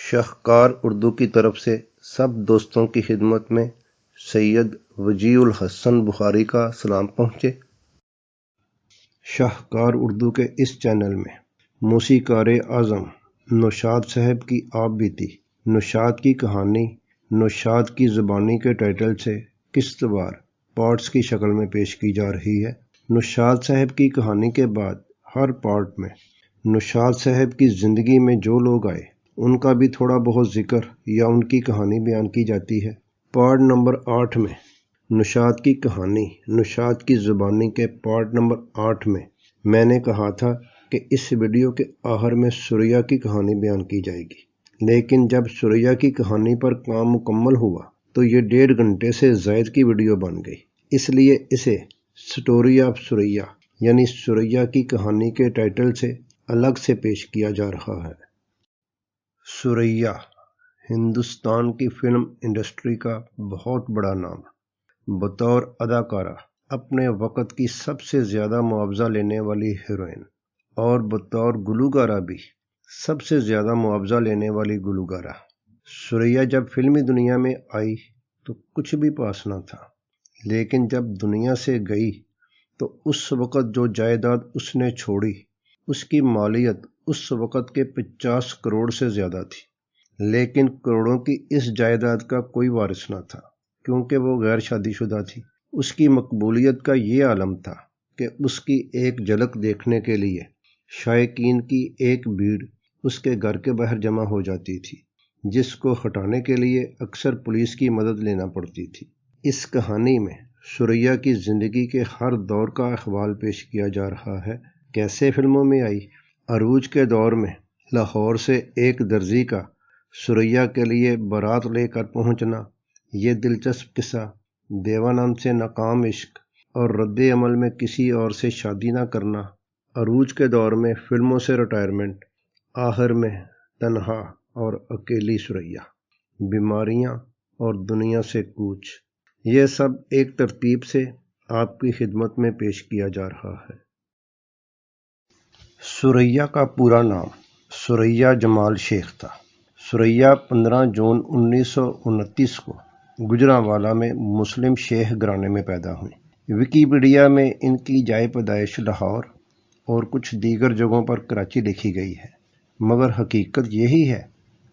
شاہکار اردو کی طرف سے سب دوستوں کی خدمت میں سید وجیہ الحسن بخاری کا سلام پہنچے۔ شاہکار اردو کے اس چینل میں موسیقار اعظم نوشاد صاحب کی آپ بیتی، نوشاد کی کہانی نوشاد کی زبانی کے ٹائٹل سے قسط وار پارٹس کی شکل میں پیش کی جا رہی ہے۔ نوشاد صاحب کی کہانی کے بعد ہر پارٹ میں نوشاد صاحب کی زندگی میں جو لوگ آئے ان کا بھی تھوڑا بہت ذکر یا ان کی کہانی بیان کی جاتی ہے۔ پارٹ نمبر 8 میں نوشاد کی کہانی نوشاد کی زبانی کے پارٹ نمبر 8 میں نے کہا تھا کہ اس ویڈیو کے آخر میں سوریا کی کہانی بیان کی جائے گی، لیکن جب سوریا کی کہانی پر کام مکمل ہوا تو یہ 1.5 گھنٹے سے زائد کی ویڈیو بن گئی، اس لیے اسے سٹوری آف سوریا یعنی سوریا کی کہانی کے ٹائٹل سے الگ سے پیش کیا جا رہا ہے۔ سوریا ہندوستان کی فلم انڈسٹری کا بہت بڑا نام، بطور اداکارہ اپنے وقت کی سب سے زیادہ معاوضہ لینے والی ہیروئن اور بطور گلوکارہ بھی سب سے زیادہ معاوضہ لینے والی گلوکارہ۔ سوریا جب فلمی دنیا میں آئی تو کچھ بھی پاس نہ تھا، لیکن جب دنیا سے گئی تو اس وقت جو جائیداد اس نے چھوڑی اس کی مالیت اس وقت کے 50 کروڑ سے زیادہ تھی، لیکن کروڑوں کی اس جائیداد کا کوئی وارث نہ تھا کیونکہ وہ غیر شادی شدہ تھی۔ اس کی مقبولیت کا یہ عالم تھا کہ اس کی ایک جھلک دیکھنے کے لیے شائقین کی ایک بھیڑ اس کے گھر کے باہر جمع ہو جاتی تھی، جس کو ہٹانے کے لیے اکثر پولیس کی مدد لینا پڑتی تھی۔ اس کہانی میں سوریا کی زندگی کے ہر دور کا احوال پیش کیا جا رہا ہے۔ کیسے فلموں میں آئی، عروج کے دور میں لاہور سے ایک درزی کا سوریا کے لیے بارات لے کر پہنچنا، یہ دلچسپ قصہ، دیوانند سے ناکام عشق اور رد عمل میں کسی اور سے شادی نہ کرنا، عروج کے دور میں فلموں سے ریٹائرمنٹ، آخر میں تنہا اور اکیلی سوریا، بیماریاں اور دنیا سے کوچ، یہ سب ایک ترتیب سے آپ کی خدمت میں پیش کیا جا رہا ہے۔ سوریا کا پورا نام سوریا جمال شیخ تھا۔ سوریا 15 جون 1929 کو گوجرانوالہ میں مسلم شیخ گھرانے میں پیدا ہوئی۔ ویکیپیڈیا میں ان کی جائے پیدائش لاہور اور کچھ دیگر جگہوں پر کراچی لکھی گئی ہے، مگر حقیقت یہی ہے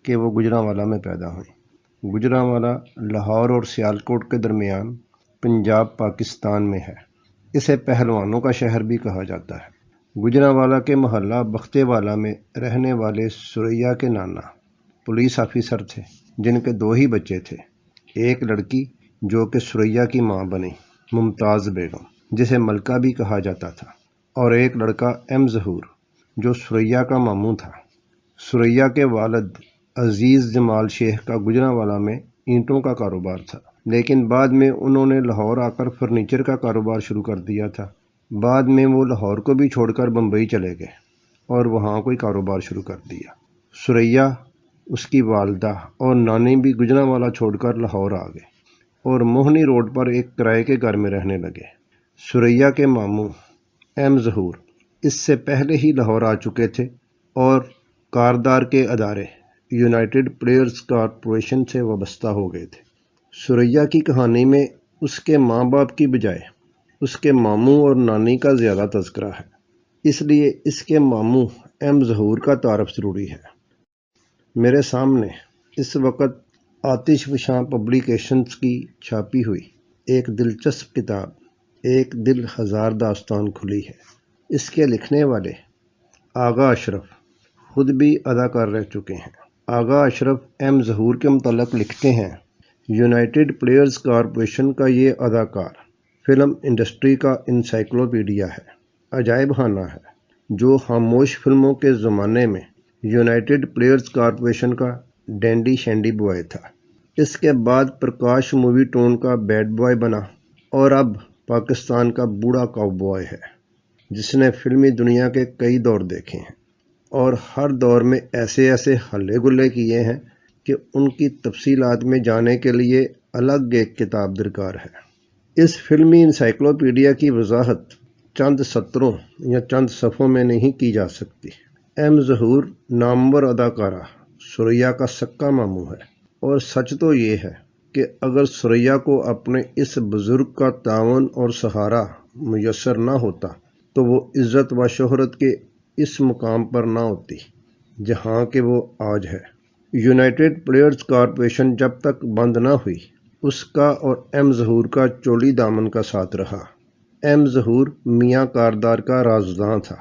کہ وہ گوجرانوالہ میں پیدا ہوئی۔ گوجرانوالہ لاہور اور سیالکوٹ کے درمیان پنجاب پاکستان میں ہے۔ اسے پہلوانوں کا شہر بھی کہا جاتا ہے۔ گوجرانوالہ کے محلہ بختے والا میں رہنے والے سوریا کے نانا پولیس آفیسر تھے، جن کے 2 ہی بچے تھے، ایک لڑکی جو کہ سوریا کی ماں بنی ممتاز بیگم جسے ملکہ بھی کہا جاتا تھا، اور ایک لڑکا ایم ظہور جو سوریا کا ماموں تھا۔ سوریا کے والد عزیز جمال شیخ کا گوجرانوالہ میں اینٹوں کا کاروبار تھا، لیکن بعد میں انہوں نے لاہور آ کر فرنیچر کا کاروبار شروع کر دیا تھا۔ بعد میں وہ لاہور کو بھی چھوڑ کر بمبئی چلے گئے اور وہاں کوئی کاروبار شروع کر دیا۔ سوریا، اس کی والدہ اور نانی بھی گوجرانوالہ چھوڑ کر لاہور آ گئے اور موہنی روڈ پر ایک کرائے کے گھر میں رہنے لگے۔ سوریا کے ماموں ایم ظہور اس سے پہلے ہی لاہور آ چکے تھے اور کاردار کے ادارے یونائٹڈ پلیئرز کارپوریشن سے وابستہ ہو گئے تھے۔ سوریا کی کہانی میں اس کے ماں باپ کی بجائے اس کے ماموں اور نانی کا زیادہ تذکرہ ہے، اس لیے اس کے ماموں ایم ظہور کا تعارف ضروری ہے۔ میرے سامنے اس وقت آتش فشاں پبلیکیشنز کی چھاپی ہوئی ایک دلچسپ کتاب ایک دل ہزار داستان کھلی ہے۔ اس کے لکھنے والے آغا اشرف خود بھی اداکار رہ چکے ہیں۔ آغا اشرف ایم ظہور کے متعلق لکھتے ہیں، یونائٹڈ پلیئرز کارپوریشن کا یہ اداکار فلم انڈسٹری کا انسائکلوپیڈیا ہے، عجائب خانہ ہے، جو خاموش فلموں کے زمانے میں یونائٹڈ پلیئرز کارپوریشن کا ڈینڈی شینڈی بوائے تھا۔ اس کے بعد پرکاش مووی ٹون کا بیڈ بوائے بنا اور اب پاکستان کا بوڑھا کاؤ بوائے ہے، جس نے فلمی دنیا کے کئی دور دیکھے ہیں اور ہر دور میں ایسے ہلے گلے کیے ہیں کہ ان کی تفصیلات میں جانے کے لیے الگ ایک کتاب درکار ہے۔ اس فلمی انسائکلوپیڈیا کی وضاحت چند سطروں یا چند صفحوں میں نہیں کی جا سکتی۔ ایم ظہور نامور اداکارہ سریا کا سکا ماموں ہے، اور سچ تو یہ ہے کہ اگر سریا کو اپنے اس بزرگ کا تعاون اور سہارا میسر نہ ہوتا تو وہ عزت و شہرت کے اس مقام پر نہ ہوتی جہاں کہ وہ آج ہے۔ یونائیٹڈ پلیئرز کارپوریشن جب تک بند نہ ہوئی، اس کا اور ایم ظہور کا چولی دامن کا ساتھ رہا۔ ایم ظہور میاں کاردار کا رازداں تھا۔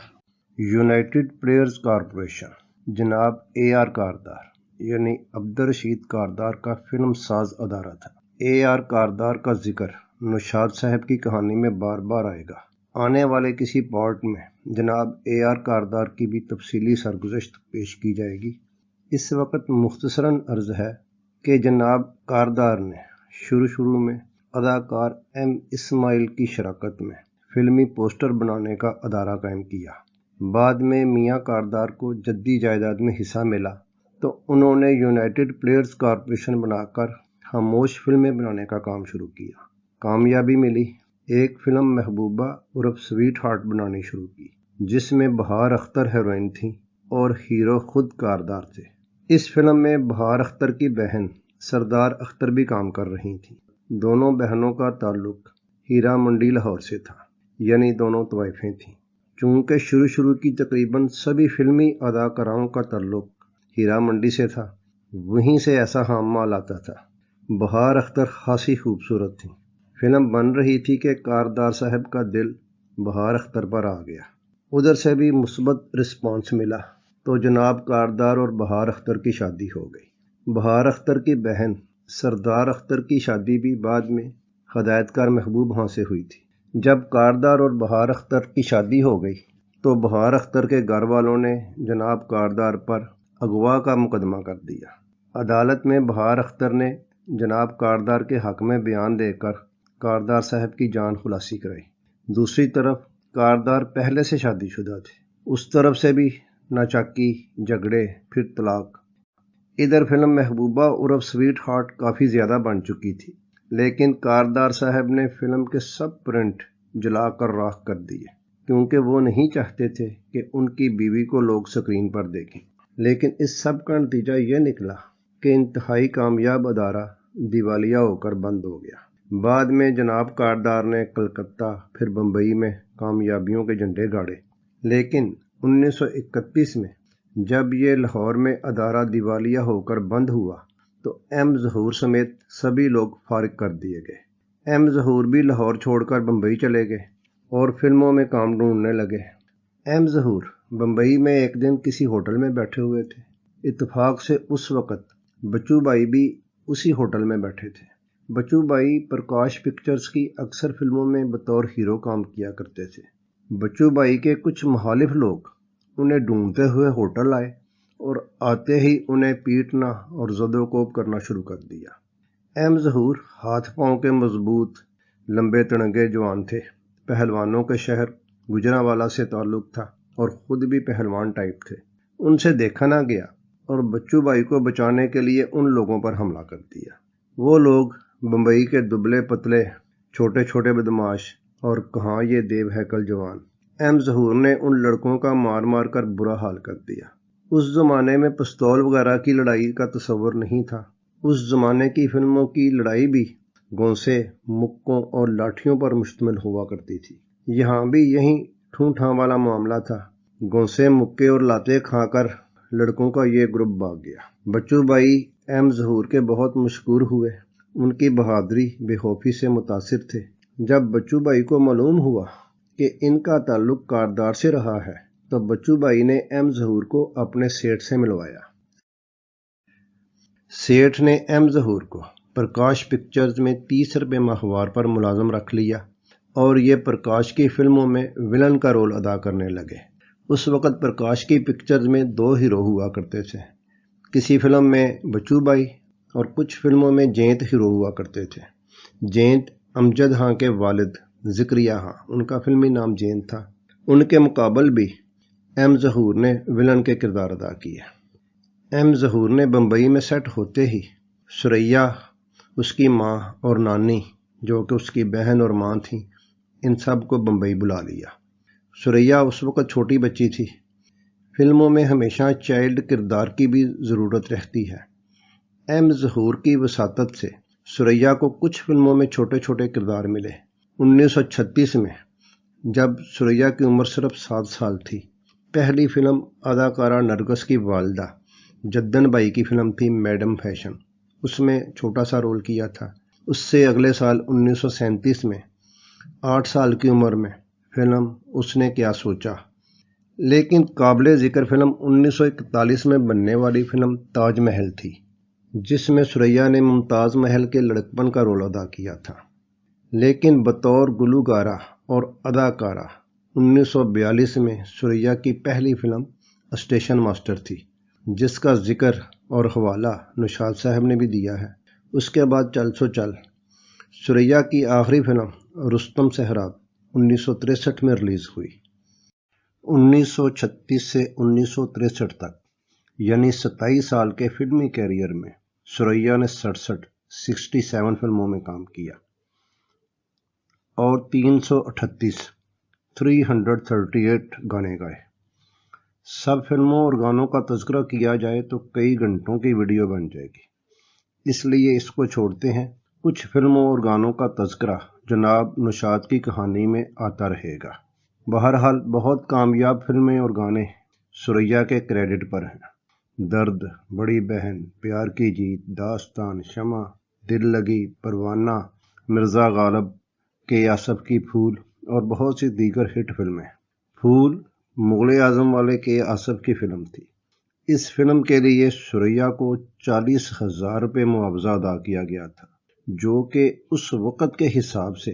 یونائیٹڈ پلیئرز کارپوریشن جناب اے آر کاردار یعنی عبدالرشید کاردار کا فلم ساز ادارہ تھا۔ اے آر کاردار کا ذکر نوشاد صاحب کی کہانی میں بار بار آئے گا۔ آنے والے کسی پارٹ میں جناب اے آر کاردار کی بھی تفصیلی سرگزشت پیش کی جائے گی۔ اس وقت مختصراً عرض ہے کہ جناب کاردار نے شروع میں اداکار ایم اسماعیل کی شراکت میں فلمی پوسٹر بنانے کا ادارہ قائم کیا۔ بعد میں میاں کاردار کو جدی جائیداد میں حصہ ملا تو انہوں نے یونائیٹڈ پلیئرز کارپوریشن بنا کر خاموش فلمیں بنانے کا کام شروع کیا۔ کامیابی ملی۔ ایک فلم محبوبہ عرف سویٹ ہارٹ بنانی شروع کی، جس میں بہار اختر ہیروئن تھیں اور ہیرو خود کاردار تھے۔ اس فلم میں بہار اختر کی بہن سردار اختر بھی کام کر رہی تھیں۔ دونوں بہنوں کا تعلق ہیرا منڈی لاہور سے تھا، یعنی دونوں طوائفیں تھیں۔ چونکہ شروع کی تقریباً سبھی فلمی اداکاروں کا تعلق ہیرا منڈی سے تھا، وہیں سے ایسا خام مال آتا تھا۔ بہار اختر خاصی خوبصورت تھیں۔ فلم بن رہی تھی کہ کاردار صاحب کا دل بہار اختر پر آ گیا۔ ادھر سے بھی مثبت رسپانس ملا تو جناب کاردار اور بہار اختر کی شادی ہو گئی۔ بہار اختر کی بہن سردار اختر کی شادی بھی بعد میں ہدایت کار محبوب ہاں سے ہوئی تھی۔ جب کاردار اور بہار اختر کی شادی ہو گئی تو بہار اختر کے گھر والوں نے جناب کاردار پر اغوا کا مقدمہ کر دیا۔ عدالت میں بہار اختر نے جناب کاردار کے حق میں بیان دے کر کاردار صاحب کی جان خلاصی کرائی۔ دوسری طرف کاردار پہلے سے شادی شدہ تھے، اس طرف سے بھی ناچاکی، جھگڑے، پھر طلاق۔ ادھر فلم محبوبہ عرف سویٹ ہارٹ کافی زیادہ بن چکی تھی، لیکن کاردار صاحب نے فلم کے سب پرنٹ جلا کر راکھ کر دیے، کیونکہ وہ نہیں چاہتے تھے کہ ان کی بیوی کو لوگ اسکرین پر دیکھیں۔ لیکن اس سب کا نتیجہ یہ نکلا کہ انتہائی کامیاب ادارہ دیوالیہ ہو کر بند ہو گیا۔ بعد میں جناب کاردار نے کلکتہ پھر بمبئی میں کامیابیوں کے جھنڈے گاڑے، لیکن 1931 میں جب یہ لاہور میں ادارہ دیوالیہ ہو کر بند ہوا تو ایم ظہور سمیت سبھی لوگ فارغ کر دیے گئے۔ ایم ظہور بھی لاہور چھوڑ کر بمبئی چلے گئے اور فلموں میں کام ڈھونڈنے لگے۔ ایم ظہور بمبئی میں ایک دن کسی ہوٹل میں بیٹھے ہوئے تھے۔ اتفاق سے اس وقت بچو بھائی بھی اسی ہوٹل میں بیٹھے تھے۔ بچو بھائی پرکاش پکچرز کی اکثر فلموں میں بطور ہیرو کام کیا کرتے تھے۔ بچو بھائی کے کچھ مخالف لوگ انہیں ڈھونڈتے ہوئے ہوٹل آئے اور آتے ہی انہیں پیٹنا اور زد و کوب کرنا شروع کر دیا۔ ایم ظہور ہاتھ پاؤں کے مضبوط، لمبے تڑنگے جوان تھے۔ پہلوانوں کے شہر گجرانوالہ سے تعلق تھا اور خود بھی پہلوان ٹائپ تھے۔ ان سے دیکھا نہ گیا اور بچو بھائی کو بچانے کے لیے ان لوگوں پر حملہ کر دیا۔ وہ لوگ بمبئی کے دبلے پتلے، چھوٹے چھوٹے بدماش اور کہاں یہ دیو ہیکل جوان۔ ایم ظہور نے ان لڑکوں کا مار مار کر برا حال کر دیا۔ اس زمانے میں پستول وغیرہ کی لڑائی کا تصور نہیں تھا۔ اس زمانے کی فلموں کی لڑائی بھی گونسے، مکوں اور لاٹھیوں پر مشتمل ہوا کرتی تھی۔ یہاں بھی یہی ٹھوں ٹھاں والا معاملہ تھا۔ گونسے، مکے اور لاتے کھا کر لڑکوں کا یہ گروپ بھاگ گیا۔ بچو بھائی ایم ظہور کے بہت مشکور ہوئے، ان کی بہادری، بے خوفی سے متاثر تھے۔ جب بچو بھائی کو معلوم ہوا کہ ان کا تعلق کاردار سے رہا ہے تو بچو بھائی نے ایم ظہور کو اپنے سیٹ سے ملوایا۔ سیٹھ نے ایم ظہور کو پرکاش پکچرز میں 30 روپے ماہوار پر ملازم رکھ لیا اور یہ پرکاش کی فلموں میں ولن کا رول ادا کرنے لگے۔ اس وقت پرکاش کی پکچرز میں 2 ہیرو ہوا کرتے تھے، کسی فلم میں بچو بھائی اور کچھ فلموں میں جینت ہیرو ہوا کرتے تھے۔ جینت امجد ہاں کے والد زکریا ہاں، ان کا فلمی نام جینت تھا۔ ان کے مقابل بھی ایم ظہور نے ولن کے کردار ادا کیے۔ ایم ظہور نے بمبئی میں سیٹ ہوتے ہی سریا، اس کی ماں اور نانی جو کہ اس کی بہن اور ماں تھیں، ان سب کو بمبئی بلا لیا۔ سریا اس وقت چھوٹی بچی تھی۔ فلموں میں ہمیشہ چائلڈ کردار کی بھی ضرورت رہتی ہے۔ ایم ظہور کی وساطت سے ثریا کو کچھ فلموں میں چھوٹے چھوٹے کردار ملے۔ 1936 میں جب ثریا کی عمر صرف 7 سال تھی، پہلی فلم اداکارہ نرگس کی والدہ جدن بائی کی فلم تھی میڈم فیشن، اس میں چھوٹا سا رول کیا تھا۔ اس سے اگلے سال 1937 میں 8 سال کی عمر میں فلم اس نے کیا سوچا۔ لیکن قابل ذکر فلم 1941 میں بننے والی فلم تاج محل تھی، جس میں ثریا نے ممتاز محل کے لڑکپن کا رول ادا کیا تھا۔ لیکن بطور گلوکارہ اور اداکارہ 1942 میں ثریا کی پہلی فلم اسٹیشن ماسٹر تھی، جس کا ذکر اور حوالہ نشاط صاحب نے بھی دیا ہے۔ اس کے بعد چل سو چل۔ ثریا کی آخری فلم رستم سہراب 1963 میں ریلیز ہوئی۔ 1936 سے 1963 تک یعنی 27 سال کے فلمی کیریئر میں ثریا نے 67 فلموں میں کام کیا اور 338 گانے گائے۔ سب فلموں اور گانوں کا تذکرہ کیا جائے تو کئی گھنٹوں کی ویڈیو بن جائے گی، اس لیے اس کو چھوڑتے ہیں۔ کچھ فلموں اور گانوں کا تذکرہ جناب نشاط کی کہانی میں آتا رہے گا۔ بہرحال بہت کامیاب فلمیں اور گانے ثریا کے کریڈٹ پر ہیں۔ درد، بڑی بہن، پیار کی جیت، داستان، شمع، دل لگی، پروانہ، مرزا غالب، کے آصف کی پھول اور بہت سی دیگر ہٹ فلمیں۔ پھول مغل اعظم والے کے آصف کی فلم تھی۔ اس فلم کے لیے ثریا کو 40,000 روپے معاوضہ ادا کیا گیا تھا، جو کہ اس وقت کے حساب سے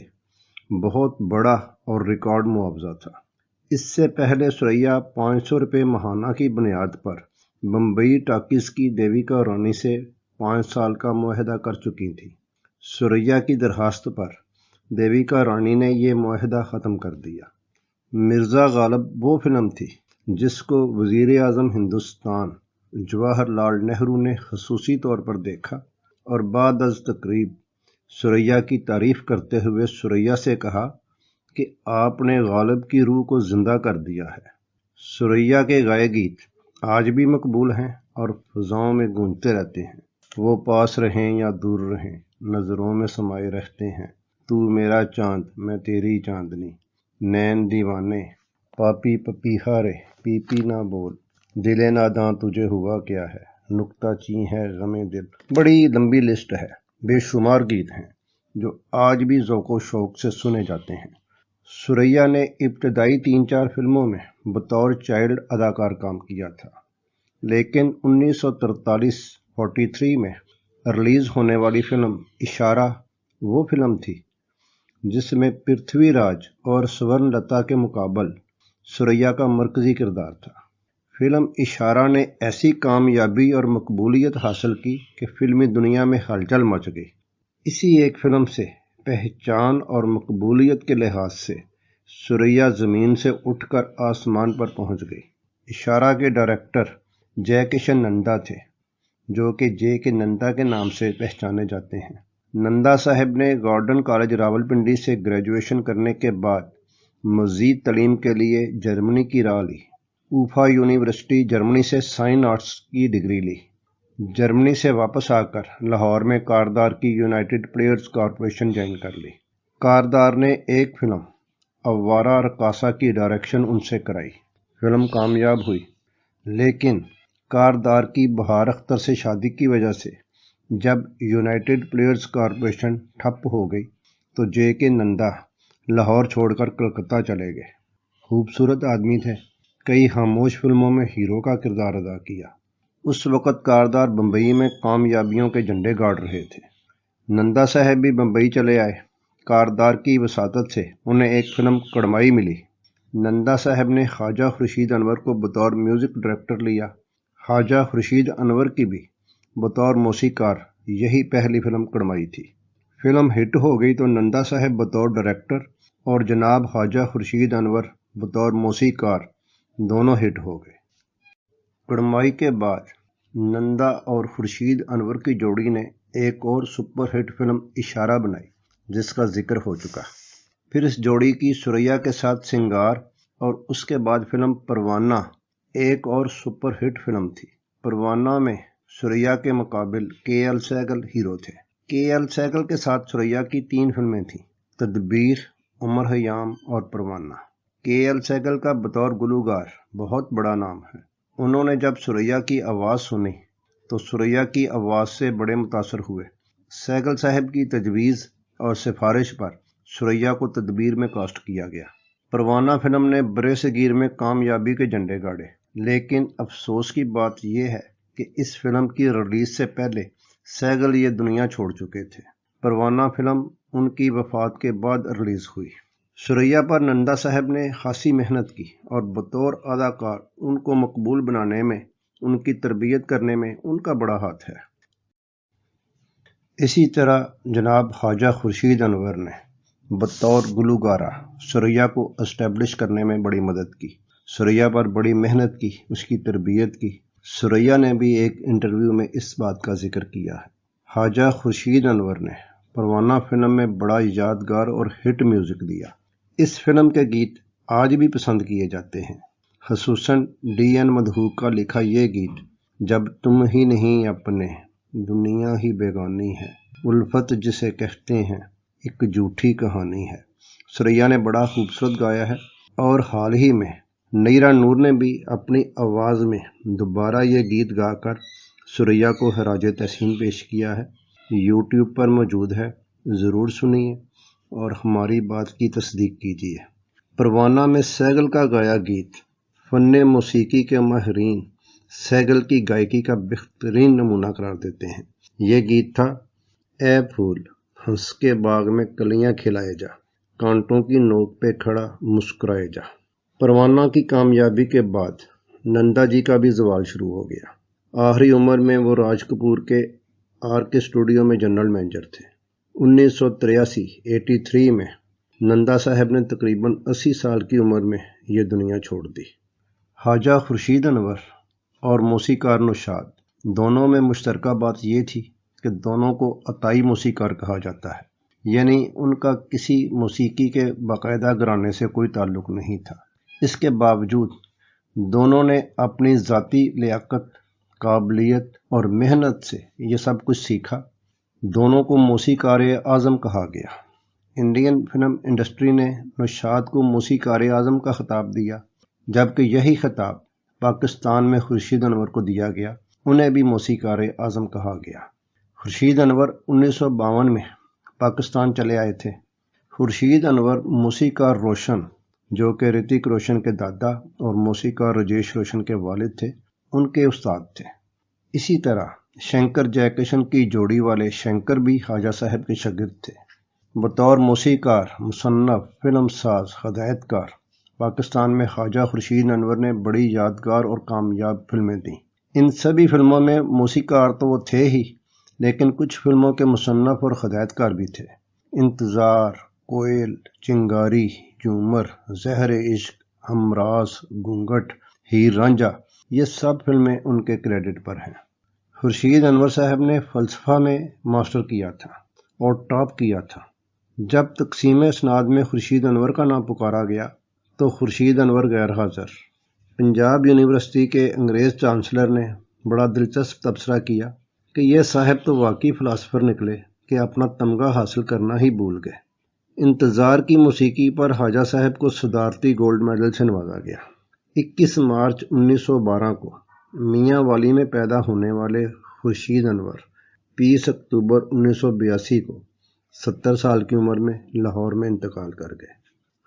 بہت بڑا اور ریکارڈ معاوضہ تھا۔ اس سے پہلے ثریا 500 روپے ماہانہ کی بنیاد پر بمبئی ٹاکیز کی دیویکا رانی سے 5 سال کا معاہدہ کر چکی تھی۔ ثریا کی درخواست پر دیویکا رانی نے یہ معاہدہ ختم کر دیا۔ مرزا غالب وہ فلم تھی جس کو وزیر اعظم ہندوستان جواہر لال نہرو نے خصوصی طور پر دیکھا اور بعد از تقریب ثریا کی تعریف کرتے ہوئے ثریا سے کہا کہ آپ نے غالب کی روح کو زندہ کر دیا ہے۔ ثریا کے گائے گیت آج بھی مقبول ہیں اور فضاؤں میں گونجتے رہتے ہیں۔ وہ پاس رہیں یا دور رہیں، نظروں میں سمائے رہتے ہیں۔ تو میرا چاند، میں تیری چاندنی، نین دیوانے، پاپی پپیہارے، پی پی نہ بول، دل ناداں تجھے ہوا کیا ہے، نکتہ چیں ہے غم دل۔ بڑی لمبی لسٹ ہے، بے شمار گیت ہیں جو آج بھی ذوق و شوق سے سنے جاتے ہیں۔ ثریا نے ابتدائی 3-4 فلموں میں بطور چائلڈ اداکار کام کیا تھا، لیکن 1943 میں ریلیز ہونے والی فلم اشارہ وہ فلم تھی جس میں پرتھوی راج اور سورن لتا کے مقابل ثریا کا مرکزی کردار تھا۔ فلم اشارہ نے ایسی کامیابی اور مقبولیت حاصل کی کہ فلمی دنیا میں ہلچل مچ گئی۔ اسی ایک فلم سے پہچان اور مقبولیت کے لحاظ سے ثریا زمین سے اٹھ کر آسمان پر پہنچ گئی۔ اشارہ کے ڈائریکٹر جے کشن نندا تھے، جو کہ جے کے نندا کے نام سے پہچانے جاتے ہیں۔ نندا صاحب نے گارڈن کالج راولپنڈی سے گریجویشن کرنے کے بعد مزید تعلیم کے لیے جرمنی کی راہ لی۔ اوفا یونیورسٹی جرمنی سے سائن آرٹس کی ڈگری لی۔ جرمنی سے واپس آ کر لاہور میں کاردار کی یونائٹڈ پلیئرز کارپوریشن جوائن کر لی۔ کاردار نے ایک فلم آوارہ رقاصہ کی ڈائریکشن ان سے کرائی۔ فلم کامیاب ہوئی، لیکن کاردار کی بہار اختر سے شادی کی وجہ سے جب یونائٹڈ پلیئرز کارپوریشن ٹھپ ہو گئی تو جے کے نندا لاہور چھوڑ کر کلکتہ چلے گئے۔ خوبصورت آدمی تھے، کئی خاموش فلموں میں ہیرو کا کردار ادا کیا۔ اس وقت کاردار بمبئی میں کامیابیوں کے جھنڈے گاڑ رہے تھے۔ نندا صاحب بھی بمبئی چلے آئے۔ کاردار کی وساطت سے انہیں ایک فلم کڑمائی ملی۔ نندا صاحب نے خواجہ خورشید انور کو بطور میوزک ڈائریکٹر لیا۔ خواجہ خورشید انور کی بھی بطور موسیقار یہی پہلی فلم کڑمائی تھی۔ فلم ہٹ ہو گئی تو نندا صاحب بطور ڈائریکٹر اور جناب خواجہ خورشید انور بطور موسیقار دونوں ہٹ ہو گئے۔ کڑمائی کے بعد نندا اور خورشید انور کی جوڑی نے ایک اور سپر ہٹ فلم اشارہ بنائی، جس کا ذکر ہو چکا۔ پھر اس جوڑی کی ثریا کے ساتھ سنگار اور اس کے بعد فلم پروانہ ایک اور سپر ہٹ فلم تھی۔ پروانہ میں سریا کے مقابل کے ایل سہگل ہیرو تھے۔ کے ایل سہگل کے ساتھ سریا کی 3 فلمیں تھیں: تدبیر، عمر خیام اور پروانہ۔ کے ایل سہگل کا بطور گلوکار بہت بڑا نام ہے۔ انہوں نے جب سریا کی آواز سنی تو سریا کی آواز سے بڑے متاثر ہوئے۔ سہگل صاحب کی تجویز اور سفارش پر سریا کو تدبیر میں کاسٹ کیا گیا۔ پروانہ فلم نے برصغیر میں کامیابی کے جھنڈے گاڑے، لیکن افسوس کی بات یہ ہے کہ اس فلم کی ریلیز سے پہلے سہگل یہ دنیا چھوڑ چکے تھے۔ پروانہ فلم ان کی وفات کے بعد ریلیز ہوئی۔ سریا پر نندا صاحب نے خاصی محنت کی اور بطور اداکار ان کو مقبول بنانے میں، ان کی تربیت کرنے میں ان کا بڑا ہاتھ ہے۔ اسی طرح جناب خواجہ خورشید انور نے بطور گلوکارہ سریا کو اسٹیبلش کرنے میں بڑی مدد کی، سریا پر بڑی محنت کی، اس کی تربیت کی۔ سریا نے بھی ایک انٹرویو میں اس بات کا ذکر کیا ہے۔ خواجہ خورشید انور نے پروانہ فلم میں بڑا یادگار اور ہٹ میوزک دیا۔ اس فلم کے گیت آج بھی پسند کیے جاتے ہیں، خصوصاً ڈی این مدھوک کا لکھا یہ گیت: جب تم ہی نہیں اپنے، دنیا ہی بیگانی ہے، الفت جسے کہتے ہیں ایک جھوٹی کہانی ہے۔ سریا نے بڑا خوبصورت گایا ہے، اور حال ہی میں نیرا نور نے بھی اپنی آواز میں دوبارہ یہ گیت گا کر سریا کو خراج تحسین پیش کیا ہے۔ یوٹیوب پر موجود ہے، ضرور سنیے اور ہماری بات کی تصدیق کیجیے۔ پروانہ میں سہگل کا گایا گیت فن موسیقی کے ماہرین سہگل کی گائیکی کا بہترین نمونہ قرار دیتے ہیں۔ یہ گیت تھا: اے پھول ہنس کے باغ میں کلیاں کھلائے جا، کانٹوں کی نوک پہ کھڑا مسکرائے جا۔ پروانہ کی کامیابی کے بعد نندا جی کا بھی زوال شروع ہو گیا۔ آخری عمر میں وہ راج کپور کے آر کے اسٹوڈیو میں جنرل مینیجر تھے۔ 1983 میں نندا صاحب نے تقریباً 80 سال کی عمر میں یہ دنیا چھوڑ دی۔ خواجہ خورشید انور اور موسیقار نوشاد دونوں میں مشترکہ بات یہ تھی کہ دونوں کو عطائی موسیقار کہا جاتا ہے، یعنی ان کا کسی موسیقی کے باقاعدہ گھرانے سے کوئی تعلق نہیں تھا۔ اس کے باوجود دونوں نے اپنی ذاتی لیاقت، قابلیت اور محنت سے یہ سب کچھ سیکھا۔ دونوں کو موسیقار اعظم کہا گیا۔ انڈین فلم انڈسٹری نے نوشاد کو موسیقار اعظم کا خطاب دیا، جبکہ یہی خطاب پاکستان میں خورشید انور کو دیا گیا، انہیں بھی موسیقار اعظم کہا گیا۔ خورشید انور 1952 میں پاکستان چلے آئے تھے۔ خورشید انور موسیقار روشن، جو کہ رتک روشن کے دادا اور موسیقار راجیش روشن کے والد تھے، ان کے استاد تھے۔ اسی طرح شنکر جے کشن کی جوڑی والے شنکر بھی خواجہ صاحب کے شاگرد تھے۔ بطور موسیقار، مصنف، فلم ساز، ہدایت کار، پاکستان میں خواجہ خورشید انور نے بڑی یادگار اور کامیاب فلمیں دیں۔ ان سبھی فلموں میں موسیقار تو وہ تھے ہی، لیکن کچھ فلموں کے مصنف اور ہدایت کار بھی تھے۔ انتظار، کوئل، چنگاری، جھومر، زہر عشق، ہمراز، گھونگھٹ، ہیر رانجھا، یہ سب فلمیں ان کے کریڈٹ پر ہیں۔ خورشید انور صاحب نے فلسفہ میں ماسٹر کیا تھا اور ٹاپ کیا تھا۔ جب تقسیم اسناد میں خورشید انور کا نام پکارا گیا تو خورشید انور غیر حاضر۔ پنجاب یونیورسٹی کے انگریز چانسلر نے بڑا دلچسپ تبصرہ کیا کہ یہ صاحب تو واقعی فلاسفر نکلے کہ اپنا تمغہ حاصل کرنا ہی بھول گئے۔ انتظار کی موسیقی پر خواجہ صاحب کو صدارتی گولڈ میڈل سے نوازا گیا۔ 21 مارچ 1912 کو میاں والی میں پیدا ہونے والے خورشید انور 20 اکتوبر 1982 کو 70 سال کی عمر میں لاہور میں انتقال کر گئے۔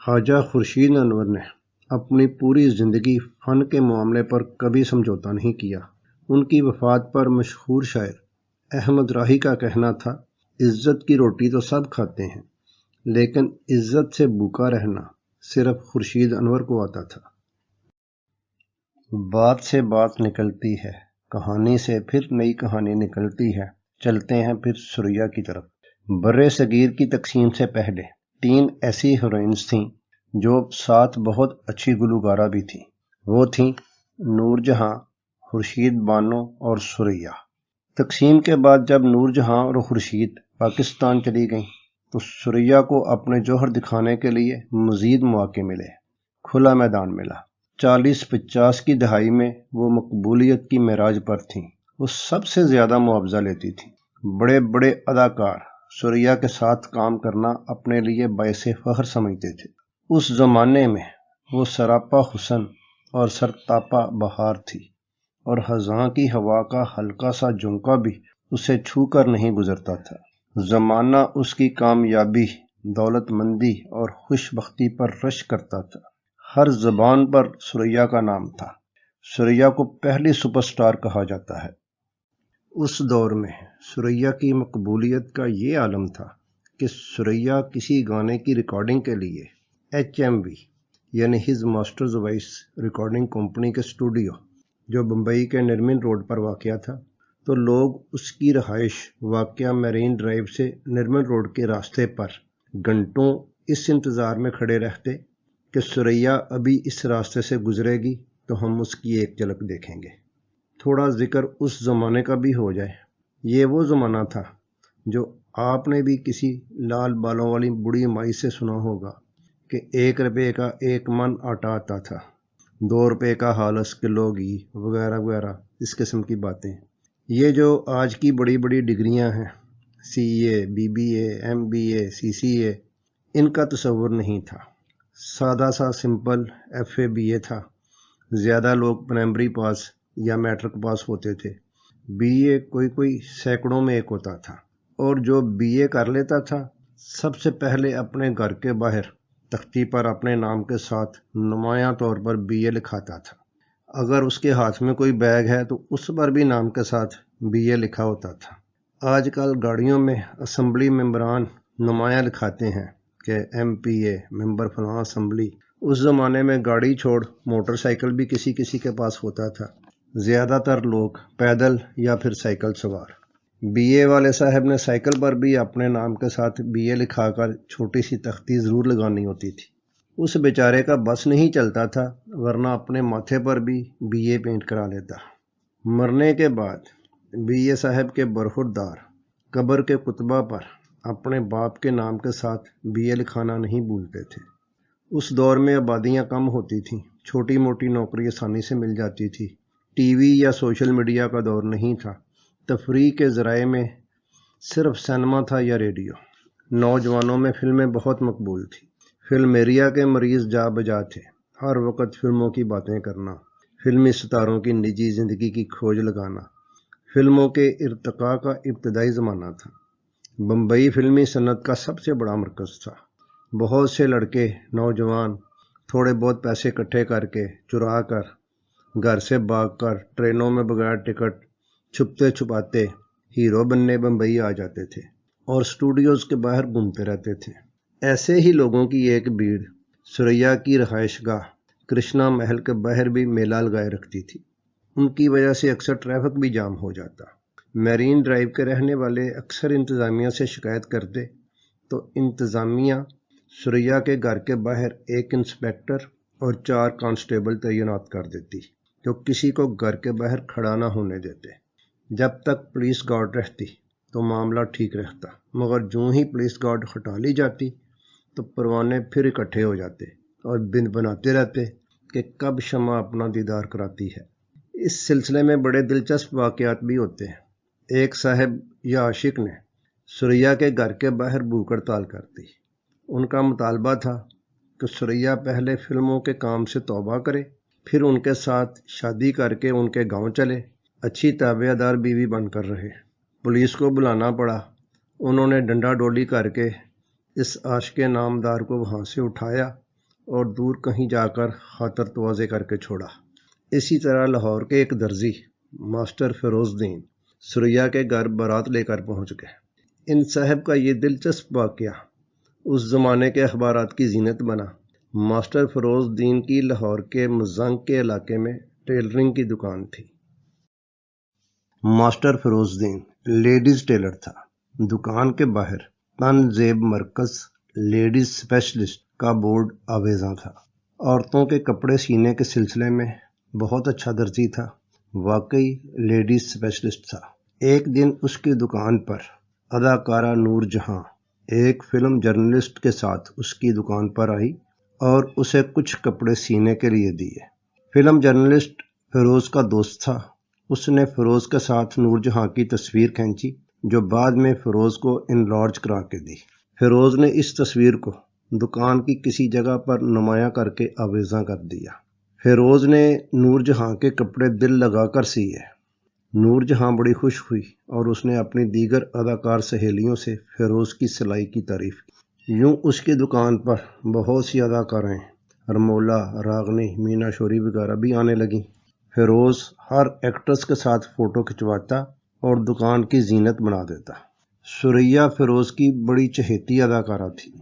خواجہ خورشید انور نے اپنی پوری زندگی فن کے معاملے پر کبھی سمجھوتا نہیں کیا۔ ان کی وفات پر مشہور شاعر احمد راہی کا کہنا تھا: عزت کی روٹی تو سب کھاتے ہیں، لیکن عزت سے بھوکا رہنا صرف خورشید انور کو آتا تھا۔ بات سے بات نکلتی ہے، کہانی سے پھر نئی کہانی نکلتی ہے۔ چلتے ہیں پھر سریا کی طرف۔ برِ صغیر کی تقسیم سے پہلے 3 ایسی ہیروئنز تھیں جو ساتھ بہت اچھی گلوکارہ بھی تھیں۔ وہ تھیں نور جہاں، خورشید بانو اور سریا۔ تقسیم کے بعد جب نور جہاں اور خورشید پاکستان چلی گئیں تو سریا کو اپنے جوہر دکھانے کے لیے مزید مواقع ملے، کھلا میدان ملا۔ 40-50 کی دہائی میں وہ مقبولیت کی معراج پر تھیں۔ وہ سب سے زیادہ معاوضہ لیتی تھیں۔ بڑے بڑے اداکار سوریا کے ساتھ کام کرنا اپنے لیے باعث فخر سمجھتے تھے۔ اس زمانے میں وہ سراپا حسن اور سرتاپا بہار تھی، اور خزاں کی ہوا کا ہلکا سا جھونکا بھی اسے چھو کر نہیں گزرتا تھا۔ زمانہ اس کی کامیابی، دولت مندی اور خوش بختی پر رش کرتا تھا۔ ہر زبان پر سوریا کا نام تھا۔ سوریا کو پہلی سپر سٹار کہا جاتا ہے۔ اس دور میں سوریا کی مقبولیت کا یہ عالم تھا کہ سوریا کسی گانے کی ریکارڈنگ کے لیے HMV یعنی his master's voice recording company کے اسٹوڈیو، جو بمبئی کے نرمن روڈ پر واقع تھا، تو لوگ اس کی رہائش واقع میرین ڈرائیو سے نرمن روڈ کے راستے پر گھنٹوں اس انتظار میں کھڑے رہتے کہ سوریا ابھی اس راستے سے گزرے گی تو ہم اس کی ایک جھلک دیکھیں گے۔ تھوڑا ذکر اس زمانے کا بھی ہو جائے۔ یہ وہ زمانہ تھا جو آپ نے بھی کسی لال بالوں والی بڑھی مائی سے سنا ہوگا کہ 1 روپے کا 1 من آٹا آتا تھا، 2 روپے کا حالس کلو گھی، وغیرہ وغیرہ اس قسم کی باتیں۔ یہ جو آج کی بڑی بڑی ڈگریاں ہیں، CA، BBA، MBA، CCA، ان کا تصور نہیں تھا۔ سادہ سا سمپل FA BA تھا۔ زیادہ لوگ پرائمری پاس یا میٹرک پاس ہوتے تھے۔ BA کوئی سینکڑوں میں ایک ہوتا تھا، اور جو BA کر لیتا تھا سب سے پہلے اپنے گھر کے باہر تختی پر اپنے نام کے ساتھ نمایاں طور پر BA لکھاتا تھا۔ اگر اس کے ہاتھ میں کوئی بیگ ہے تو اس پر بھی نام کے ساتھ BA لکھا ہوتا تھا۔ آج کل گاڑیوں میں اسمبلی ممبران نمایاں لکھاتے ہیں کہ MPA ممبر فلاں اسمبلی۔ اس زمانے میں گاڑی چھوڑ موٹر سائیکل بھی کسی کسی کے پاس ہوتا تھا۔ زیادہ تر لوگ پیدل یا پھر سائیکل سوار۔ BA والے صاحب نے سائیکل پر بھی اپنے نام کے ساتھ BA لکھا کر چھوٹی سی تختی ضرور لگانی ہوتی تھی۔ اس بیچارے کا بس نہیں چلتا تھا، ورنہ اپنے ماتھے پر بھی BA پینٹ کرا لیتا۔ مرنے کے بعد BA صاحب کے برخوردار قبر کے کتبہ پر اپنے باپ کے نام کے ساتھ BA لکھانا نہیں بھولتے تھے۔ اس دور میں آبادیاں کم ہوتی تھیں، چھوٹی موٹی نوکری آسانی سے مل جاتی تھی، ٹی وی یا سوشل میڈیا کا دور نہیں تھا، تفریح کے ذرائع میں صرف سینما تھا یا ریڈیو۔ نوجوانوں میں فلمیں بہت مقبول تھیں۔ فلم ایریا کے مریض جا بجا تھے، ہر وقت فلموں کی باتیں کرنا، فلمی ستاروں کی نجی زندگی کی کھوج لگانا فلموں کے ارتقاء کا ابتدائی زمانہ تھا۔ بمبئی فلمی صنعت کا سب سے بڑا مرکز تھا۔ بہت سے لڑکے نوجوان تھوڑے بہت پیسے اکٹھے کر کے، چرا کر، گھر سے بھاگ کر، ٹرینوں میں بغیر ٹکٹ، چھپتے چھپاتے ہیرو بننے بمبئی آ جاتے تھے اور اسٹوڈیوز کے باہر گھومتے رہتے تھے۔ ایسے ہی لوگوں کی ایک بھیڑ سوریا کی رہائش گاہ کرشنا محل کے باہر بھی میلہ لگائے رکھتی تھی۔ ان کی وجہ سے اکثر ٹریفک بھی جام ہو جاتا۔ میرین ڈرائیو کے رہنے والے اکثر انتظامیہ سے شکایت کرتے تو انتظامیہ سوریا کے گھر کے باہر ایک انسپکٹر اور 4 کانسٹیبل تعینات کر دیتی، جو کسی کو گھر کے باہر کھڑا نہ ہونے دیتے۔ جب تک پولیس گارڈ رہتی تو معاملہ ٹھیک رہتا، مگر جوں ہی پولیس گارڈ ہٹا لی جاتی تو پروانے پھر اکٹھے ہو جاتے اور بن بناتے رہتے کہ کب شمع اپنا دیدار کراتی ہے۔ اس سلسلے میں بڑے دلچسپ واقعات بھی ہوتے ہیں۔ ایک صاحب یا عاشق نے سوریا کے گھر کے باہر بھوک ہڑتال کر دی۔ ان کا مطالبہ تھا کہ سوریا پہلے فلموں کے کام سے توبہ کرے، پھر ان کے ساتھ شادی کر کے ان کے گاؤں چلے، اچھی تابع دار بیوی بن کر رہے۔ پولیس کو بلانا پڑا۔ انہوں نے ڈنڈا ڈولی کر کے اس عاشق نامدار کو وہاں سے اٹھایا اور دور کہیں جا کر خاطر تواضع کر کے چھوڑا۔ اسی طرح لاہور کے ایک درزی ماسٹر فیروز الدین سوریا کے گھر بارات لے کر پہنچ گئے۔ ان صاحب کا یہ دلچسپ واقعہ اس زمانے کے اخبارات کی زینت بنا۔ ماسٹر فیروز الدین کی لاہور کے مزنگ کے علاقے میں ٹیلرنگ کی دکان تھی۔ ماسٹر فیروز الدین لیڈیز ٹیلر تھا۔ دکان کے باہر تن زیب مرکز لیڈیز اسپیشلسٹ کا بورڈ آویزاں تھا۔ عورتوں کے کپڑے سینے کے سلسلے میں بہت اچھا درزی تھا، واقعی لیڈیز اسپیشلسٹ تھا۔ ایک دن اس کی دکان پر اداکارہ نور جہاں ایک فلم جرنلسٹ کے ساتھ اس کی دکان پر آئی اور اسے کچھ کپڑے سینے کے لیے دیے۔ فلم جرنلسٹ فیروز کا دوست تھا۔ اس نے فیروز کے ساتھ نور جہاں کی تصویر کھینچی جو بعد میں فیروز کو انلارج کرا کے دی۔ فیروز نے اس تصویر کو دکان کی کسی جگہ پر نمایاں کر کے آویزاں کر دیا۔ فیروز نے نور جہاں کے کپڑے دل لگا کر سیے۔ نور جہاں بڑی خوش ہوئی اور اس نے اپنی دیگر اداکار سہیلیوں سے فیروز کی سلائی کی تعریف کی۔ یوں اس کی دکان پر بہت سی اداکارائیں رمولا، راگنی، مینا شوری وغیرہ بھی آنے لگیں۔ فیروز ہر ایکٹریس کے ساتھ فوٹو کھنچواتا اور دکان کی زینت بنا دیتا۔ ثریا فیروز کی بڑی چہیتی اداکارہ تھی۔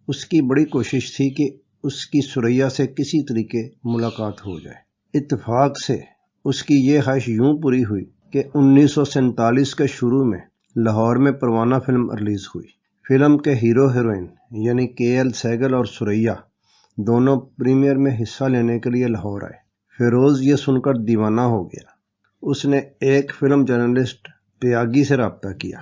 اس کی بڑی کوشش تھی کہ اس کی ثریا سے کسی طریقے ملاقات ہو جائے۔ اتفاق سے اس کی یہ خواہش یوں پوری ہوئی کہ 1947 کے شروع میں لاہور میں پروانہ فلم ریلیز ہوئی۔ فلم کے ہیرو ہیروئن یعنی کے ایل سہگل اور ثریا دونوں پریمیئر میں حصہ لینے کے لیے لاہور آئے۔ فیروز یہ سن کر دیوانہ ہو گیا۔ اس نے ایک فلم جرنلسٹ تیاگی سے رابطہ کیا،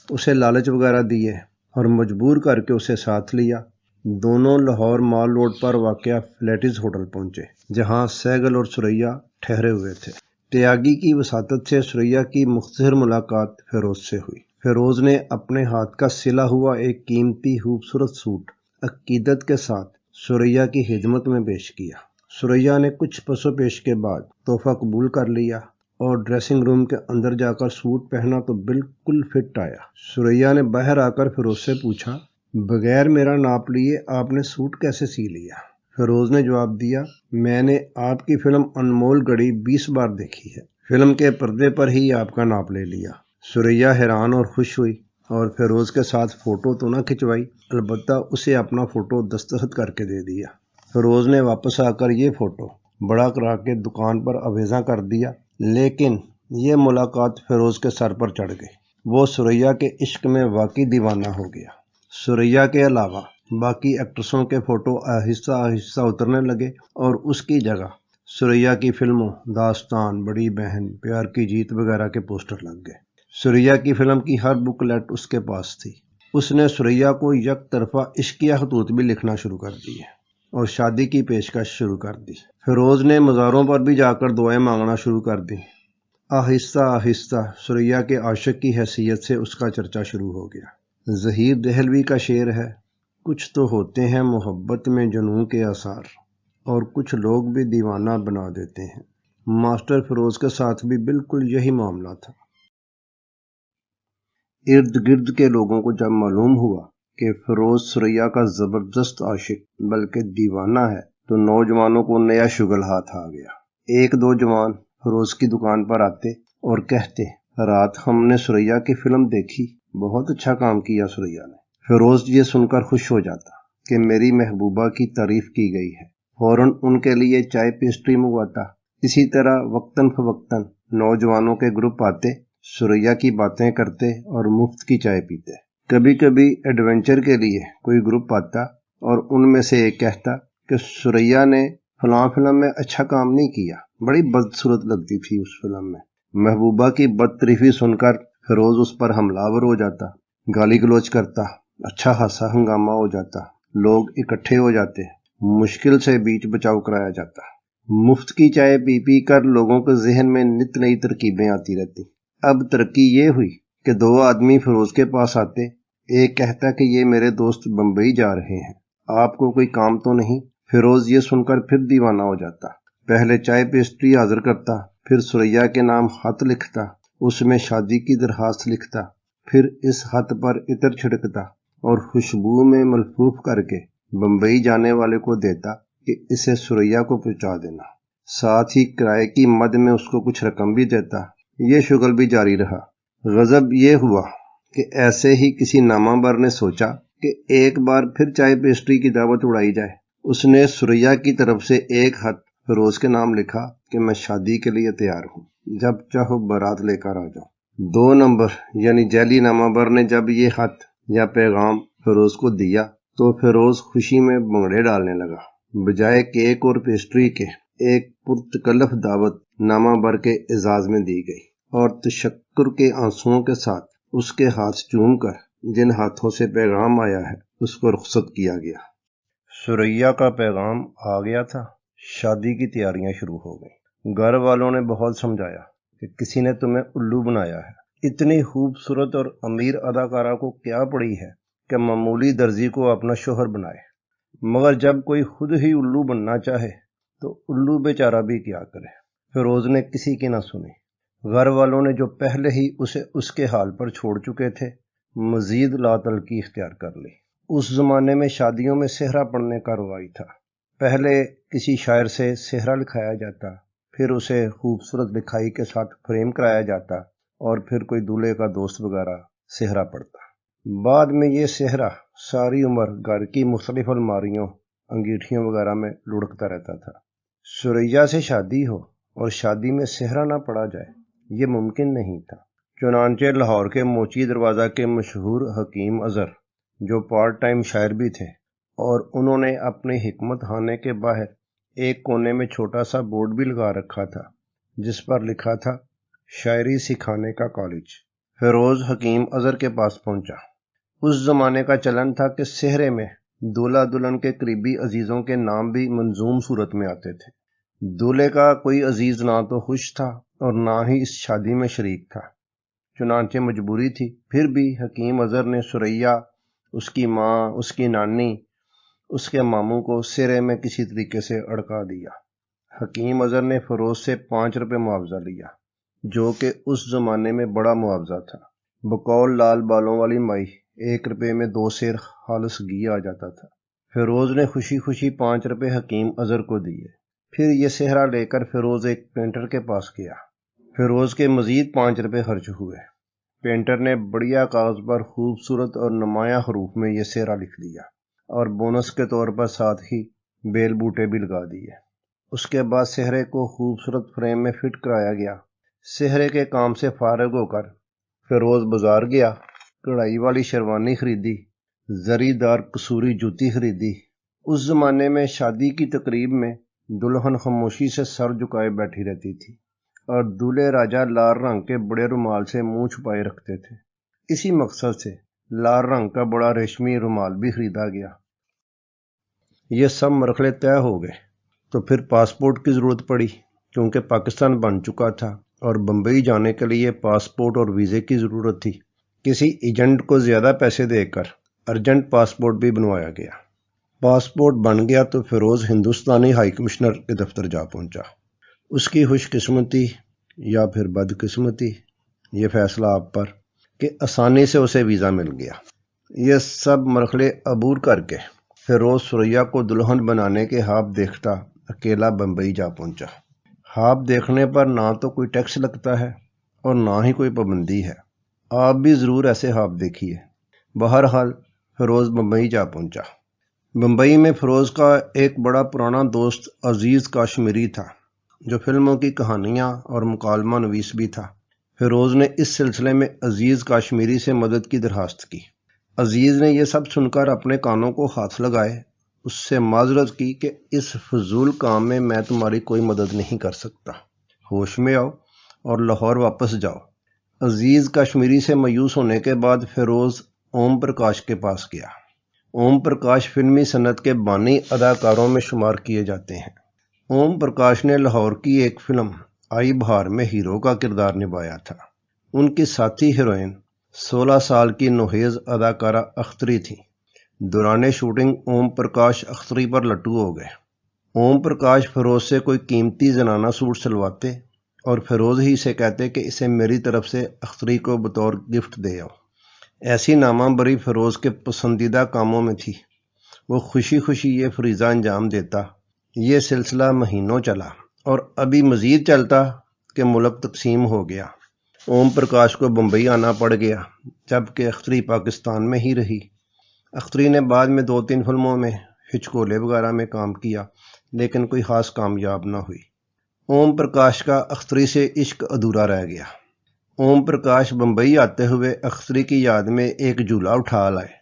اسے لالچ وغیرہ دیے اور مجبور کر کے اسے ساتھ لیا۔ دونوں لاہور مال روڈ پر واقع فلیٹز ہوٹل پہنچے جہاں سہگل اور ثریا ٹھہرے ہوئے تھے۔ تیاگی کی وساطت سے ثریا کی مختصر ملاقات فیروز سے ہوئی۔ فیروز نے اپنے ہاتھ کا سلا ہوا ایک قیمتی خوبصورت سوٹ عقیدت کے ساتھ ثریا کی خدمت میں پیش کیا۔ ثریا نے کچھ پس و پیش کے بعد تحفہ قبول کر لیا اور ڈریسنگ روم کے اندر جا کر سوٹ پہنا تو بالکل فٹ آیا۔ ثریا نے باہر آ کر فیروز سے پوچھا، بغیر میرا ناپ لیے آپ نے سوٹ کیسے سی لیا؟ فیروز نے جواب دیا، میں نے آپ کی فلم انمول گھڑی 20 بار دیکھی ہے، فلم کے پردے پر ہی آپ کا ناپ لے لیا۔ ثریا حیران اور خوش ہوئی اور فیروز کے ساتھ فوٹو تو نہ کھنچوائی، البتہ اسے اپنا فوٹو دستخط کر کے دے دیا۔ فیروز نے واپس آ کر یہ فوٹو بڑا کرا کے دکان پر آویزاں کر دیا، لیکن یہ ملاقات فیروز کے سر پر چڑھ گئی۔ وہ ثریا کے عشق میں واقعی دیوانہ ہو گیا۔ ثریا کے علاوہ باقی ایکٹریسوں کے فوٹو آہستہ آہستہ اترنے لگے اور اس کی جگہ ثریا کی فلموں داستان، بڑی بہن، پیار کی جیت وغیرہ کے پوسٹر لگ گئے۔ ثریا کی فلم کی ہر بکلیٹ اس کے پاس تھی۔ اس نے ثریا کو یک طرفہ عشقیہ خطوط بھی لکھنا شروع کر دیے اور شادی کی پیشکش شروع کر دی۔ فیروز نے مزاروں پر بھی جا کر دعائیں مانگنا شروع کر دی۔ آہستہ آہستہ ثریا کے عاشق کی حیثیت سے اس کا چرچا شروع ہو گیا۔ ظہیر دہلوی کا شعر ہے، کچھ تو ہوتے ہیں محبت میں جنوں کے آثار، اور کچھ لوگ بھی دیوانہ بنا دیتے ہیں۔ ماسٹر فیروز کے ساتھ بھی بالکل یہی معاملہ تھا۔ ارد گرد کے لوگوں کو جب معلوم ہوا کہ فیروز ثریا کا زبردست عاشق بلکہ دیوانہ ہے تو نوجوانوں کو نیا شغل ہاتھ آ گیا۔ ایک دو جوان فیروز کی دکان پر آتے اور کہتے، رات ہم نے ثریا کی فلم دیکھی، بہت اچھا کام کیا ثریا نے۔ فیروز یہ سن کر خوش ہو جاتا کہ میری محبوبہ کی تعریف کی گئی ہے، فوراً ان کے لیے چائے پیسٹری منگواتا۔ اسی طرح وقتاً فوقتاً نوجوانوں کے گروپ آتے، ثریا کی باتیں کرتے اور مفت کی چائے پیتے۔ کبھی کبھی ایڈونچر کے لیے کوئی گروپ آتا اور ان میں سے ایک کہتا کہ ثریا نے فلاں فلم میں اچھا کام نہیں کیا، بڑی بدصورت لگتی تھی اس فلم میں۔ محبوبہ کی بد تعریفی سن کر فیروز اس پر حملہ آور ہو جاتا، گالی گلوچ کرتا، اچھا خاصا ہنگامہ ہو جاتا، لوگ اکٹھے ہو جاتے، مشکل سے بیچ بچاؤ کرایا جاتا۔ مفت کی چائے پی پی کر لوگوں کے ذہن میں نت نئی ترکیبیں آتی رہتی۔ اب ترقی یہ ہوئی کہ دو آدمی فیروز کے پاس آتے، ایک کہتا کہ یہ میرے دوست بمبئی جا رہے ہیں، آپ کو کوئی کام تو نہیں؟ فیروز یہ سن کر پھر دیوانہ ہو جاتا، پہلے چائے پیسٹری حاضر کرتا، پھر ثریا کے نام خط لکھتا، اس میں شادی کی درخواست لکھتا، پھر اس خط پر عطر چھڑکتا اور خوشبو میں ملفوف کر کے بمبئی جانے والے کو دیتا کہ اسے ثریا کو پہنچا دینا، ساتھ ہی کرائے کی مد میں اس کو کچھ رقم بھی دیتا۔ یہ شغل بھی جاری رہا۔ غضب یہ ہوا کہ ایسے ہی کسی نامہ بر نے سوچا کہ ایک بار پھر چائے پیسٹری کی دعوت اڑائی جائے۔ اس نے ثریا کی طرف سے ایک خط فیروز کے نام لکھا کہ میں شادی کے لیے تیار ہوں، جب چاہو بارات لے کر آ جاؤ۔ 2 نمبر یعنی جعلی نامہ بر نے جب یہ خط یا پیغام فیروز کو دیا تو فیروز خوشی میں بھنگڑے ڈالنے لگا۔ بجائے کیک اور پیسٹری کے ایک پرتکلف دعوت نامہ بر کے اعزاز میں دی گئی اور تشکر کے آنسوؤں کے ساتھ اس کے ہاتھ چوم کر جن ہاتھوں سے پیغام آیا ہے اس کو رخصت کیا گیا۔ ثریا کا پیغام آ گیا تھا، شادی کی تیاریاں شروع ہو گئیں۔ گھر والوں نے بہت سمجھایا کہ کسی نے تمہیں الو بنایا ہے، اتنی خوبصورت اور امیر اداکارہ کو کیا پڑی ہے کہ معمولی درزی کو اپنا شوہر بنائے۔ مگر جب کوئی خود ہی الو بننا چاہے تو الو بیچارہ بھی کیا کرے۔ فیروز نے کسی کی نہ سنی۔ گھر والوں نے جو پہلے ہی اسے اس کے حال پر چھوڑ چکے تھے، مزید لا تلقی اختیار کر لی۔ اس زمانے میں شادیوں میں صحرا پڑھنے کا رواج تھا۔ پہلے کسی شاعر سے صحرا لکھایا جاتا، پھر اسے خوبصورت لکھائی کے ساتھ فریم کرایا جاتا اور پھر کوئی دولہے کا دوست وغیرہ صحرا پڑھتا۔ بعد میں یہ صحرا ساری عمر گھر کی مختلف الماریوں، انگیٹھیوں وغیرہ میں لڑکتا رہتا تھا۔ سریا سے شادی ہو اور شادی میں صحرا نہ پڑا جائے، یہ ممکن نہیں تھا۔ چنانچہ لاہور کے موچی دروازہ کے مشہور حکیم اظہر، جو پارٹ ٹائم شاعر بھی تھے، اور انہوں نے اپنے حکمت خانے کے باہر ایک کونے میں چھوٹا سا بورڈ بھی لگا رکھا تھا جس پر لکھا تھا شاعری سکھانے کا کالج۔ فیروز حکیم اظہر کے پاس پہنچا۔ اس زمانے کا چلن تھا کہ صحرے میں دولہا دلہن کے قریبی عزیزوں کے نام بھی منظوم صورت میں آتے تھے۔ دولہے کا کوئی عزیز نہ تو خوش تھا اور نہ ہی اس شادی میں شریک تھا، چنانچہ مجبوری تھی۔ پھر بھی حکیم اظہر نے سریا، اس کی ماں، اس کی نانی، اس کے ماموں کو سرے میں کسی طریقے سے اڑکا دیا۔ حکیم اظہر نے فیروز سے 5 روپے معاوضہ لیا، جو کہ اس زمانے میں بڑا معاوضہ تھا۔ بقول لال بالوں والی مائی 1 روپے میں 2 سیر خالص گھی آ جاتا تھا۔ فیروز نے خوشی خوشی 5 روپے حکیم اظہر کو دیے۔ پھر یہ صحرا لے کر فیروز ایک پینٹر کے پاس گیا۔ فیروز کے مزید 5 روپے خرچ ہوئے۔ پینٹر نے بڑھیا کاغذ پر خوبصورت اور نمایاں حروف میں یہ صحرا لکھ دیا اور بونس کے طور پر ساتھ ہی بیل بوٹے بھی لگا دیے۔ اس کے بعد صحرے کو خوبصورت فریم میں فٹ کرایا گیا۔ صحرے کے کام سے فارغ ہو کر فیروز بازار گیا، کڑھائی والی شیروانی خریدی، زری دار قصوری جوتی خریدی۔ اس زمانے میں شادی کی تقریب میں دلہن خاموشی سے سر جھکائے بیٹھی رہتی تھی اور دولہے راجہ لال رنگ کے بڑے رومال سے منہ چھپائے رکھتے تھے۔ اسی مقصد سے لال رنگ کا بڑا ریشمی رومال بھی خریدا گیا۔ یہ سب مرحلے طے ہو گئے تو پھر پاسپورٹ کی ضرورت پڑی، کیونکہ پاکستان بن چکا تھا اور بمبئی جانے کے لیے پاسپورٹ اور ویزے کی ضرورت تھی۔ کسی ایجنٹ کو زیادہ پیسے دے کر ارجنٹ پاسپورٹ بھی بنوایا گیا۔ پاسپورٹ بن گیا تو فیروز ہندوستانی ہائی کمشنر کے دفتر جا پہنچا۔ اس کی خوش قسمتی یا پھر بد قسمتی، یہ فیصلہ آپ پر، کہ آسانی سے اسے ویزا مل گیا۔ یہ سب مرحلے عبور کر کے فیروز سریا کو دلہن بنانے کے خواب دیکھتا اکیلا بمبئی جا پہنچا۔ خواب دیکھنے پر نہ تو کوئی ٹیکس لگتا ہے اور نہ ہی کوئی پابندی ہے۔ آپ بھی ضرور ایسے خواب دیکھیے۔ بہرحال فیروز بمبئی جا پہنچا۔ بمبئی میں فیروز کا ایک بڑا پرانا دوست عزیز کاشمیری تھا، جو فلموں کی کہانیاں اور مکالمہ نویس بھی تھا۔ فیروز نے اس سلسلے میں عزیز کاشمیری سے مدد کی درخواست کی۔ عزیز نے یہ سب سن کر اپنے کانوں کو ہاتھ لگائے، اس سے معذرت کی کہ اس فضول کام میں تمہاری کوئی مدد نہیں کر سکتا، ہوش میں آؤ اور لاہور واپس جاؤ۔ عزیز کاشمیری سے مایوس ہونے کے بعد فیروز اوم پرکاش کے پاس گیا۔ اوم پرکاش فلمی صنعت کے بانی اداکاروں میں شمار کیے جاتے ہیں۔ اوم پرکاش نے لاہور کی ایک فلم آئی بہار میں ہیرو کا کردار نبھایا تھا۔ ان کی ساتھی ہیروئن 16 سال کی نوخیز اداکارہ اختری تھی۔ دوران شوٹنگ اوم پرکاش اختری پر لٹو ہو گئے۔ اوم پرکاش فیروز سے کوئی قیمتی زنانہ سوٹ سلواتے اور فیروز ہی سے کہتے کہ اسے میری طرف سے اختری کو بطور گفٹ دے آؤ۔ ایسی نامہ بری فیروز کے پسندیدہ کاموں میں تھی۔ وہ خوشی خوشی یہ فریضہ انجام دیتا۔ یہ سلسلہ مہینوں چلا اور ابھی مزید چلتا کہ ملک تقسیم ہو گیا۔ اوم پرکاش کو بمبئی آنا پڑ گیا، جبکہ اختری پاکستان میں ہی رہی۔ اختری نے بعد میں 2-3 فلموں میں ہچکولے وغیرہ میں کام کیا، لیکن کوئی خاص کامیاب نہ ہوئی۔ اوم پرکاش کا اختری سے عشق ادھورا رہ گیا۔ اوم پرکاش بمبئی آتے ہوئے اختری کی یاد میں ایک جھولا اٹھا لائے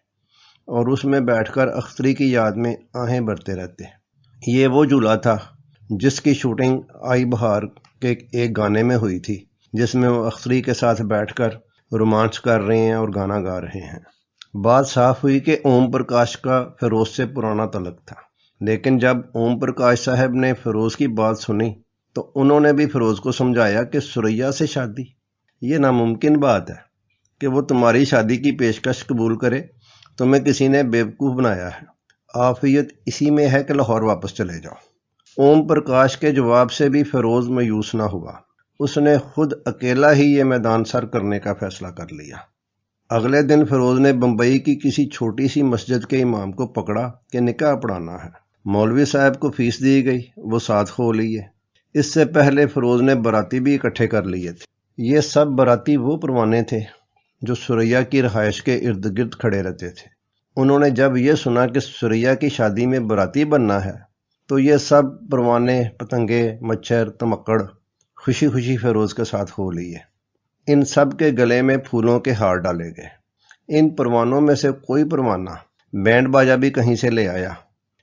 اور اس میں بیٹھ کر اختری کی یاد میں آہیں بھرتے رہتے۔ یہ وہ جھولا تھا جس کی شوٹنگ آئی بہار کے ایک گانے میں ہوئی تھی، جس میں وہ اختری کے ساتھ بیٹھ کر رومانس کر رہے ہیں اور گانا گا رہے ہیں۔ بات صاف ہوئی کہ اوم پرکاش کا فیروز سے پرانا تعلق تھا، لیکن جب اوم پرکاش صاحب نے فیروز کی بات سنی تو انہوں نے بھی فیروز کو سمجھایا کہ سریا سے شادی، یہ ناممکن بات ہے کہ وہ تمہاری شادی کی پیشکش قبول کرے، تمہیں کسی نے بیوقوف بنایا ہے، عافیت اسی میں ہے کہ لاہور واپس چلے جاؤ۔ اوم پرکاش کے جواب سے بھی فیروز مایوس نہ ہوا، اس نے خود اکیلا ہی یہ میدان سر کرنے کا فیصلہ کر لیا۔ اگلے دن فیروز نے بمبئی کی کسی چھوٹی سی مسجد کے امام کو پکڑا کہ نکاح پڑھانا ہے۔ مولوی صاحب کو فیس دی گئی، وہ ساتھ کھو لیے۔ اس سے پہلے فیروز نے باراتی بھی اکٹھے کر لیے تھے۔ یہ سب باراتی وہ پروانے تھے جو سریا کی رہائش کے ارد گرد کھڑے رہتے تھے۔ انہوں نے جب یہ سنا کہ سریا کی شادی میں باراتی بننا ہے تو یہ سب پروانے، پتنگے، مچھر، تمکڑ خوشی خوشی فیروز کے ساتھ کھو لیے۔ ان سب کے گلے میں پھولوں کے ہار ڈالے گئے۔ ان پروانوں میں سے کوئی پروانہ بینڈ باجا بھی کہیں سے لے آیا،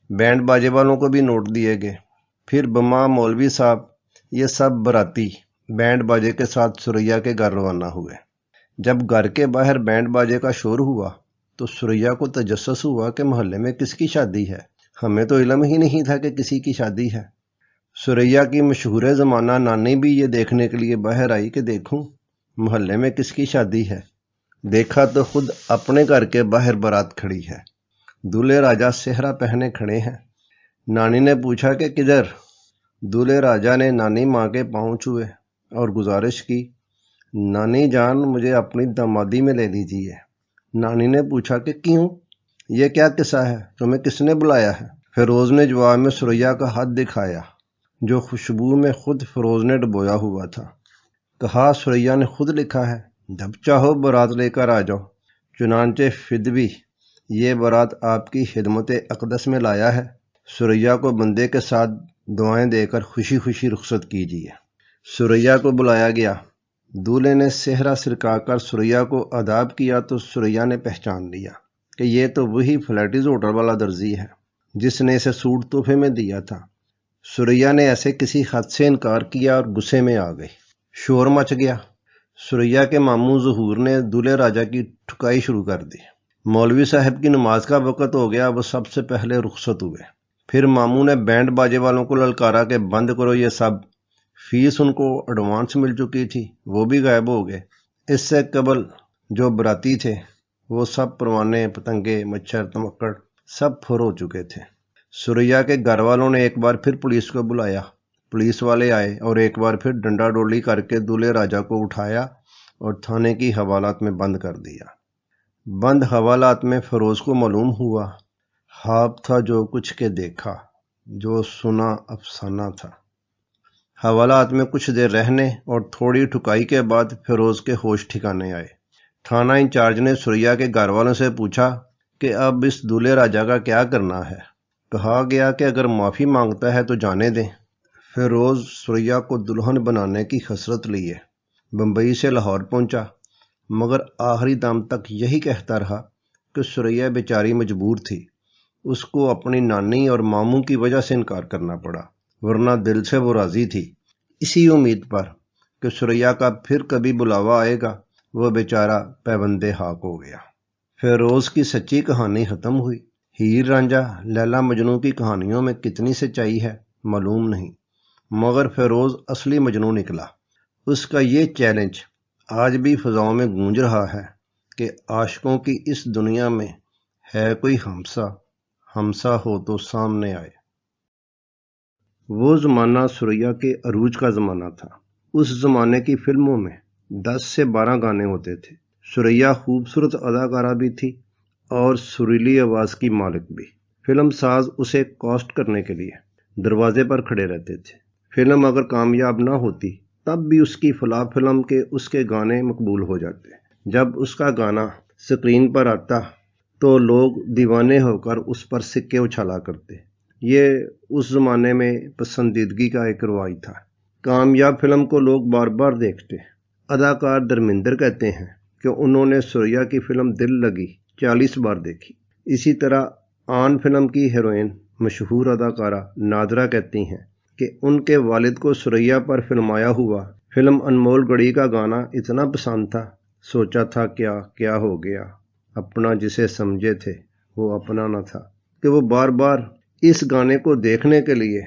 بینڈ باجے والوں کو بھی نوٹ دیے گئے۔ پھر بما، مولوی صاحب، یہ سب باراتی بینڈ باجے کے ساتھ سریا کے گھر روانہ ہوئے۔ جب گھر کے باہر بینڈ باجے کا شور ہوا تو سریا کو تجسس ہوا کہ محلے میں کس کی شادی ہے، ہمیں تو علم ہی نہیں تھا کہ کسی کی شادی ہے۔ سریا کی مشہور زمانہ نانی بھی یہ دیکھنے کے لیے باہر آئی کہ دیکھوں محلے میں کس کی شادی ہے۔ دیکھا تو خود اپنے گھر کے باہر بارات کھڑی ہے، دولہے راجا صحرا پہنے کھڑے ہیں۔ نانی نے پوچھا کہ کدھر؟ دولہے راجا نے نانی ماں کے پاؤں چھوئے اور گزارش کی، نانی جان مجھے اپنی دامادی میں لے لیجیے۔ نانی نے پوچھا کہ کیوں؟ یہ کیا قصہ ہے؟ تمہیں کس نے بلایا ہے؟ فیروز نے جواب میں سریا کا ہاتھ دکھایا جو خوشبو میں خود فیروز نے ڈبویا ہوا تھا۔ کہا سریا نے خود لکھا ہے، جب چاہو بارات لے کر آ جاؤ۔ چنانچہ فدوی یہ بارات آپ کی خدمت اقدس میں لایا ہے، سریا کو بندے کے ساتھ دعائیں دے کر خوشی خوشی رخصت کیجیے۔ سریا کو بلایا گیا، دولہے نے صحرا سرکا کر سریا کو آداب کیا تو سریا نے پہچان لیا کہ یہ تو وہی فلیٹیز ہوٹل والا درزی ہے جس نے اسے سوٹ تحفے میں دیا تھا۔ سریا نے ایسے کسی خط سے انکار کیا اور غصے میں آ گئی۔ شور مچ گیا۔ سریا کے ماموں ظہور نے دولہے راجا کی ٹھکائی شروع کر دی۔ مولوی صاحب کی نماز کا وقت ہو گیا، وہ سب سے پہلے رخصت ہوئے۔ پھر ماموں نے بینڈ باجے والوں کو للکارا کہ بند کرو یہ سب، فیس ان کو ایڈوانس مل چکی تھی، وہ بھی غائب ہو گئے۔ اس سے قبل جو براتی تھے وہ سب پروانے، پتنگے، مچھر، تمکڑ سب پھر ہو چکے تھے۔ سریا کے گھر والوں نے ایک بار پھر پولیس کو بلایا، پولیس والے آئے اور ایک بار پھر ڈنڈا ڈولی کر کے دولہے راجا کو اٹھایا اور تھانے کی حوالات میں بند کر دیا۔ بند حوالات میں فیروز کو معلوم ہوا، خواب تھا جو کچھ کے دیکھا، جو سنا افسانہ تھا۔ حوالات میں کچھ دیر رہنے اور تھوڑی ٹھکائی کے بعد فیروز کے ہوش ٹھکانے آئے۔ تھانہ انچارج نے سریا کے گھر والوں سے پوچھا کہ اب اس دولہے راجا کا کیا کرنا ہے۔ کہا گیا کہ اگر معافی مانگتا ہے تو جانے دیں۔ فیروز سریا کو دلہن بنانے کی خسرت لیے بمبئی سے لاہور پہنچا، مگر آخری دم تک یہی کہتا رہا کہ سریا بیچاری مجبور تھی، اس کو اپنی نانی اور ماموں کی وجہ سے انکار کرنا پڑا، ورنہ دل سے وہ راضی تھی۔ اسی امید پر کہ سریا کا پھر کبھی بلاوا آئے گا وہ بیچارہ پیوند حق ہو گیا۔ فیروز کی سچی کہانی ختم ہوئی۔ ہیر رانجھا، لیلا مجنوں کی کہانیوں میں کتنی سچائی ہے معلوم نہیں، مگر فیروز اصلی مجنوں نکلا۔ اس کا یہ چیلنج آج بھی فضاؤں میں گونج رہا ہے کہ عاشقوں کی اس دنیا میں ہے کوئی ہمسا ہو تو سامنے آئے۔ وہ زمانہ سریا کے عروج کا زمانہ تھا۔ اس زمانے کی فلموں میں 10 سے 12 گانے ہوتے تھے۔ سریا خوبصورت اداکارہ بھی تھی اور سریلی آواز کی مالک بھی۔ فلم ساز اسے کاسٹ کرنے کے لیے دروازے پر کھڑے رہتے تھے۔ فلم اگر کامیاب نہ ہوتی تب بھی اس کی فلاں فلم کے اس کے گانے مقبول ہو جاتے۔ جب اس کا گانا سکرین پر آتا تو لوگ دیوانے ہو کر اس پر سکے اچھالا کرتے۔ یہ اس زمانے میں پسندیدگی کا ایک رواج تھا۔ کامیاب فلم کو لوگ بار بار دیکھتے۔ اداکار دھرمیندر کہتے ہیں کہ انہوں نے سریا کی فلم دل لگی 40 بار دیکھی۔ اسی طرح آن فلم کی ہیروئن مشہور اداکارہ نادرہ کہتی ہیں کہ ان کے والد کو سریا پر فلمایا ہوا فلم انمول گڑھی کا گانا اتنا پسند تھا، سوچا تھا کیا ہو گیا، اپنا جسے سمجھے تھے وہ اپنا نہ تھا، کہ وہ بار بار اس گانے کو دیکھنے کے لیے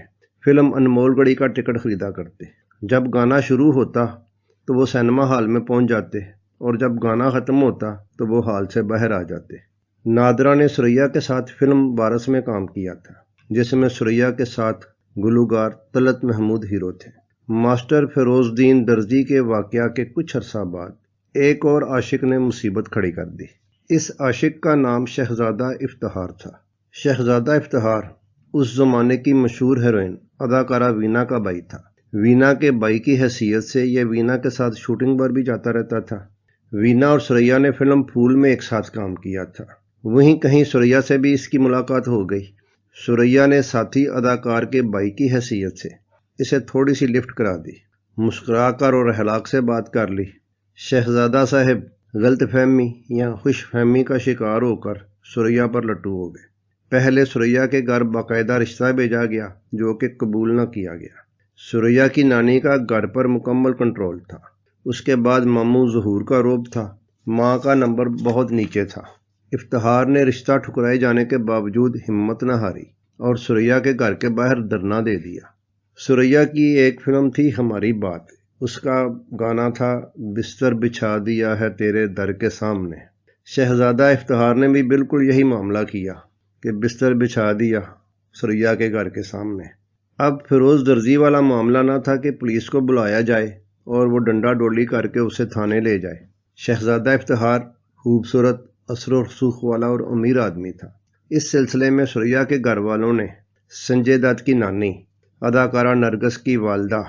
فلم انمول گڑھی کا ٹکٹ خریدا کرتے۔ جب گانا شروع ہوتا تو وہ سینما ہال میں پہنچ جاتے اور جب گانا ختم ہوتا تو وہ ہال سے باہر آ جاتے۔ نادرا نے سریا کے ساتھ فلم وارث میں کام کیا تھا، جس میں سریا کے ساتھ گلوکار طلعت محمود ہیرو تھے۔ ماسٹر فیروز الدین درزی کے واقعہ کے کچھ عرصہ بعد ایک اور عاشق نے مصیبت کھڑی کر دی۔ اس عاشق کا نام شہزادہ افتخار تھا۔ شہزادہ افتخار اس زمانے کی مشہور ہیروئن اداکارہ وینا کا بھائی تھا۔ وینا کے بھائی کی حیثیت سے یہ وینا کے ساتھ شوٹنگ پر بھی جاتا رہتا تھا۔ وینا اور سریا نے فلم پھول میں ایک ساتھ کام کیا تھا۔ وہیں کہیں سریا سے بھی اس کی ملاقات ہو گئی۔ سریا نے ساتھی اداکار کے بھائی کی حیثیت سے اسے تھوڑی سی لفٹ کرا دی، مسکرا کر اور اخلاق سے بات کر لی۔ شہزادہ صاحب غلط فہمی یا خوش فہمی کا شکار ہو کر سریا پر لٹو ہو گئے۔ پہلے سریا کے گھر باقاعدہ رشتہ بھیجا گیا جو کہ قبول نہ کیا گیا۔ سریا کی نانی کا گھر پر مکمل کنٹرول تھا۔ اس کے بعد ماموں ظہور کا روب تھا۔ ماں کا نمبر بہت نیچے تھا۔ افتخار نے رشتہ ٹھکرائے جانے کے باوجود ہمت نہ ہاری اور سریا کے گھر کے باہر دھرنا دے دیا۔ سریا کی ایک فلم تھی ہماری بات، اس کا گانا تھا بستر بچھا دیا ہے تیرے در کے سامنے۔ شہزادہ افتخار نے بھی بالکل یہی معاملہ کیا کہ بستر بچھا دیا سریا کے گھر کے سامنے۔ اب فیروز درزی والا معاملہ نہ تھا کہ پولیس کو بلایا جائے اور وہ ڈنڈا ڈولی کر کے اسے تھانے لے جائے۔ شہزادہ افتخار خوبصورت، اثر و رسوخ والا اور امیر آدمی تھا۔ اس سلسلے میں سریا کے گھر والوں نے سنجے دت کی نانی اداکارہ نرگس کی والدہ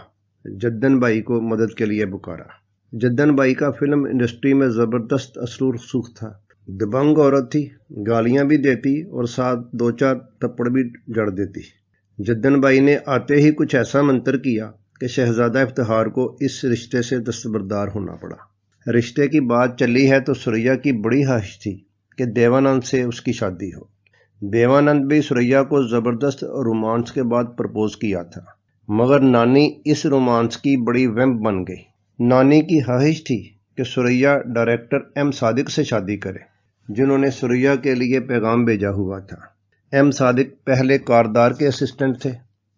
جدن بائی کو مدد کے لیے پکارا۔ جدن بائی کا فلم انڈسٹری میں زبردست اثر و رسوخ تھا۔ دبنگ عورت تھی، گالیاں بھی دیتی اور ساتھ دو چار تھپڑ بھی جڑ دیتی۔ جدن بائی نے آتے ہی کچھ ایسا منتر کیا کہ شہزادہ افتخار کو اس رشتے سے دستبردار ہونا پڑا۔ رشتے کی بات چلی ہے تو سریا کی بڑی خواہش تھی کہ دیوانند سے اس کی شادی ہو۔ دیوانند بھی سریا کو زبردست رومانس کے بعد پرپوز کیا تھا، مگر نانی اس رومانس کی بڑی ویمپ بن گئی۔ نانی کی خواہش تھی کہ سریا ڈائریکٹر ایم صادق سے شادی کرے، جنہوں نے سریا کے لیے پیغام بھیجا ہوا تھا۔ ایم صادق پہلے کاردار کے اسسٹنٹ تھے،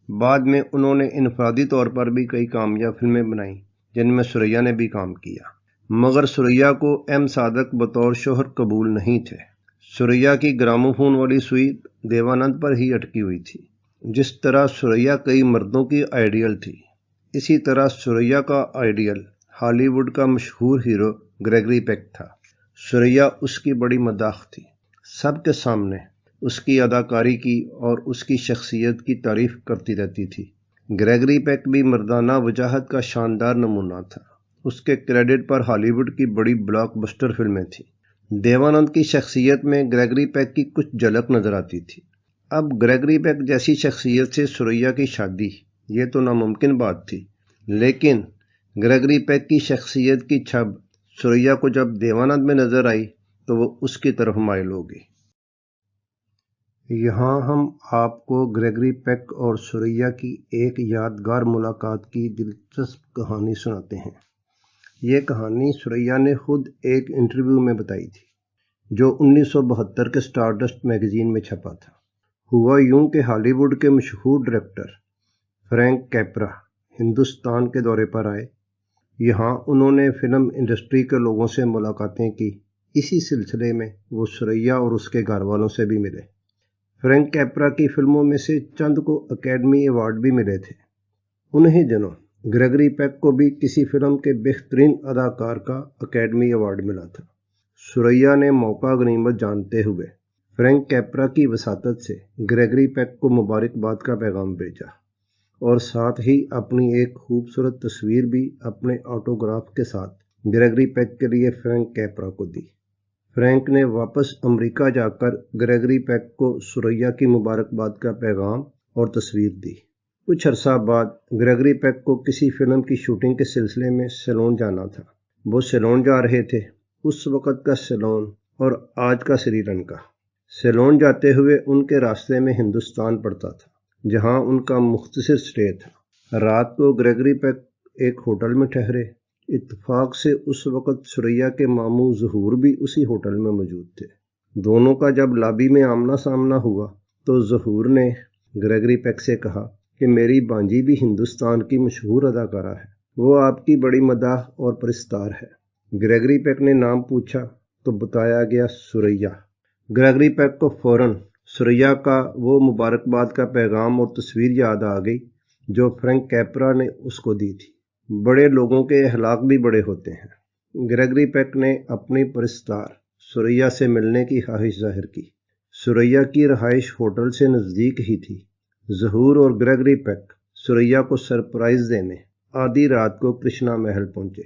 بعد میں انہوں نے انفرادی طور پر بھی کئی کامیاب فلمیں بنائیں جن میں سریا نے بھی کام کیا، مگر سریا کو ایم صادق بطور شوہر قبول نہیں تھے۔ سریا کی گرامو فون والی سوئی دیوانند پر ہی اٹکی ہوئی تھی۔ جس طرح سریا کئی مردوں کی آئیڈیل تھی، اسی طرح سریا کا آئیڈیل ہالی ووڈ کا مشہور ہیرو گریگری پیک تھا۔ سریا اس کی بڑی مداح تھی، سب کے سامنے اس کی اداکاری کی اور اس کی شخصیت کی تعریف کرتی رہتی تھی۔ گریگری پیک بھی مردانہ وجاہت کا شاندار نمونہ تھا۔ اس کے کریڈٹ پر ہالی ووڈ کی بڑی بلاک بسٹر فلمیں تھیں۔ دیوانند کی شخصیت میں گریگری پیک کی کچھ جھلک نظر آتی تھی۔ اب گریگری پیک جیسی شخصیت سے سریا کی شادی یہ تو ناممکن بات تھی، لیکن گریگری پیک کی شخصیت کی چھب سریا کو جب دیوانند میں نظر آئی تو وہ اس کی طرف مائل ہو گئی۔ یہاں ہم آپ کو گریگری پیک اور سریا کی ایک یادگار ملاقات کی دلچسپ کہانی سناتے ہیں۔ یہ کہانی سریا نے خود ایک انٹرویو میں بتائی تھی جو 1972 کے سٹارڈسٹ میگزین میں چھپا تھا۔ ہوا یوں کہ ہالی ووڈ کے مشہور ڈائریکٹر فرینک کیپرا ہندوستان کے دورے پر آئے۔ یہاں انہوں نے فلم انڈسٹری کے لوگوں سے ملاقاتیں کی۔ اسی سلسلے میں وہ سریا اور اس کے گھر والوں سے بھی ملے۔ فرینک کیپرا کی فلموں میں سے چند کو اکیڈمی ایوارڈ بھی ملے تھے۔ انہی دنوں گریگری پیک کو بھی کسی فلم کے بہترین اداکار کا اکیڈمی ایوارڈ ملا تھا۔ سریا نے موقع غنیمت جانتے ہوئے فرینک کیپرا کی وساطت سے گریگری پیک کو مبارکباد کا پیغام بھیجا اور ساتھ ہی اپنی ایک خوبصورت تصویر بھی اپنے آٹوگراف کے ساتھ گریگری پیک کے لیے فرینک کیپرا کو دی۔ فرینک نے واپس امریکہ جا کر گریگری پیک کو سریا کی مبارکباد کا پیغام اور تصویر دی۔ کچھ عرصہ بعد گریگری پیک کو کسی فلم کی شوٹنگ کے سلسلے میں سیلون جانا تھا۔ وہ سیلون جا رہے تھے، اس وقت کا سیلون اور آج کا سری لنکا۔ سیلون جاتے ہوئے ان کے راستے میں ہندوستان پڑتا تھا، جہاں ان کا مختصر سٹے تھا۔ رات کو گریگری پیک ایک ہوٹل میں ٹھہرے۔ اتفاق سے اس وقت سریا کے ماموں ظہور بھی اسی ہوٹل میں موجود تھے۔ دونوں کا جب لابی میں آمنا سامنا ہوا تو ظہور نے گریگری پیک سے کہا کہ میری بانجی بھی ہندوستان کی مشہور اداکارہ ہے، وہ آپ کی بڑی مداح اور پرستار ہے۔ گریگری پیک نے نام پوچھا تو بتایا گیا سوریا۔ گریگری پیک کو فوراً سوریا کا وہ مبارکباد کا پیغام اور تصویر یاد آ گئی جو فرینک کیپرا نے اس کو دی تھی۔ بڑے لوگوں کے اخلاق بھی بڑے ہوتے ہیں۔ گریگری پیک نے اپنی پرستار سوریا سے ملنے کی خواہش ظاہر کی۔ سوریا کی رہائش ہوٹل سے نزدیک ہی تھی۔ ظہور اور گریگری پیک سوریا کو سرپرائز دینے آدھی رات کو کرشنا محل پہنچے۔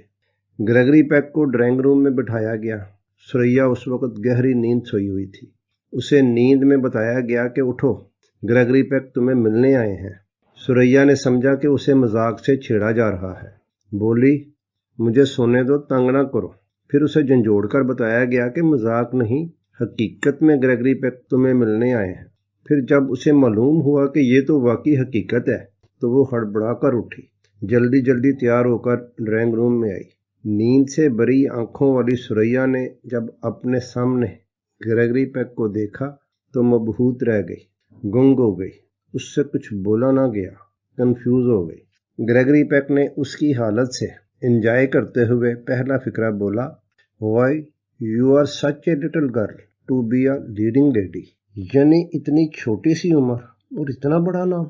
گریگری پیک کو ڈرائنگ روم میں بٹھایا گیا۔ سوریا اس وقت گہری نیند سوئی ہوئی تھی۔ اسے نیند میں بتایا گیا کہ اٹھو، گریگری پیک تمہیں ملنے آئے ہیں۔ سوریا نے سمجھا کہ اسے مذاق سے چھیڑا جا رہا ہے۔ بولی، مجھے سونے دو، تنگ نہ کرو۔ پھر اسے جھنجھوڑ کر بتایا گیا کہ مذاق نہیں، حقیقت میں گریگری پیک تمہیں ملنے آئے ہیں۔ پھر جب اسے معلوم ہوا کہ یہ تو واقعی حقیقت ہے تو وہ ہڑبڑا کر اٹھی، جلدی جلدی تیار ہو کر ڈرائنگ روم میں آئی۔ نیند سے بری آنکھوں والی سوریا نے جب اپنے سامنے گریگری پیک کو دیکھا تو مبہوت رہ گئی، گنگ ہو گئی۔ اس سے کچھ بولا نہ گیا، کنفیوز ہو گئی۔ گریگری پیک نے اس کی حالت سے انجوائے کرتے ہوئے پہلا فقرہ بولا، why you are such a little girl to be a leading lady, یعنی اتنی چھوٹی سی عمر اور اتنا بڑا نام۔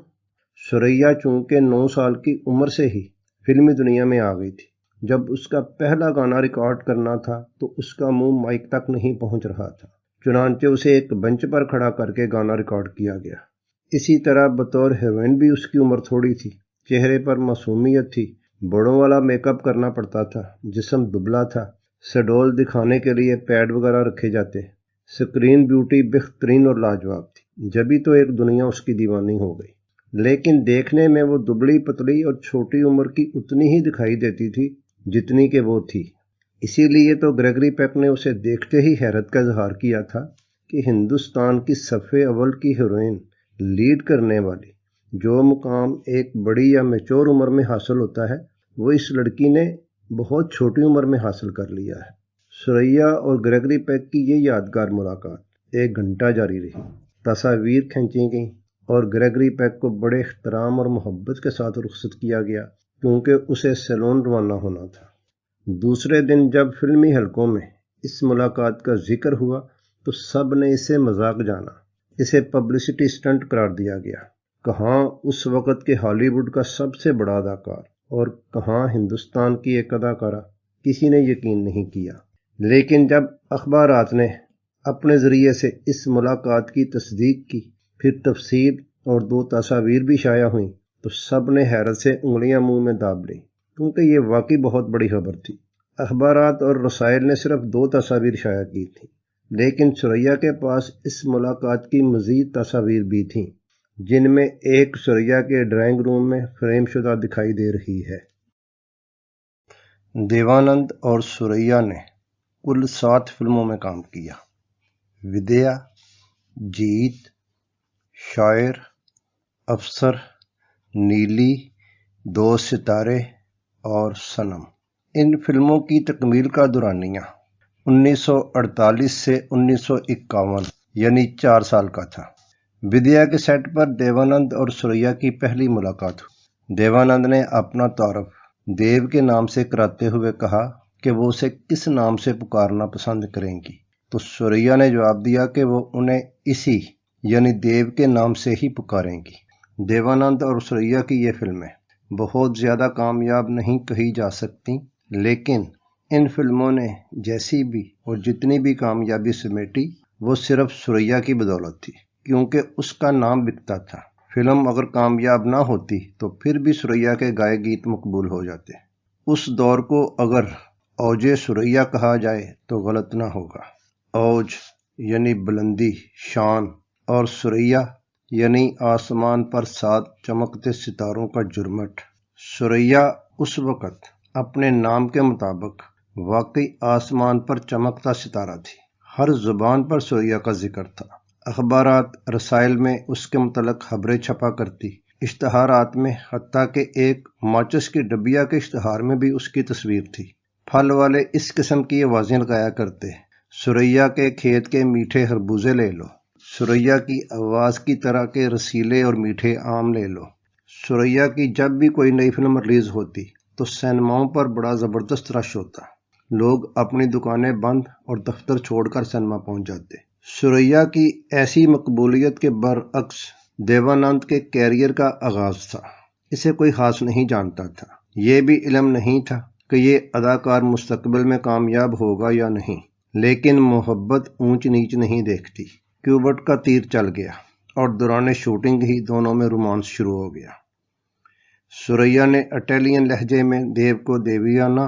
سوریا چونکہ 9 سال کی عمر سے ہی فلمی دنیا میں آ گئی تھی۔ جب اس کا پہلا گانا ریکارڈ کرنا تھا تو اس کا منہ مائک تک نہیں پہنچ رہا تھا، چنانچہ اسے ایک بنچ پر کھڑا کر کے گانا ریکارڈ کیا گیا۔ اسی طرح بطور ہیروئن بھی اس کی عمر تھوڑی تھی، چہرے پر معصومیت تھی، بڑوں والا میک اپ کرنا پڑتا تھا، جسم دبلا تھا، سڈول دکھانے کے لیے پیڈ وغیرہ رکھے جاتے۔ سکرین بیوٹی بہترین اور لاجواب تھی، جبھی تو ایک دنیا اس کی دیوانی ہو گئی۔ لیکن دیکھنے میں وہ دبلی پتلی اور چھوٹی عمر کی اتنی ہی دکھائی دیتی تھی جتنی کہ وہ تھی۔ اسی لیے تو گریگری پیک نے اسے دیکھتے ہی حیرت کا اظہار کیا تھا کہ ہندوستان کی صف اول کی ہیروئن لیڈ کرنے والی جو مقام ایک بڑی یا میچور عمر میں حاصل ہوتا ہے وہ اس لڑکی نے بہت چھوٹی عمر میں حاصل کر لیا ہے۔ سوریا اور گریگری پیک کی یہ یادگار ملاقات 1 گھنٹہ جاری رہی۔ تصاویر کھینچی گئیں اور گریگری پیک کو بڑے احترام اور محبت کے ساتھ رخصت کیا گیا کیونکہ اسے سیلون روانہ ہونا تھا۔ دوسرے دن جب فلمی حلقوں میں اس ملاقات کا ذکر ہوا تو سب نے اسے مذاق جانا، اسے پبلسٹی سٹنٹ قرار دیا گیا۔ کہاں اس وقت کے ہالی ووڈ کا سب سے بڑا اداکار اور کہاں ہندوستان کی ایک اداکارہ، کسی نے یقین نہیں کیا۔ لیکن جب اخبارات نے اپنے ذریعے سے اس ملاقات کی تصدیق کی، پھر تفصیل اور 2 تصاویر بھی شائع ہوئیں تو سب نے حیرت سے انگلیاں منہ میں داب لیں، کیونکہ یہ واقعی بہت بڑی خبر تھی۔ اخبارات اور رسائل نے صرف 2 تصاویر شائع کی تھیں، لیکن سوریا کے پاس اس ملاقات کی مزید تصاویر بھی تھیں، جن میں ایک سوریا کے ڈرائنگ روم میں فریم شدہ دکھائی دے رہی ہے۔ دیوانند اور سوریا نے کل 7 فلموں میں کام کیا۔ ودیا، جیت، شاعر، افسر، نیلی، 2 ستارے اور صنم۔ ان فلموں کی تکمیل کا دورانیہ 1948 سے 1951 یعنی 4 سال کا تھا۔ ودیا کے سیٹ پر دیوانند اور سوریا کی پہلی ملاقات ہوئی۔ دیوانند نے اپنا تعارف دیو کے نام سے کراتے ہوئے کہا کہ وہ اسے کس نام سے پکارنا پسند کریں گی، تو سوریا نے جواب دیا کہ وہ انہیں اسی یعنی دیو کے نام سے ہی پکاریں گی۔ دیوانند اور سوریا کی یہ فلمیں بہت زیادہ کامیاب نہیں کہی جا سکتی، لیکن ان فلموں نے جیسی بھی اور جتنی بھی کامیابی سمیٹی وہ صرف سوریا کی بدولت تھی، کیونکہ اس کا نام بکتا تھا۔ فلم اگر کامیاب نہ ہوتی تو پھر بھی سوریا کے گائے گیت مقبول ہو جاتے۔ اس دور کو اگر اوج سوریا کہا جائے تو غلط نہ ہوگا۔ اوج یعنی بلندی، شان، اور سوریا یعنی آسمان پر 7 چمکتے ستاروں کا جرمٹ۔ سوریا اس وقت اپنے نام کے مطابق واقعی آسمان پر چمکتا ستارہ تھی۔ ہر زبان پر سوریا کا ذکر تھا۔ اخبارات، رسائل میں اس کے متعلق خبریں چھپا کرتی، اشتہارات میں، حتیٰ کہ ایک ماچس کی ڈبیا کے اشتہار میں بھی اس کی تصویر تھی۔ پھل والے اس قسم کی آوازیں لگایا کرتے، سوریا کے کھیت کے میٹھے خربوزے لے لو، سریا کی آواز کی طرح کے رسیلے اور میٹھے آم لے لو۔ سریا کی جب بھی کوئی نئی فلم ریلیز ہوتی تو سینماؤں پر بڑا زبردست رش ہوتا۔ لوگ اپنی دکانیں بند اور دفتر چھوڑ کر سینما پہنچ جاتے۔ سریا کی ایسی مقبولیت کے برعکس دیوانند کے کیریئر کا آغاز تھا۔ اسے کوئی خاص نہیں جانتا تھا۔ یہ بھی علم نہیں تھا کہ یہ اداکار مستقبل میں کامیاب ہوگا یا نہیں، لیکن محبت اونچ نیچ نہیں دیکھتی۔ کیوبٹ کا تیر چل گیا اور دوران شوٹنگ ہی دونوں میں رومانس شروع ہو گیا۔ سریا نے اٹیلین لہجے میں دیو کو دیویانا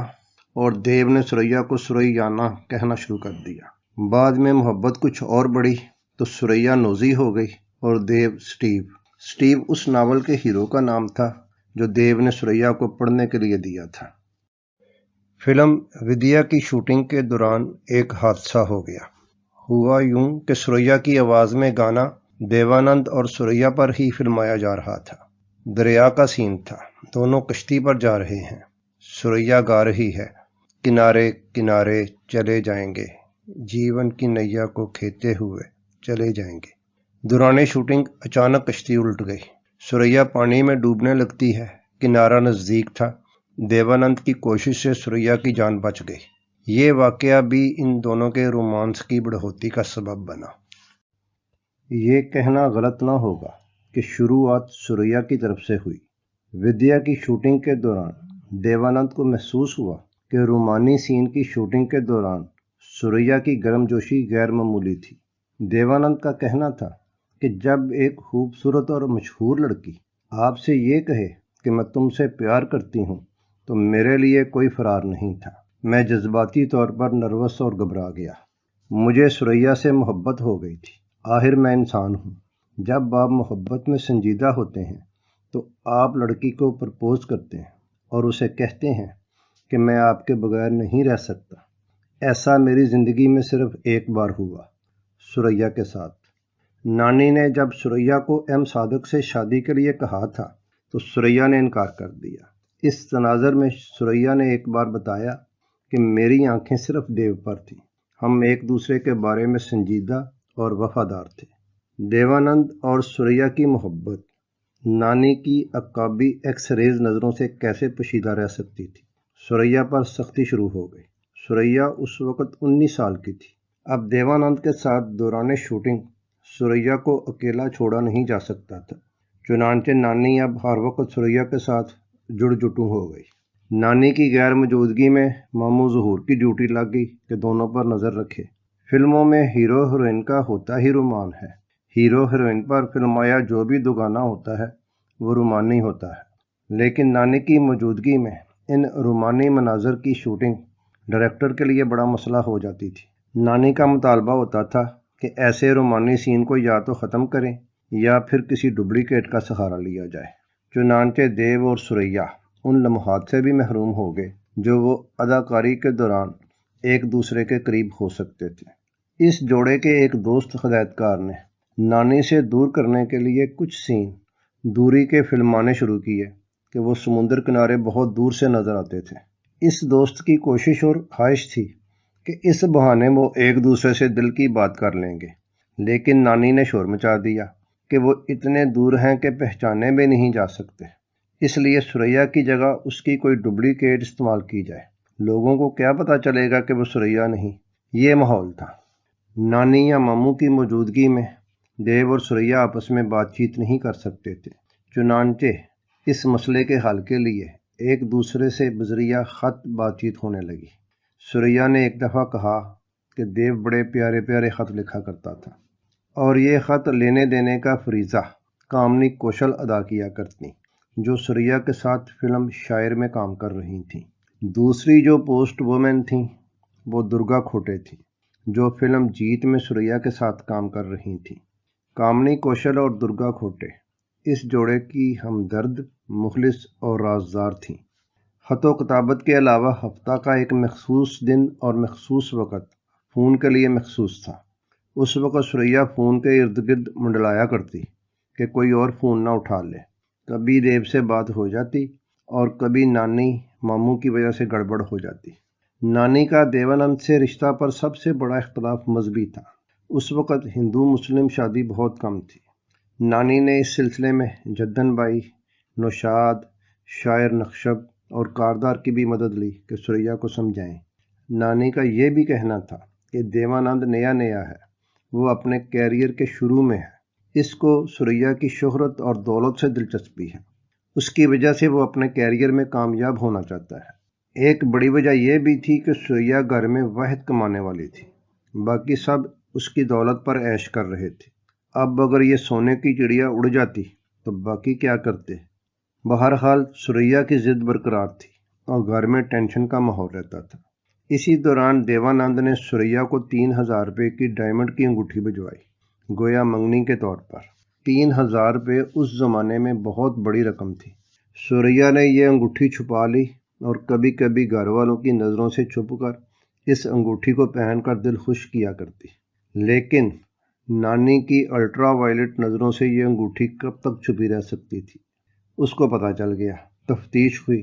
اور دیو نے سریا کو سریانا کہنا شروع کر دیا۔ بعد میں محبت کچھ اور بڑھی تو سریا نوزی ہو گئی اور دیو سٹیو۔ سٹیو اس ناول کے ہیرو کا نام تھا جو دیو نے سریا کو پڑھنے کے لیے دیا تھا۔ فلم ودیا کی شوٹنگ کے دوران ایک حادثہ ہو گیا۔ ہوا یوں کہ سریا کی آواز میں گانا دیوانند اور سریا پر ہی فلمایا جا رہا تھا۔ دریا کا سین تھا، دونوں کشتی پر جا رہے ہیں۔ سریا گا رہی ہے، کنارے کنارے چلے جائیں گے، جیون کی نیا کو کھیتے ہوئے چلے جائیں گے۔ دوران شوٹنگ اچانک کشتی الٹ گئی، سریا پانی میں ڈوبنے لگتی ہے۔ کنارہ نزدیک تھا، دیوانند کی کوشش سے سریا کی جان بچ گئی۔ یہ واقعہ بھی ان دونوں کے رومانس کی بڑھوتی کا سبب بنا۔ یہ کہنا غلط نہ ہوگا کہ شروعات سریا کی طرف سے ہوئی۔ ودیا کی شوٹنگ کے دوران دیوانند کو محسوس ہوا کہ رومانی سین کی شوٹنگ کے دوران سریا کی گرم جوشی غیر معمولی تھی۔ دیوانند کا کہنا تھا کہ جب ایک خوبصورت اور مشہور لڑکی آپ سے یہ کہے کہ میں تم سے پیار کرتی ہوں تو میرے لیے کوئی فرار نہیں تھا۔ میں جذباتی طور پر نروس اور گھبرا گیا۔ مجھے سریا سے محبت ہو گئی تھی۔ آخر میں انسان ہوں۔ جب آپ محبت میں سنجیدہ ہوتے ہیں تو آپ لڑکی کو پرپوز کرتے ہیں اور اسے کہتے ہیں کہ میں آپ کے بغیر نہیں رہ سکتا۔ ایسا میری زندگی میں صرف ایک بار ہوا، سریا کے ساتھ۔ نانی نے جب سریا کو ایم صادق سے شادی کے لیے کہا تھا تو سریا نے انکار کر دیا۔ اس تناظر میں سریا نے ایک بار بتایا کہ میری آنکھیں صرف دیو پر تھیں، ہم ایک دوسرے کے بارے میں سنجیدہ اور وفادار تھے۔ دیوانند اور سریا کی محبت نانی کی عقابی ایکس ریز نظروں سے کیسے پوشیدہ رہ سکتی تھی؟ سریا پر سختی شروع ہو گئی۔ سریا اس وقت 19 سال کی تھی۔ اب دیوانند کے ساتھ دوران شوٹنگ سریا کو اکیلا چھوڑا نہیں جا سکتا تھا، چنانچہ نانی اب ہر وقت سریا کے ساتھ جڑ جٹوں ہو گئی۔ نانی کی غیر موجودگی میں ماموں ظہور کی ڈیوٹی لگ گئی کہ دونوں پر نظر رکھے۔ فلموں میں ہیرو ہیروئن کا ہوتا ہی رومان ہے۔ ہیرو ہیروئن پر فلمایا جو بھی دوگانہ ہوتا ہے وہ رومانی ہوتا ہے، لیکن نانی کی موجودگی میں ان رومانی مناظر کی شوٹنگ ڈائریکٹر کے لیے بڑا مسئلہ ہو جاتی تھی۔ نانی کا مطالبہ ہوتا تھا کہ ایسے رومانی سین کو یا تو ختم کریں یا پھر کسی ڈپلیکیٹ کا سہارا لیا جائے۔ چنانچہ دیو اور سریا ان لمحات سے بھی محروم ہو گئے جو وہ اداکاری کے دوران ایک دوسرے کے قریب ہو سکتے تھے۔ اس جوڑے کے ایک دوست ہدایتکار نے نانی سے دور کرنے کے لیے کچھ سین دوری کے فلمانے شروع کیے کہ وہ سمندر کنارے بہت دور سے نظر آتے تھے۔ اس دوست کی کوشش اور خواہش تھی کہ اس بہانے وہ ایک دوسرے سے دل کی بات کر لیں گے، لیکن نانی نے شور مچا دیا کہ وہ اتنے دور ہیں کہ پہچانے بھی نہیں جا سکتے، اس لیے سریا کی جگہ اس کی کوئی ڈپلیکیٹ استعمال کی جائے۔ لوگوں کو کیا پتہ چلے گا کہ وہ سریا نہیں؟ یہ ماحول تھا۔ نانی یا ماموں کی موجودگی میں دیو اور سریا آپس میں بات چیت نہیں کر سکتے تھے، چنانچہ اس مسئلے کے حل کے لیے ایک دوسرے سے بذریعہ خط بات چیت ہونے لگی۔ سریا نے ایک دفعہ کہا کہ دیو بڑے پیارے پیارے خط لکھا کرتا تھا اور یہ خط لینے دینے کا فریضہ کامنی کوشل ادا کیا کرتی، جو سریا کے ساتھ فلم شاعر میں کام کر رہی تھیں۔ دوسری جو پوسٹ وومن تھیں وہ درگا کھوٹے تھیں، جو فلم جیت میں سریا کے ساتھ کام کر رہی تھیں۔ کامنی کوشل اور درگا کھوٹے اس جوڑے کی ہمدرد، مخلص اور رازدار تھیں۔ خط و کتابت کے علاوہ ہفتہ کا ایک مخصوص دن اور مخصوص وقت فون کے لیے مخصوص تھا۔ اس وقت سریا فون کے ارد گرد منڈلایا کرتی کہ کوئی اور فون نہ اٹھا لے۔ کبھی دیو سے بات ہو جاتی اور کبھی نانی ماموں کی وجہ سے گڑبڑ ہو جاتی۔ نانی کا دیوانند سے رشتہ پر سب سے بڑا اختلاف مذہبی تھا۔ اس وقت ہندو مسلم شادی بہت کم تھی۔ نانی نے اس سلسلے میں جدن بائی، نوشاد، شاعر نقشب اور کاردار کی بھی مدد لی کہ سریا کو سمجھائیں۔ نانی کا یہ بھی کہنا تھا کہ دیوانند نیا ہے، وہ اپنے کیریئر کے شروع میں ہے، اس کو سریا کی شہرت اور دولت سے دلچسپی ہے، اس کی وجہ سے وہ اپنے کیریئر میں کامیاب ہونا چاہتا ہے۔ ایک بڑی وجہ یہ بھی تھی کہ سریا گھر میں واحد کمانے والی تھی، باقی سب اس کی دولت پر عیش کر رہے تھے۔ اب اگر یہ سونے کی چڑیا اڑ جاتی تو باقی کیا کرتے؟ بہرحال سریا کی ضد برقرار تھی اور گھر میں ٹینشن کا ماحول رہتا تھا۔ اسی دوران دیوانند نے سریا کو 3000 روپے کی ڈائمنڈ کی انگوٹھی بھجوائی، گویا منگنی کے طور پر۔ 3000 روپے اس زمانے میں بہت بڑی رقم تھی۔ سریا نے یہ انگوٹھی چھپا لی اور کبھی کبھی گھر والوں کی نظروں سے چھپ کر اس انگوٹھی کو پہن کر دل خوش کیا کرتی، لیکن نانی کی الٹرا وائلٹ نظروں سے یہ انگوٹھی کب تک چھپی رہ سکتی تھی؟ اس کو پتہ چل گیا، تفتیش ہوئی۔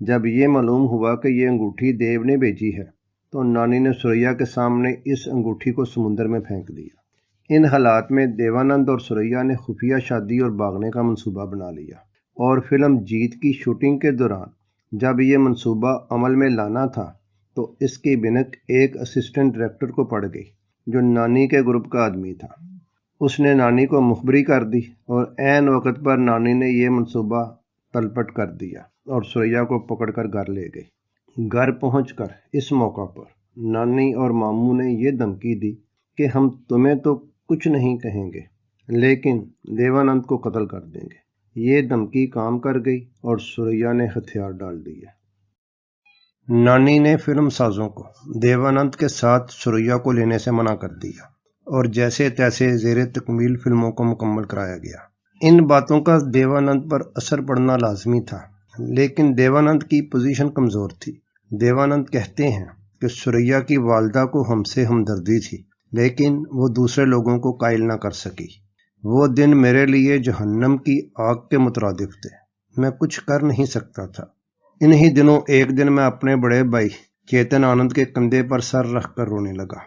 جب یہ معلوم ہوا کہ یہ انگوٹھی دیو نے بھیجی ہے تو نانی نے سریا کے سامنے اس انگوٹھی کو سمندر میں پھینک دیا۔ ان حالات میں دیوانند اور سریا نے خفیہ شادی اور بھاگنے کا منصوبہ بنا لیا، اور فلم جیت کی شوٹنگ کے دوران جب یہ منصوبہ عمل میں لانا تھا تو اس کی بنک ایک اسسٹنٹ ڈائریکٹر کو پڑ گئی جو نانی کے گروپ کا آدمی تھا۔ اس نے نانی کو مخبری کر دی اور عین وقت پر نانی نے یہ منصوبہ تلپٹ کر دیا اور سریا کو پکڑ کر گھر لے گئی۔ گھر پہنچ کر اس موقع پر نانی اور ماموں نے یہ دھمکی دی کہ ہم تمہیں تو کچھ نہیں کہیں گے لیکن دیوانند کو قتل کر دیں گے۔ یہ دھمکی کام کر گئی اور سریا نے ہتھیار ڈال دیے۔ نانی نے فلم سازوں کو دیوانند کے ساتھ سریا کو لینے سے منع کر دیا اور جیسے تیسے زیر تکمیل فلموں کو مکمل کرایا گیا۔ ان باتوں کا دیوانند پر اثر پڑنا لازمی تھا، لیکن دیوانند کی پوزیشن کمزور تھی۔ دیوانند کہتے ہیں کہ سریا کی والدہ کو ہم سے ہمدردی تھی، لیکن وہ دوسرے لوگوں کو قائل نہ کر سکی۔ وہ دن میرے لیے جہنم کی آگ کے مترادف تھے، میں کچھ کر نہیں سکتا تھا۔ انہی دنوں ایک دن میں اپنے بڑے بھائی چیتن آنند کے کندھے پر سر رکھ کر رونے لگا۔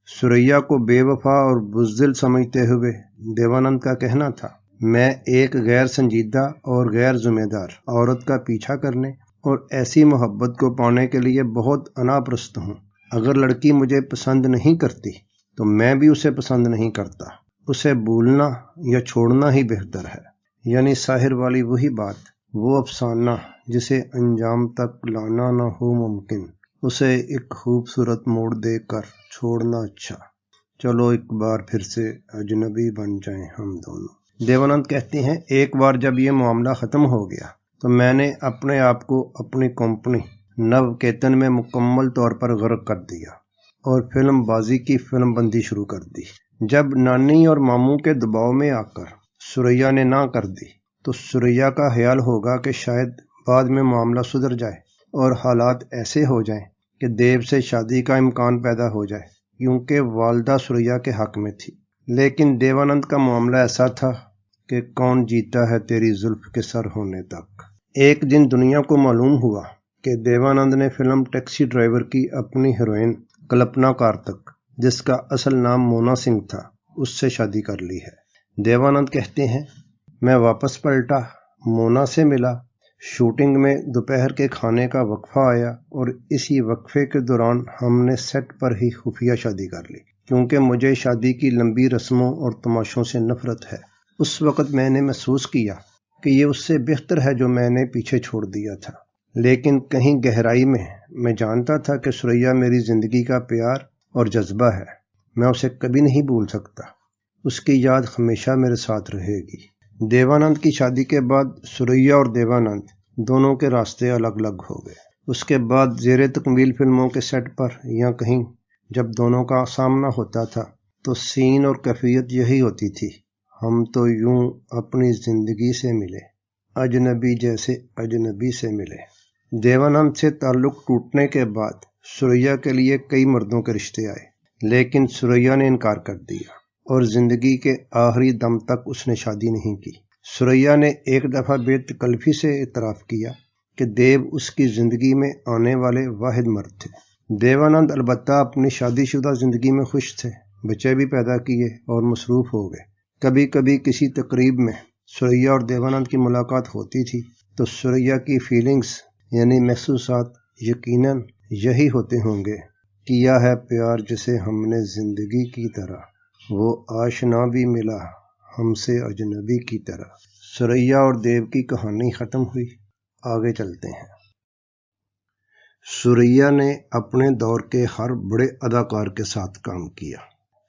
سریا کو بے وفا اور بزدل سمجھتے ہوئے دیوانند کا کہنا تھا، میں ایک غیر سنجیدہ اور غیر ذمہ دار عورت کا پیچھا کرنے اور ایسی محبت کو پانے کے لیے بہت انا پرست ہوں۔ اگر لڑکی مجھے پسند نہیں کرتی تو میں بھی اسے پسند نہیں کرتا، اسے بھولنا یا چھوڑنا ہی بہتر ہے۔ یعنی ساحر والی وہی بات، وہ افسانہ جسے انجام تک لانا نہ ہو ممکن، اسے ایک خوبصورت موڑ دے کر چھوڑنا اچھا، چلو ایک بار پھر سے اجنبی بن جائیں ہم دونوں۔ دیوانند کہتے ہیں، ایک بار جب یہ معاملہ ختم ہو گیا تو میں نے اپنے آپ کو اپنی کمپنی نوکیتن میں مکمل طور پر غرق کر دیا اور فلم بازی کی فلم بندی شروع کر دی۔ جب نانی اور ماموں کے دباؤ میں آ کر سریا نے نہ کر دی تو سریا کا خیال ہوگا کہ شاید بعد میں معاملہ سدھر جائے اور حالات ایسے ہو جائیں کہ دیو سے شادی کا امکان پیدا ہو جائے، کیونکہ والدہ سریا کے حق میں تھی۔ لیکن دیوانند کا معاملہ ایسا تھا کہ کون جیتا ہے تیری زلف کے سر ہونے تک۔ ایک دن دنیا کو معلوم ہوا کہ دیوانند نے فلم ٹیکسی ڈرائیور کی اپنی ہیروئن کلپنا کارتک، جس کا اصل نام مونا سنگھ تھا، اس سے شادی کر لی ہے۔ دیوانند کہتے ہیں، میں واپس پلٹا، مونا سے ملا، شوٹنگ میں دوپہر کے کھانے کا وقفہ آیا اور اسی وقفے کے دوران ہم نے سیٹ پر ہی خفیہ شادی کر لی، کیونکہ مجھے شادی کی لمبی رسموں اور تماشوں سے نفرت ہے۔ اس وقت میں نے محسوس کیا کہ یہ اس سے بہتر ہے جو میں نے پیچھے چھوڑ دیا تھا، لیکن کہیں گہرائی میں جانتا تھا کہ سریا میری زندگی کا پیار اور جذبہ ہے، میں اسے کبھی نہیں بھول سکتا، اس کی یاد ہمیشہ میرے ساتھ رہے گی۔ دیوانند کی شادی کے بعد سریا اور دیوانند دونوں کے راستے الگ الگ ہو گئے۔ اس کے بعد زیر تکمیل فلموں کے سیٹ پر یا کہیں جب دونوں کا سامنا ہوتا تھا تو سین اور کیفیت یہی ہوتی تھی، ہم تو یوں اپنی زندگی سے ملے، اجنبی جیسے اجنبی سے ملے۔ دیوانند سے تعلق ٹوٹنے کے بعد سریا کے لیے کئی مردوں کے رشتے آئے، لیکن سریا نے انکار کر دیا اور زندگی کے آخری دم تک اس نے شادی نہیں کی۔ سریا نے ایک دفعہ بے تکلفی سے اعتراف کیا کہ دیو اس کی زندگی میں آنے والے واحد مرد تھے۔ دیوانند البتہ اپنی شادی شدہ زندگی میں خوش تھے، بچے بھی پیدا کیے اور مصروف ہو گئے۔ کبھی کبھی کسی تقریب میں سریا اور دیوانند کی ملاقات ہوتی تھی تو سریا کی فیلنگز یعنی محسوسات یقیناً یہی ہوتے ہوں گے، کیا ہے پیار جسے ہم نے زندگی کی طرح، وہ آشنا بھی ملا ہم سے اجنبی کی طرح۔ سریا اور دیو کی کہانی ختم ہوئی، آگے چلتے ہیں۔ سریا نے اپنے دور کے ہر بڑے اداکار کے ساتھ کام کیا۔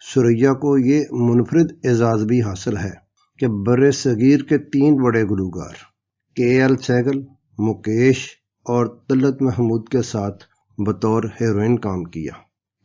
سریا کو یہ منفرد اعزاز بھی حاصل ہے کہ برِ صغیر کے 3 بڑے گلوکار کے ایل سہگل، مکیش اور طلعت محمود کے ساتھ بطور ہیروئن کام کیا۔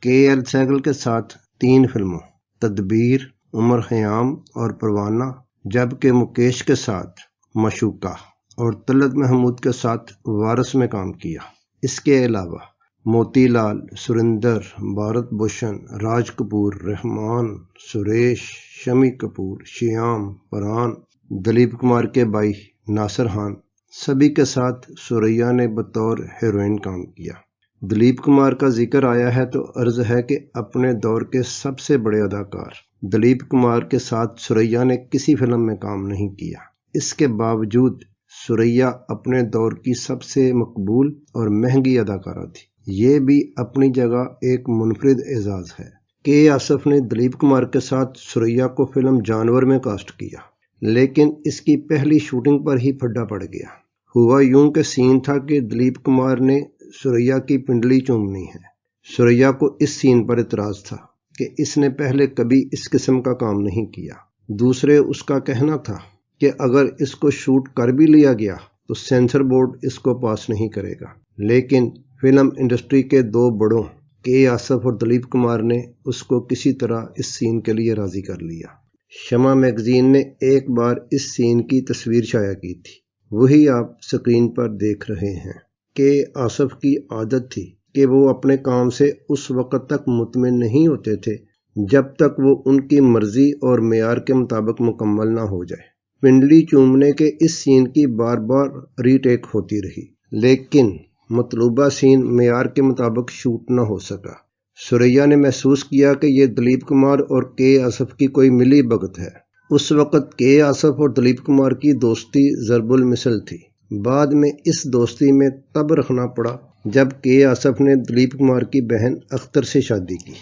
کے ایل سہگل کے ساتھ 3 فلموں تدبیر، عمر خیام اور پروانہ، جبکہ مکیش کے ساتھ معشوقہ اور طلعت محمود کے ساتھ وارث میں کام کیا۔ اس کے علاوہ موتی لال، سریندر، بھارت بھوشن، راج کپور، رحمان، سریش، شمی کپور، شیام، پران، دلیپ کمار کے بھائی ناصر خان، سبھی کے ساتھ سریا نے بطور ہیروئن کام کیا۔ دلیپ کمار کا ذکر آیا ہے تو عرض ہے کہ اپنے دور کے سب سے بڑے اداکار دلیپ کمار کے ساتھ سریا نے کسی فلم میں کام نہیں کیا۔ اس کے باوجود سریا اپنے دور کی سب سے مقبول اور مہنگی اداکارہ تھی۔ یہ بھی اپنی جگہ ایک منفرد اعزاز ہے۔ کے آصف نے دلیپ کمار کے ساتھ سریا کو فلم جانور میں کاسٹ کیا، لیکن اس کی پہلی شوٹنگ پر ہی پھڈا پڑ گیا۔ ہوا یوں کہ سین تھا کہ دلیپ کمار نے سریا کی پنڈلی چومنی ہے۔ سریا کو اس سین پر اعتراض تھا کہ اس نے پہلے کبھی اس قسم کا کام نہیں کیا۔ دوسرے اس کا کہنا تھا کہ اگر اس کو شوٹ کر بھی لیا گیا تو سینسر بورڈ اس کو پاس نہیں کرے گا، لیکن فلم انڈسٹری کے 2 بڑوں کے آصف اور دلیپ کمار نے اس کو کسی طرح اس سین کے لیے راضی کر لیا۔ شمع میگزین نے ایک بار اس سین کی تصویر شائع کی تھی، وہی آپ اسکرین پر دیکھ رہے ہیں۔ کے آصف کی عادت تھی کہ وہ اپنے کام سے اس وقت تک مطمئن نہیں ہوتے تھے جب تک وہ ان کی مرضی اور معیار کے مطابق مکمل نہ ہو جائے۔ پنڈلی چومنے کے اس سین کی بار بار ری ٹیک ہوتی رہی، لیکن مطلوبہ سین معیار کے مطابق شوٹ نہ ہو سکا۔ سریا نے محسوس کیا کہ یہ دلیپ کمار اور کے آصف کی کوئی ملی بھگت ہے۔ اس وقت کے آصف اور دلیپ کمار کی دوستی ضرب المثل تھی۔ بعد میں اس دوستی میں تب رکھنا پڑا جب کے آصف نے دلیپ کمار کی بہن اختر سے شادی کی۔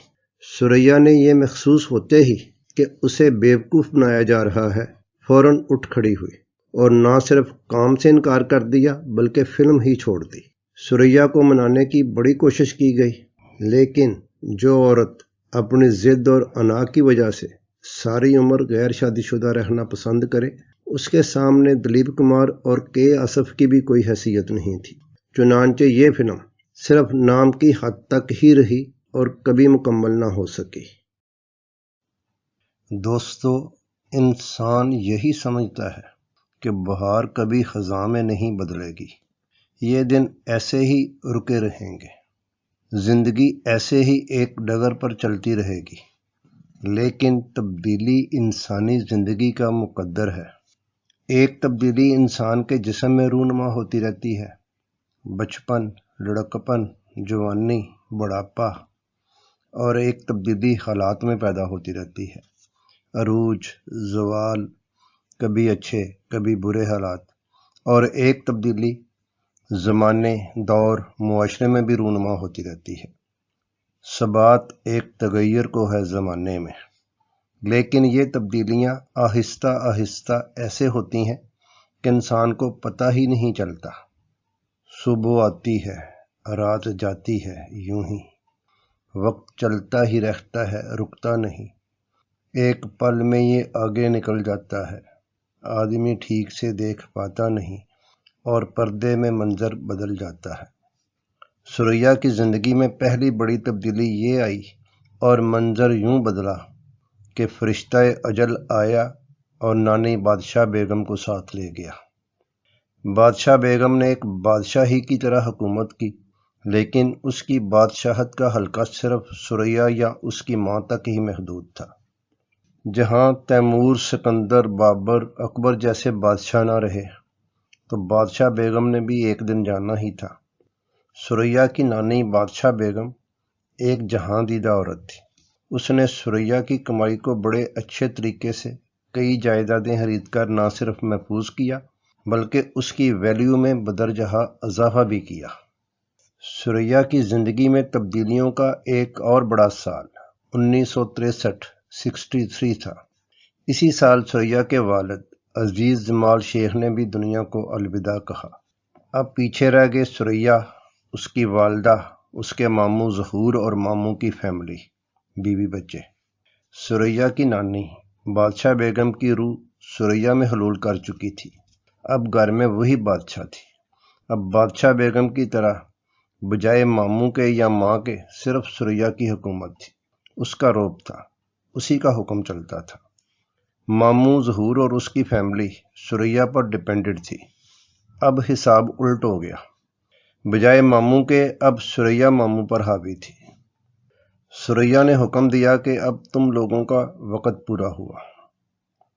سریا نے یہ محسوس ہوتے ہی کہ اسے بیوقوف بنایا جا رہا ہے، فوراً اٹھ کھڑی ہوئی اور نہ صرف کام سے انکار کر دیا بلکہ فلم ہی چھوڑ دی۔ سریا کو منانے کی بڑی کوشش کی گئی، لیکن جو عورت اپنی ضد اور انا کی وجہ سے ساری عمر غیر شادی شدہ رہنا پسند کرے، اس کے سامنے دلیپ کمار اور کے آصف کی بھی کوئی حیثیت نہیں تھی۔ چنانچہ یہ فلم صرف نام کی حد تک ہی رہی اور کبھی مکمل نہ ہو سکی۔ دوستو، انسان یہی سمجھتا ہے کہ بہار کبھی خزاں میں نہیں بدلے گی، یہ دن ایسے ہی رکے رہیں گے، زندگی ایسے ہی ایک ڈگر پر چلتی رہے گی، لیکن تبدیلی انسانی زندگی کا مقدر ہے۔ ایک تبدیلی انسان کے جسم میں رونما ہوتی رہتی ہے، بچپن، لڑکپن، جوانی، بڑھاپا، اور ایک تبدیلی حالات میں پیدا ہوتی رہتی ہے، عروج، زوال، کبھی اچھے کبھی برے حالات، اور ایک تبدیلی زمانے، دور، معاشرے میں بھی رونما ہوتی رہتی ہے۔ ثبات ایک تغیر کو ہے زمانے میں، لیکن یہ تبدیلیاں آہستہ آہستہ ایسے ہوتی ہیں کہ انسان کو پتہ ہی نہیں چلتا۔ صبح آتی ہے، رات جاتی ہے، یوں ہی وقت چلتا ہی رہتا ہے، رکتا نہیں، ایک پل میں یہ آگے نکل جاتا ہے، آدمی ٹھیک سے دیکھ پاتا نہیں اور پردے میں منظر بدل جاتا ہے۔ سریا کی زندگی میں پہلی بڑی تبدیلی یہ آئی اور منظر یوں بدلا کہ فرشتہ اجل آیا اور نانی بادشاہ بیگم کو ساتھ لے گیا۔ بادشاہ بیگم نے ایک بادشاہ ہی کی طرح حکومت کی، لیکن اس کی بادشاہت کا حلقہ صرف سریا یا اس کی ماں تک ہی محدود تھا۔ جہاں تیمور، سکندر، بابر، اکبر جیسے بادشاہ نہ رہے تو بادشاہ بیگم نے بھی ایک دن جانا ہی تھا۔ سریا کی نانی بادشاہ بیگم ایک جہاں دیدہ عورت تھی۔ اس نے ثریا کی کمائی کو بڑے اچھے طریقے سے کئی جائیدادیں خرید کر نہ صرف محفوظ کیا بلکہ اس کی ویلیو میں بدرجہ اضافہ بھی کیا۔ ثریا کی زندگی میں تبدیلیوں کا ایک اور بڑا سال 1963 تھا۔ اسی سال ثریا کے والد عزیز جمال شیخ نے بھی دنیا کو الوداع کہا۔ اب پیچھے رہ گئے ثریا، اس کی والدہ، اس کے ماموں ظہور اور ماموں کی فیملی، بیوی بچے۔ ثریا کی نانی بادشاہ بیگم کی روح ثریا میں حلول کر چکی تھی۔ اب گھر میں وہی بادشاہ تھی۔ اب بادشاہ بیگم کی طرح بجائے ماموں کے یا ماں کے صرف ثریا کی حکومت تھی۔ اس کا روب تھا، اسی کا حکم چلتا تھا۔ ماموں ظہور اور اس کی فیملی ثریا پر ڈپینڈڈ تھی۔ اب حساب الٹ ہو گیا، بجائے ماموں کے اب ثریا ماموں پر حاوی تھی۔ ثریا نے حکم دیا کہ اب تم لوگوں کا وقت پورا ہوا،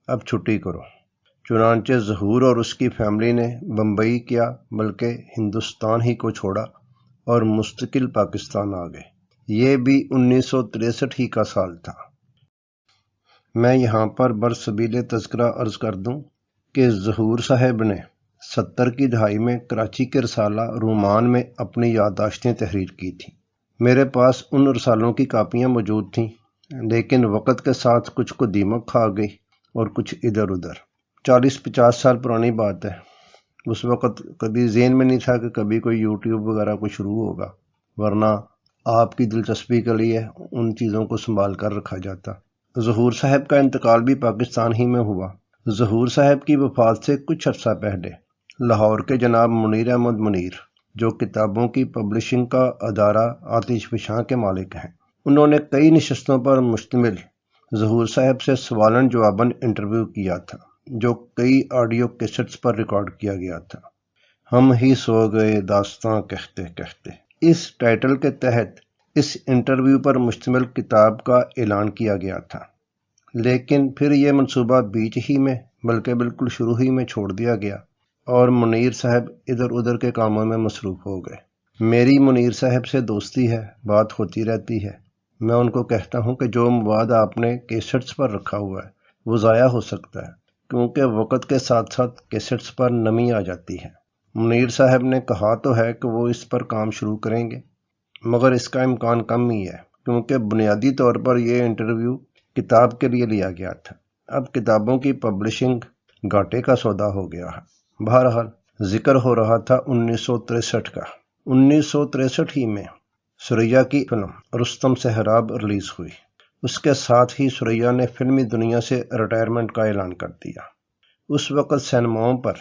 اب چھٹی کرو۔ چنانچہ ظہور اور اس کی فیملی نے بمبئی کیا بلکہ ہندوستان ہی کو چھوڑا اور مستقل پاکستان آ گئے۔ یہ بھی 1963 ہی کا سال تھا۔ میں یہاں پر برسبیل تذکرہ عرض کر دوں کہ ظہور صاحب نے 70 کی دہائی میں کراچی کے رسالہ رومان میں اپنی یادداشتیں تحریر کی تھیں۔ میرے پاس ان رسالوں کی کاپیاں موجود تھیں، لیکن وقت کے ساتھ کچھ کو دیمک کھا گئی اور کچھ ادھر ادھر۔ 40-50 سال پرانی بات ہے۔ اس وقت کبھی ذہن میں نہیں تھا کہ کبھی کوئی یوٹیوب وغیرہ کو شروع ہوگا، ورنہ آپ کی دلچسپی کے لیے ان چیزوں کو سنبھال کر رکھا جاتا۔ ظہور صاحب کا انتقال بھی پاکستان ہی میں ہوا۔ ظہور صاحب کی وفات سے کچھ عرصہ پہلے لاہور کے جناب منیر احمد منیر، جو کتابوں کی پبلشنگ کا ادارہ آتش فشاں کے مالک ہیں، انہوں نے کئی نشستوں پر مشتمل ظہور صاحب سے سوالن جواباً انٹرویو کیا تھا، جو کئی آڈیو کیسٹس پر ریکارڈ کیا گیا تھا۔ ہم ہی سو گئے داستاں کہتے کہتے، اس ٹائٹل کے تحت اس انٹرویو پر مشتمل کتاب کا اعلان کیا گیا تھا، لیکن پھر یہ منصوبہ بیچ ہی میں بلکہ بالکل شروع ہی میں چھوڑ دیا گیا اور منیر صاحب ادھر ادھر کے کاموں میں مصروف ہو گئے۔ میری منیر صاحب سے دوستی ہے، بات ہوتی رہتی ہے۔ میں ان کو کہتا ہوں کہ جو مواد آپ نے کیسٹس پر رکھا ہوا ہے وہ ضائع ہو سکتا ہے، کیونکہ وقت کے ساتھ ساتھ کیسٹس پر نمی آ جاتی ہے۔ منیر صاحب نے کہا تو ہے کہ وہ اس پر کام شروع کریں گے، مگر اس کا امکان کم ہی ہے، کیونکہ بنیادی طور پر یہ انٹرویو کتاب کے لیے لیا گیا تھا۔ اب کتابوں کی پبلشنگ گھاٹے کا سودا ہو گیا ہے۔ بہرحال ذکر ہو رہا تھا 1963 کا۔ 1963 ہی میں ثریا کی فلم رستم سہراب ریلیز ہوئی۔ اس کے ساتھ ہی ثریا نے فلمی دنیا سے ریٹائرمنٹ کا اعلان کر دیا۔ اس وقت سینماؤں پر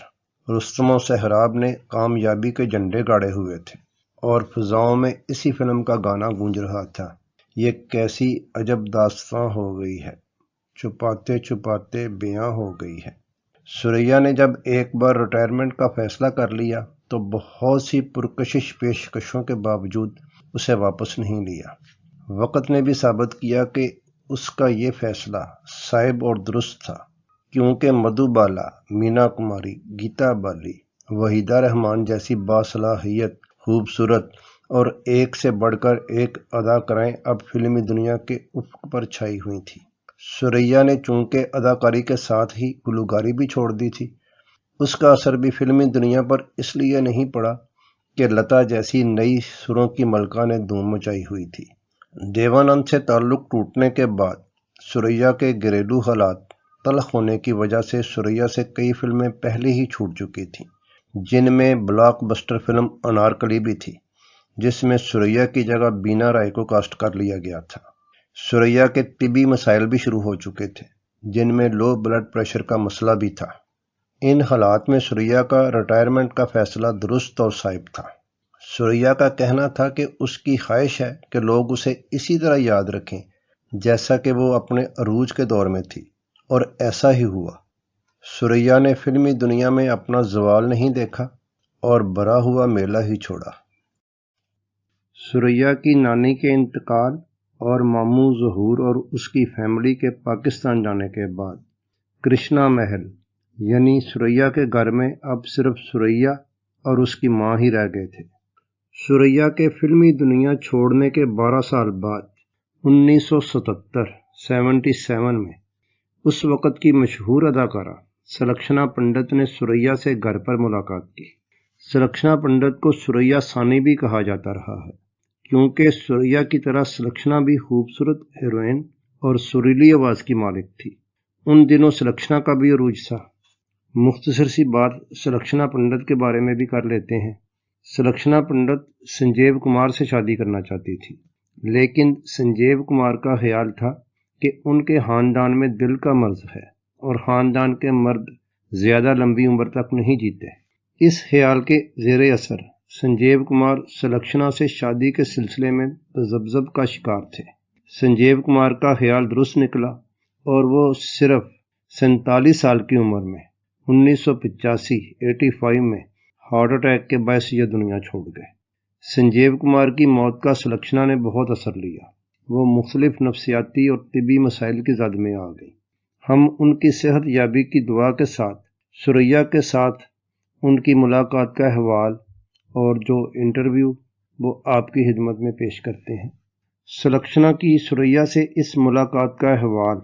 رستم و سہراب نے کامیابی کے جھنڈے گاڑے ہوئے تھے اور فضاؤں میں اسی فلم کا گانا گونج رہا تھا، یہ کیسی عجب داستاں ہو گئی ہے، چھپاتے چھپاتے بیاں ہو گئی ہے۔ ثریا نے جب ایک بار ریٹائرمنٹ کا فیصلہ کر لیا تو بہت سی پرکشش پیشکشوں کے باوجود اسے واپس نہیں لیا۔ وقت نے بھی ثابت کیا کہ اس کا یہ فیصلہ صائب اور درست تھا، کیونکہ مدھو بالا، مینا کماری، گیتا بالی، وحیدہ رحمان جیسی باصلاحیت، خوبصورت اور ایک سے بڑھ کر ایک اداکارائیں اب فلمی دنیا کے افق پر چھائی ہوئی تھیں۔ ثریا نے چونکہ اداکاری کے ساتھ ہی گلوکاری بھی چھوڑ دی تھی۔ اس کا اثر بھی فلمی دنیا پر اس لیے نہیں پڑا کہ لتا جیسی نئی سروں کی ملکہ نے دھوم مچائی ہوئی تھی۔ دیوانند سے تعلق ٹوٹنے کے بعد ثریا کے گھریلو حالات تلخ ہونے کی وجہ سے ثریا سے کئی فلمیں پہلے ہی چھوٹ چکی تھیں، جن میں بلاک بسٹر فلم انارکلی بھی تھی، جس میں ثریا کی جگہ بینا رائے کو کاسٹ کر لیا گیا تھا۔ ثریا کے طبی مسائل بھی شروع ہو چکے تھے، جن میں لو بلڈ پریشر کا مسئلہ بھی تھا۔ ان حالات میں ثریا کا ریٹائرمنٹ کا فیصلہ درست اور صائب تھا۔ ثریا کا کہنا تھا کہ اس کی خواہش ہے کہ لوگ اسے اسی طرح یاد رکھیں جیسا کہ وہ اپنے عروج کے دور میں تھی، اور ایسا ہی ہوا۔ ثریا نے فلمی دنیا میں اپنا زوال نہیں دیکھا اور بھرا ہوا میلہ ہی چھوڑا۔ ثریا کی نانی کے انتقال اور ماموں ظہور اور اس کی فیملی کے پاکستان جانے کے بعد کرشنا محل یعنی ثریا کے گھر میں اب صرف ثریا اور اس کی ماں ہی رہ گئے تھے۔ ثریا کے فلمی دنیا چھوڑنے کے 12 سال بعد 1977 میں اس وقت کی مشہور اداکارہ سلکھشنا پنڈت نے سریا سے گھر پر ملاقات کی۔ سلکھشنا پنڈت کو سریا ثانی بھی کہا جاتا رہا ہے، کیونکہ سریا کی طرح سلکھشنا بھی خوبصورت ہیروئن اور سریلی آواز کی مالک تھی۔ ان دنوں سلکھشنا کا بھی عروج تھا۔ مختصر سی بات سلکھشنا پنڈت کے بارے میں بھی کر لیتے ہیں۔ سلکھشنا پنڈت سنجیو کمار سے شادی کرنا چاہتی تھی، لیکن سنجیو کمار کا خیال تھا کہ ان کے خاندان میں دل کا مرض ہے اور خاندان کے مرد زیادہ لمبی عمر تک نہیں جیتے۔ اس خیال کے زیر اثر سنجیو کمار سلکھشنا سے شادی کے سلسلے میں تذبذب کا شکار تھے۔ سنجیو کمار کا خیال درست نکلا اور وہ صرف 47 سال کی عمر میں 1985 میں ہارٹ اٹیک کے باعث یہ دنیا چھوڑ گئے۔ سنجیو کمار کی موت کا سلکھشنا نے بہت اثر لیا۔ وہ مختلف نفسیاتی اور طبی مسائل کی زد میں آ گئی۔ ہم ان کی صحت یابی کی دعا کے ساتھ سریا کے ساتھ ان کی ملاقات کا احوال اور جو انٹرویو وہ آپ کی خدمت میں پیش کرتے ہیں۔ سلکھشنا کی سریا سے اس ملاقات کا احوال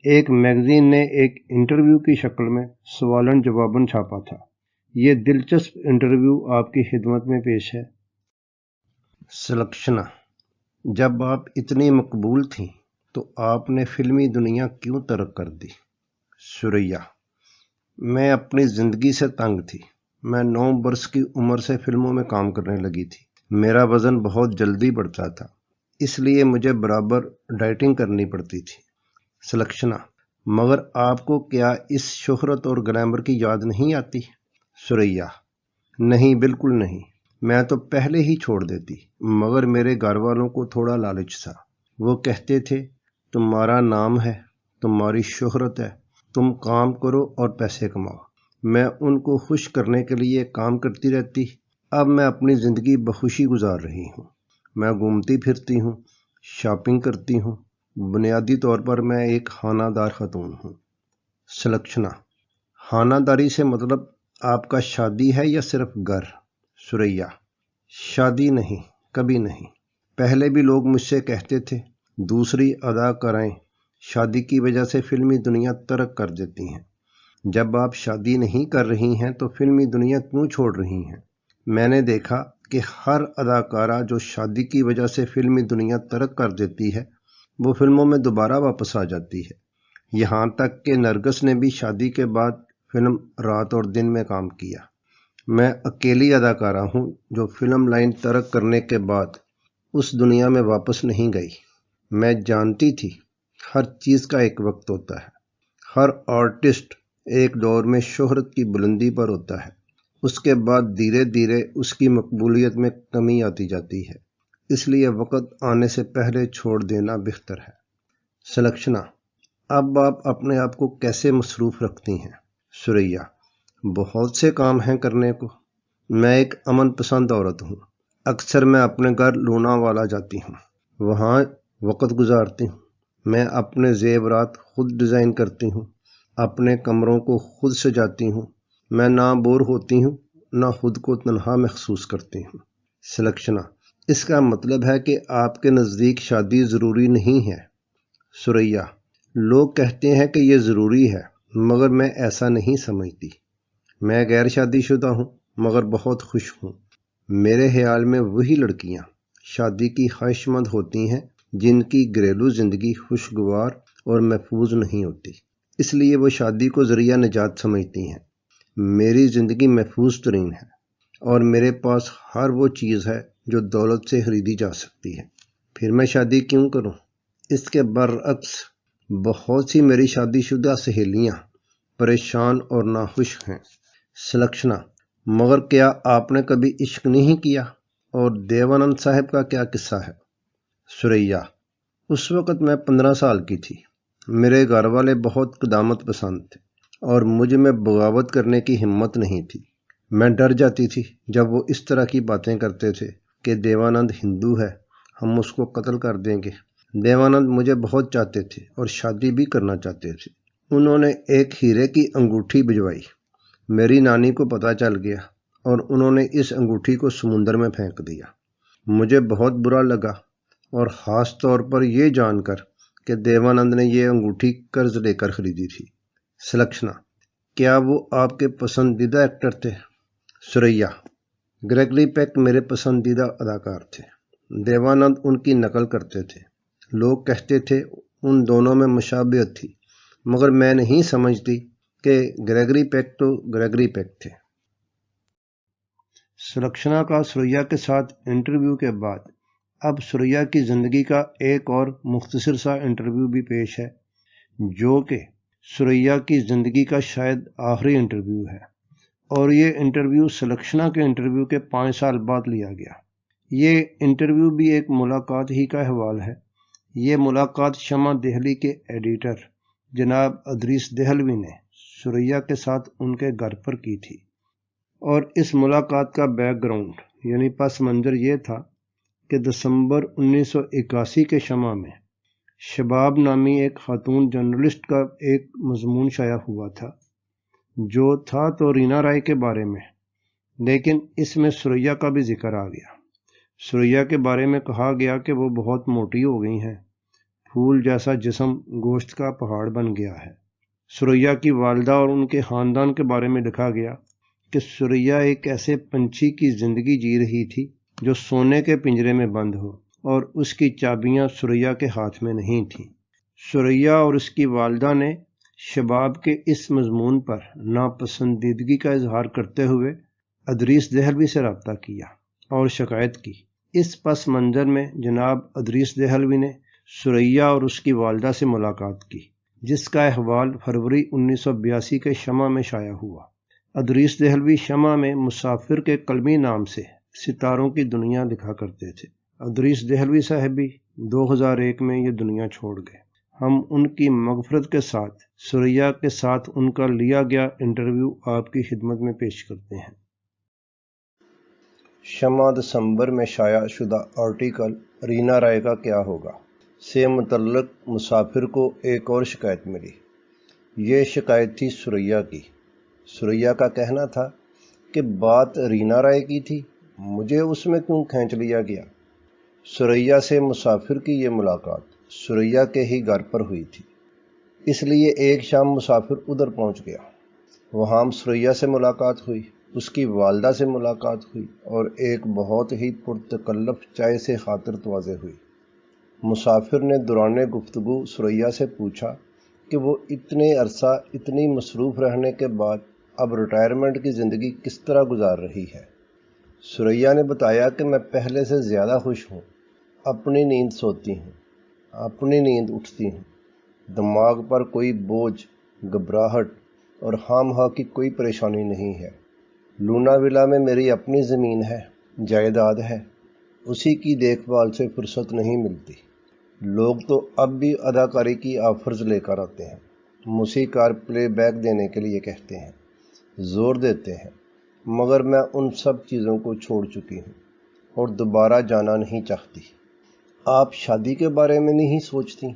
ایک میگزین نے ایک انٹرویو کی شکل میں سوالن جواباً چھاپا تھا۔ یہ دلچسپ انٹرویو آپ کی خدمت میں پیش ہے۔ سلکھشنا: جب آپ اتنی مقبول تھیں تو آپ نے فلمی دنیا کیوں ترک کر دی؟ سریا: میں اپنی زندگی سے تنگ تھی۔ میں 9 برس کی عمر سے فلموں میں کام کرنے لگی تھی۔ میرا وزن بہت جلدی بڑھتا تھا، اس لیے مجھے برابر ڈائٹنگ کرنی پڑتی تھی۔ سلکھشنا: مگر آپ کو کیا اس شہرت اور گلیمر کی یاد نہیں آتی؟ سریا: نہیں، بالکل نہیں، میں تو پہلے ہی چھوڑ دیتی، مگر میرے گھر والوں کو تھوڑا لالچ تھا۔ وہ کہتے تھے تمہارا نام ہے، تمہاری شہرت ہے، تم کام کرو اور پیسے کماؤ۔ میں ان کو خوش کرنے کے لیے کام کرتی رہتی۔ اب میں اپنی زندگی بخوشی گزار رہی ہوں۔ میں گھومتی پھرتی ہوں، شاپنگ کرتی ہوں۔ بنیادی طور پر میں ایک خانہ دار خاتون ہوں۔ سلکھشنا: خانہ داری سے مطلب آپ کا شادی ہے یا صرف گھر؟ سریا: شادی نہیں، کبھی نہیں۔ پہلے بھی لوگ مجھ سے کہتے تھے دوسری اداکارائیں شادی کی وجہ سے فلمی دنیا ترک کر دیتی ہیں۔ جب آپ شادی نہیں کر رہی ہیں تو فلمی دنیا کیوں چھوڑ رہی ہیں؟ میں نے دیکھا کہ ہر اداکارہ جو شادی کی وجہ سے فلمی دنیا ترک کر دیتی ہے وہ فلموں میں دوبارہ واپس آ جاتی ہے۔ یہاں تک کہ نرگس نے بھی شادی کے بعد فلم رات اور دن میں کام کیا۔ میں اکیلی اداکارہ ہوں جو فلم لائن ترک کرنے کے بعد اس دنیا میں واپس نہیں گئی۔ میں جانتی تھی ہر چیز کا ایک وقت ہوتا ہے۔ ہر آرٹسٹ ایک دور میں شہرت کی بلندی پر ہوتا ہے، اس کے بعد دھیرے دھیرے اس کی مقبولیت میں کمی آتی جاتی ہے، اس لیے وقت آنے سے پہلے چھوڑ دینا بہتر ہے۔ سلکھشنا: اب آپ اپنے آپ کو کیسے مصروف رکھتی ہیں؟ سریا: بہت سے کام ہیں کرنے کو۔ میں ایک امن پسند عورت ہوں۔ اکثر میں اپنے گھر لوناوالا جاتی ہوں، وہاں وقت گزارتی ہوں۔ میں اپنے زیورات خود ڈیزائن کرتی ہوں، اپنے کمروں کو خود سجاتی ہوں۔ میں نہ بور ہوتی ہوں نہ خود کو تنہا محسوس کرتی ہوں۔ سلکھشنا: اس کا مطلب ہے کہ آپ کے نزدیک شادی ضروری نہیں ہے؟ سریا: لوگ کہتے ہیں کہ یہ ضروری ہے، مگر میں ایسا نہیں سمجھتی۔ میں غیر شادی شدہ ہوں مگر بہت خوش ہوں۔ میرے خیال میں وہی لڑکیاں شادی کی خواہشمند ہوتی ہیں جن کی گھریلو زندگی خوشگوار اور محفوظ نہیں ہوتی، اس لیے وہ شادی کو ذریعہ نجات سمجھتی ہیں۔ میری زندگی محفوظ ترین ہے اور میرے پاس ہر وہ چیز ہے جو دولت سے خریدی جا سکتی ہے، پھر میں شادی کیوں کروں؟ اس کے برعکس بہت سی میری شادی شدہ سہیلیاں پریشان اور ناخوش ہیں۔ سلکھشنا: مگر کیا آپ نے کبھی عشق نہیں کیا؟ اور دیوانند صاحب کا کیا قصہ ہے؟ سریا: اس وقت میں 15 سال کی تھی۔ میرے گھر والے بہت قدامت پسند تھے اور مجھ میں بغاوت کرنے کی ہمت نہیں تھی۔ میں ڈر جاتی تھی جب وہ اس طرح کی باتیں کرتے تھے کہ دیوانند ہندو ہے، ہم اس کو قتل کر دیں گے۔ دیوانند مجھے بہت چاہتے تھے اور شادی بھی کرنا چاہتے تھے۔ انہوں نے ایک ہیرے کی انگوٹھی بھجوائی۔ میری نانی کو پتہ چل گیا اور انہوں نے اس انگوٹھی کو سمندر میں پھینک دیا۔ مجھے بہت برا لگا اور خاص طور پر یہ جان کر کہ دیوانند نے یہ انگوٹھی قرض لے کر خریدی تھی۔ سلکھشنا: کیا وہ آپ کے پسندیدہ ایکٹر تھے؟ سریا: گریگری پیک میرے پسندیدہ اداکار تھے۔ دیوانند ان کی نقل کرتے تھے۔ لوگ کہتے تھے ان دونوں میں مشابہت تھی، مگر میں نہیں سمجھتی کہ گریگری پیک تو گریگری پیک تھے۔ سلکھشنا کا سریا کے ساتھ انٹرویو کے بعد اب سریا کی زندگی کا ایک اور مختصر سا انٹرویو بھی پیش ہے، جو کہ سریا کی زندگی کا شاید آخری انٹرویو ہے، اور یہ انٹرویو سلکھشنا کے انٹرویو کے 5 سال بعد لیا گیا۔ یہ انٹرویو بھی ایک ملاقات ہی کا حوال ہے۔ یہ ملاقات شمع دہلی کے ایڈیٹر جناب ادریس دہلوی نے سریا کے ساتھ ان کے گھر پر کی تھی، اور اس ملاقات کا بیک گراؤنڈ یعنی پس منظر یہ تھا کہ دسمبر 1981 کے شمع میں شباب نامی ایک خاتون جرنلسٹ کا ایک مضمون شائع ہوا تھا، جو تھا تو رینا رائے کے بارے میں، لیکن اس میں سریا کا بھی ذکر آ گیا۔ سریا کے بارے میں کہا گیا کہ وہ بہت موٹی ہو گئی ہیں، پھول جیسا جسم گوشت کا پہاڑ بن گیا ہے۔ سریا کی والدہ اور ان کے خاندان کے بارے میں لکھا گیا کہ سریا ایک ایسے پنچھی کی زندگی جی رہی تھی جو سونے کے پنجرے میں بند ہو، اور اس کی چابیاں سریا کے ہاتھ میں نہیں تھیں۔ سریا اور اس کی والدہ نے شباب کے اس مضمون پر ناپسندیدگی کا اظہار کرتے ہوئے ادریس دہلوی سے رابطہ کیا اور شکایت کی۔ اس پس منظر میں جناب ادریس دہلوی نے سریا اور اس کی والدہ سے ملاقات کی، جس کا احوال فروری 1982 کے شمع میں شائع ہوا۔ ادریس دہلوی شمع میں مسافر کے قلمی نام سے ستاروں کی دنیا لکھا کرتے تھے۔ ادریس دہلوی صاحب بھی 2001 میں یہ دنیا چھوڑ گئے۔ ہم ان کی مغفرت کے ساتھ سریا کے ساتھ ان کا لیا گیا انٹرویو آپ کی خدمت میں پیش کرتے ہیں۔ شمع دسمبر میں شائع شدہ آرٹیکل رینا رائے کا کیا ہوگا سے متعلق مسافر کو ایک اور شکایت ملی۔ یہ شکایت تھی سریا کی۔ سریا کا کہنا تھا کہ بات رینا رائے کی تھی، مجھے اس میں کیوں کھینچ لیا گیا۔ سریا سے مسافر کی یہ ملاقات سریا کے ہی گھر پر ہوئی تھی، اس لیے ایک شام مسافر ادھر پہنچ گیا۔ وہاں سریا سے ملاقات ہوئی، اس کی والدہ سے ملاقات ہوئی، اور ایک بہت ہی پرتکلف چائے سے خاطر تواضع ہوئی۔ مسافر نے دوران گفتگو سریا سے پوچھا کہ وہ اتنے عرصہ اتنی مصروف رہنے کے بعد اب ریٹائرمنٹ کی زندگی کس طرح گزار رہی ہے۔ سریا نے بتایا کہ میں پہلے سے زیادہ خوش ہوں، اپنی نیند سوتی ہوں، اپنی نیند اٹھتی ہوں، دماغ پر کوئی بوجھ، گھبراہٹ اور خام خواہ کی کوئی پریشانی نہیں ہے۔ لونا ولا میں میری اپنی زمین ہے، جائیداد ہے، اسی کی دیکھ بھال سے فرصت نہیں ملتی۔ لوگ تو اب بھی اداکاری کی آفرز لے کر آتے ہیں، موسیقار پلے بیک دینے کے لیے کہتے ہیں، زور دیتے ہیں، مگر میں ان سب چیزوں کو چھوڑ چکی ہوں اور دوبارہ جانا نہیں چاہتی۔ آپ شادی کے بارے میں نہیں سوچتی؟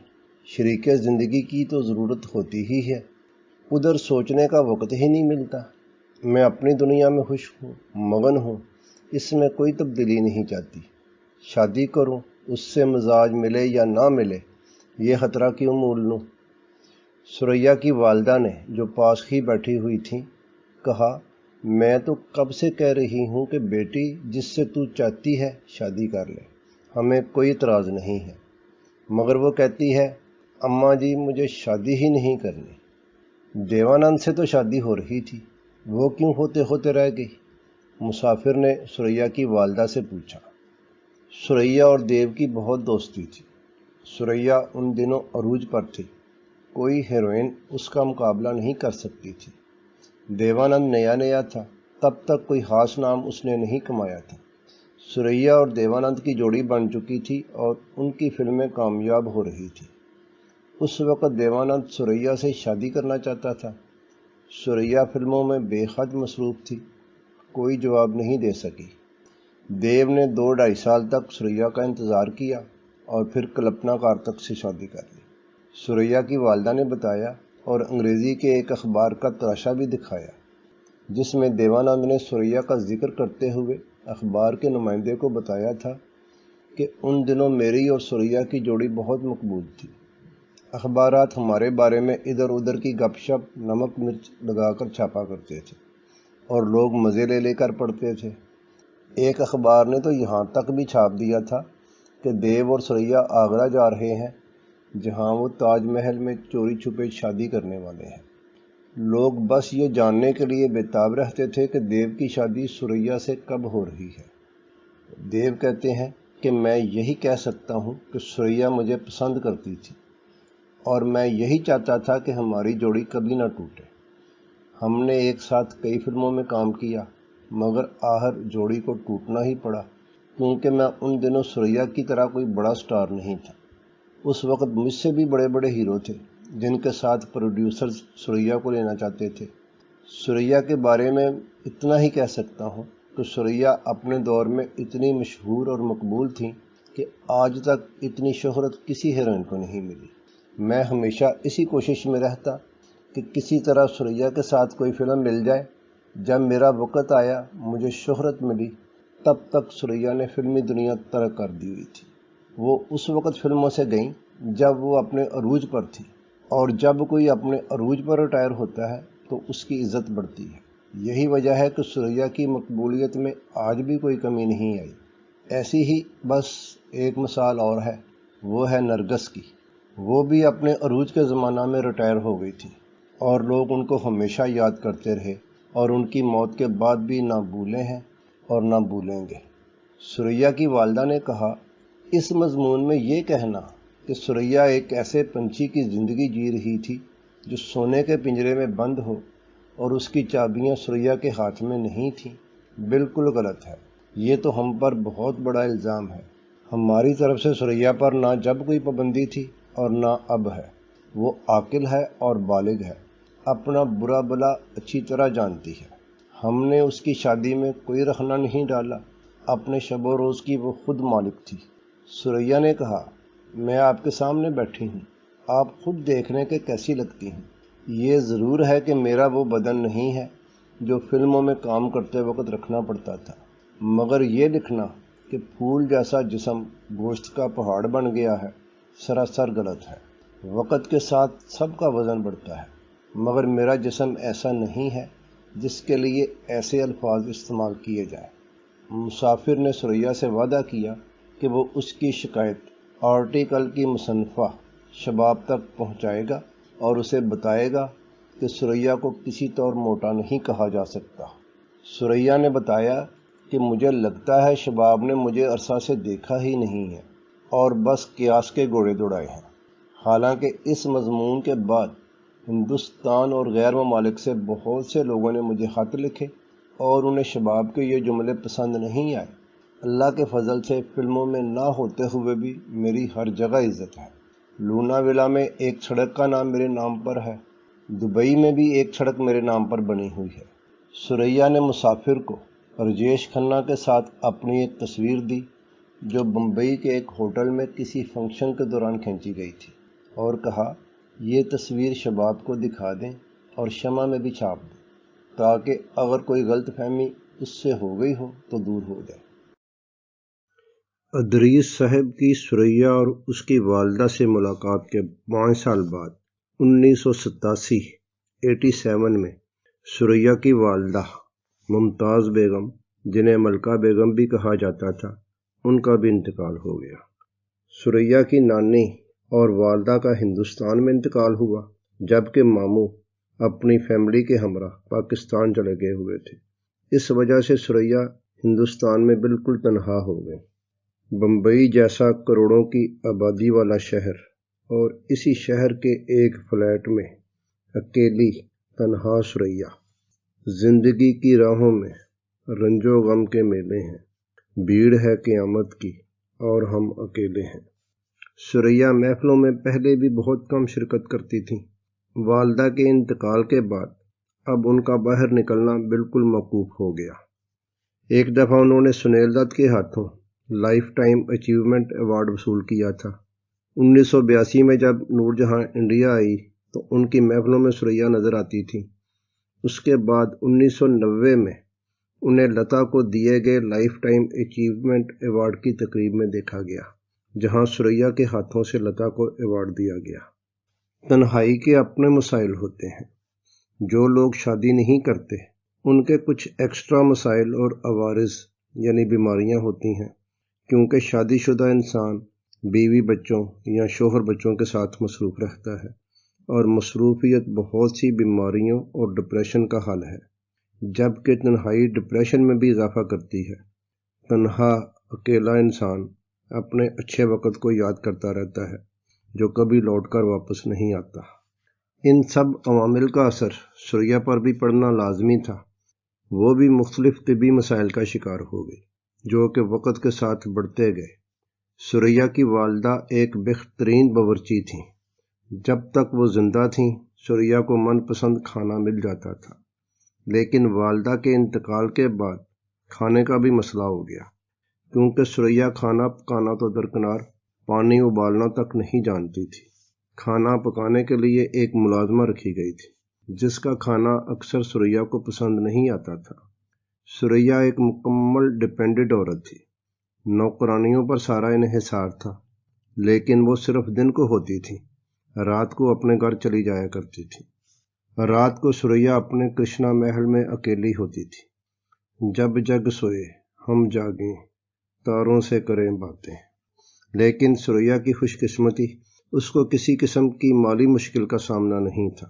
شریک زندگی کی تو ضرورت ہوتی ہی ہے، ادھر سوچنے کا وقت ہی نہیں ملتا۔ میں اپنی دنیا میں خوش ہوں، مگن ہوں، اس میں کوئی تبدیلی نہیں چاہتی۔ شادی کروں، اس سے مزاج ملے یا نہ ملے، یہ خطرہ کیوں مول لوں؟ سریا کی والدہ نے، جو پاس ہی بیٹھی ہوئی تھیں، کہا، میں تو کب سے کہہ رہی ہوں کہ بیٹی جس سے تو چاہتی ہے شادی کر لے، ہمیں کوئی اعتراض نہیں ہے، مگر وہ کہتی ہے، اماں جی مجھے شادی ہی نہیں کرنی۔ دیوانند سے تو شادی ہو رہی تھی، وہ کیوں ہوتے ہوتے رہ گئی؟ مسافر نے سریا کی والدہ سے پوچھا۔ سریا اور دیو کی بہت دوستی تھی۔ سریا ان دنوں عروج پر تھی، کوئی ہیروئن اس کا مقابلہ نہیں کر سکتی تھی۔ دیوانند نیا نیا تھا، تب تک کوئی خاص نام اس نے نہیں کمایا تھا۔ سریا اور دیوانند کی جوڑی بن چکی تھی اور ان کی فلمیں کامیاب ہو رہی تھی۔ اس وقت دیوانند سریا سے شادی کرنا چاہتا تھا۔ سریا فلموں میں بے حد مصروف تھی، کوئی جواب نہیں دے سکی۔ دیو نے 2-2.5 سال تک سریا کا انتظار کیا اور پھر کلپنا کارتک سے شادی کر لی۔ سریا کی والدہ نے بتایا اور انگریزی کے ایک اخبار کا تراشا بھی دکھایا، جس میں دیوانند نے سریا کا ذکر کرتے ہوئے اخبار کے نمائندے کو بتایا تھا کہ ان دنوں میری اور سریا کی جوڑی بہت مقبول تھی۔ اخبارات ہمارے بارے میں ادھر ادھر کی گپ شپ نمک مرچ لگا کر چھاپا کرتے تھے اور لوگ مزے لے لے کر پڑھتے تھے۔ ایک اخبار نے تو یہاں تک بھی چھاپ دیا تھا کہ دیو اور سریا آگرہ جا رہے ہیں، جہاں وہ تاج محل میں چوری چھپے شادی کرنے والے ہیں۔ لوگ بس یہ جاننے کے لیے بےتاب رہتے تھے کہ دیو کی شادی سریا سے کب ہو رہی ہے۔ دیو کہتے ہیں کہ میں یہی کہہ سکتا ہوں کہ سریا مجھے پسند کرتی تھی اور میں یہی چاہتا تھا کہ ہماری جوڑی کبھی نہ ٹوٹے۔ ہم نے ایک ساتھ کئی فلموں میں کام کیا، مگر آخر جوڑی کو ٹوٹنا ہی پڑا، کیونکہ میں ان دنوں سریا کی طرح کوئی بڑا سٹار نہیں تھا۔ اس وقت مجھ سے بھی بڑے بڑے ہیرو تھے جن کے ساتھ پروڈیوسرز سریا کو لینا چاہتے تھے۔ سریا کے بارے میں اتنا ہی کہہ سکتا ہوں کہ سریا اپنے دور میں اتنی مشہور اور مقبول تھیں کہ آج تک اتنی شہرت کسی ہیروئن کو نہیں ملی۔ میں ہمیشہ اسی کوشش میں رہتا کہ کسی طرح سریا کے ساتھ کوئی فلم مل جائے۔ جب میرا وقت آیا، مجھے شہرت ملی، تب تک سریا نے فلمی دنیا ترک کر دی ہوئی تھی۔ وہ اس وقت فلموں سے گئیں جب وہ اپنے عروج پر تھی، اور جب کوئی اپنے عروج پر ریٹائر ہوتا ہے تو اس کی عزت بڑھتی ہے۔ یہی وجہ ہے کہ سریا کی مقبولیت میں آج بھی کوئی کمی نہیں آئی۔ ایسی ہی بس ایک مثال اور ہے، وہ ہے نرگس کی۔ وہ بھی اپنے عروج کے زمانہ میں ریٹائر ہو گئی تھی اور لوگ ان کو ہمیشہ یاد کرتے رہے اور ان کی موت کے بعد بھی نہ بھولے ہیں اور نہ بھولیں گے۔ سریا کی والدہ نے کہا، اس مضمون میں یہ کہنا کہ سریا ایک ایسے پنچھی کی زندگی جی رہی تھی جو سونے کے پنجرے میں بند ہو اور اس کی چابیاں سریا کے ہاتھ میں نہیں تھیں، بالکل غلط ہے۔ یہ تو ہم پر بہت بڑا الزام ہے۔ ہماری طرف سے سریا پر نہ جب کوئی پابندی تھی اور نہ اب ہے۔ وہ عاقل ہے اور بالغ ہے، اپنا برا بھلا اچھی طرح جانتی ہے۔ ہم نے اس کی شادی میں کوئی رخنہ نہیں ڈالا، اپنے شب و روز کی وہ خود مالک تھی۔ سریا نے کہا، میں آپ کے سامنے بیٹھی ہوں، آپ خود دیکھ لیں کہ کیسی لگتی ہیں۔ یہ ضرور ہے کہ میرا وہ بدن نہیں ہے جو فلموں میں کام کرتے وقت رکھنا پڑتا تھا، مگر یہ لکھنا کہ پھول جیسا جسم گوشت کا پہاڑ بن گیا ہے سراسر غلط ہے۔ وقت کے ساتھ سب کا وزن بڑھتا ہے، مگر میرا جسم ایسا نہیں ہے جس کے لیے ایسے الفاظ استعمال کیے جائیں۔ مسافر نے سریا سے وعدہ کیا کہ وہ اس کی شکایت آرٹیکل کی مصنفہ شباب تک پہنچائے گا اور اسے بتائے گا کہ سریا کو کسی طور موٹا نہیں کہا جا سکتا۔ سریا نے بتایا کہ مجھے لگتا ہے شباب نے مجھے عرصہ سے دیکھا ہی نہیں ہے اور بس قیاس کے گھوڑے دوڑائے ہیں۔ حالانکہ اس مضمون کے بعد ہندوستان اور غیر ممالک سے بہت سے لوگوں نے مجھے خط لکھے اور انہیں شباب کے یہ جملے پسند نہیں آئے۔ اللہ کے فضل سے فلموں میں نہ ہوتے ہوئے بھی میری ہر جگہ عزت ہے۔ لونا ولا میں ایک سڑک کا نام میرے نام پر ہے، دبئی میں بھی ایک سڑک میرے نام پر بنی ہوئی ہے۔ سریا نے مسافر کو رجیش کھنہ کے ساتھ اپنی ایک تصویر دی جو بمبئی کے ایک ہوٹل میں کسی فنکشن کے دوران کھینچی گئی تھی، اور کہا، یہ تصویر شباب کو دکھا دیں اور شمع میں بھی چھاپ دیں تاکہ اگر کوئی غلط فہمی اس سے ہو گئی ہو تو دور ہو جائے۔ ادریس صاحب کی سریا اور اس کی والدہ سے ملاقات کے 5 سال بعد 1987 میں سریا کی والدہ ممتاز بیگم، جنہیں ملکہ بیگم بھی کہا جاتا تھا، ان کا بھی انتقال ہو گیا۔ سریا کی نانی اور والدہ کا ہندوستان میں انتقال ہوا، جبکہ ماموں اپنی فیملی کے ہمراہ پاکستان چلے گئے ہوئے تھے۔ اس وجہ سے سریا ہندوستان میں بالکل تنہا ہو گئی۔ بمبئی جیسا کروڑوں کی آبادی والا شہر اور اسی شہر کے ایک فلیٹ میں اکیلی تنہا سریا۔ زندگی کی راہوں میں رنج و غم کے میلے ہیں، بھیڑ ہے قیامت کی اور ہم اکیلے ہیں۔ سریا محفلوں میں پہلے بھی بہت کم شرکت کرتی تھیں۔ والدہ کے انتقال کے بعد اب ان کا باہر نکلنا بالکل موقوف ہو گیا۔ ایک دفعہ انہوں نے سنیل دت کے ہاتھوں لائف ٹائم اچیومنٹ ایوارڈ وصول کیا تھا۔ 1982 میں جب نور جہاں انڈیا آئی تو ان کی محفلوں میں سریا نظر آتی تھی۔ اس کے بعد 1990 میں انہیں لتا کو دیے گئے لائف ٹائم اچیومنٹ ایوارڈ کی تقریب میں دیکھا گیا، جہاں سریا کے ہاتھوں سے لتا کو ایوارڈ دیا گیا۔ تنہائی کے اپنے مسائل ہوتے ہیں۔ جو لوگ شادی نہیں کرتے ان کے کچھ ایکسٹرا مسائل اور عوارض یعنی بیماریاں ہوتی ہیں، کیونکہ شادی شدہ انسان بیوی بچوں یا شوہر بچوں کے ساتھ مصروف رہتا ہے، اور مصروفیت بہت سی بیماریوں اور ڈپریشن کا حل ہے، جبکہ تنہائی ڈپریشن میں بھی اضافہ کرتی ہے۔ تنہا اکیلا انسان اپنے اچھے وقت کو یاد کرتا رہتا ہے جو کبھی لوٹ کر واپس نہیں آتا۔ ان سب عوامل کا اثر سریا پر بھی پڑنا لازمی تھا۔ وہ بھی مختلف طبی مسائل کا شکار ہو گئی جو کہ وقت کے ساتھ بڑھتے گئے۔ سریا کی والدہ ایک بہترین باورچی تھیں۔ جب تک وہ زندہ تھیں سریا کو من پسند کھانا مل جاتا تھا، لیکن والدہ کے انتقال کے بعد کھانے کا بھی مسئلہ ہو گیا، کیونکہ سریا کھانا پکانا تو درکنار پانی ابالنا تک نہیں جانتی تھی۔ کھانا پکانے کے لیے ایک ملازمہ رکھی گئی تھی جس کا کھانا اکثر سریا کو پسند نہیں آتا تھا۔ سریا ایک مکمل ڈیپینڈنٹ عورت تھی۔ نوکرانیوں پر سارا انحصار تھا، لیکن وہ صرف دن کو ہوتی تھی، رات کو اپنے گھر چلی جایا کرتی تھی۔ رات کو سریا اپنے کرشنا محل میں اکیلی ہوتی تھی۔ جب جگ سوئے ہم جاگیں، تاروں سے کریں باتیں۔ لیکن سریا کی خوش قسمتی اس کو کسی قسم کی مالی مشکل کا سامنا نہیں تھا،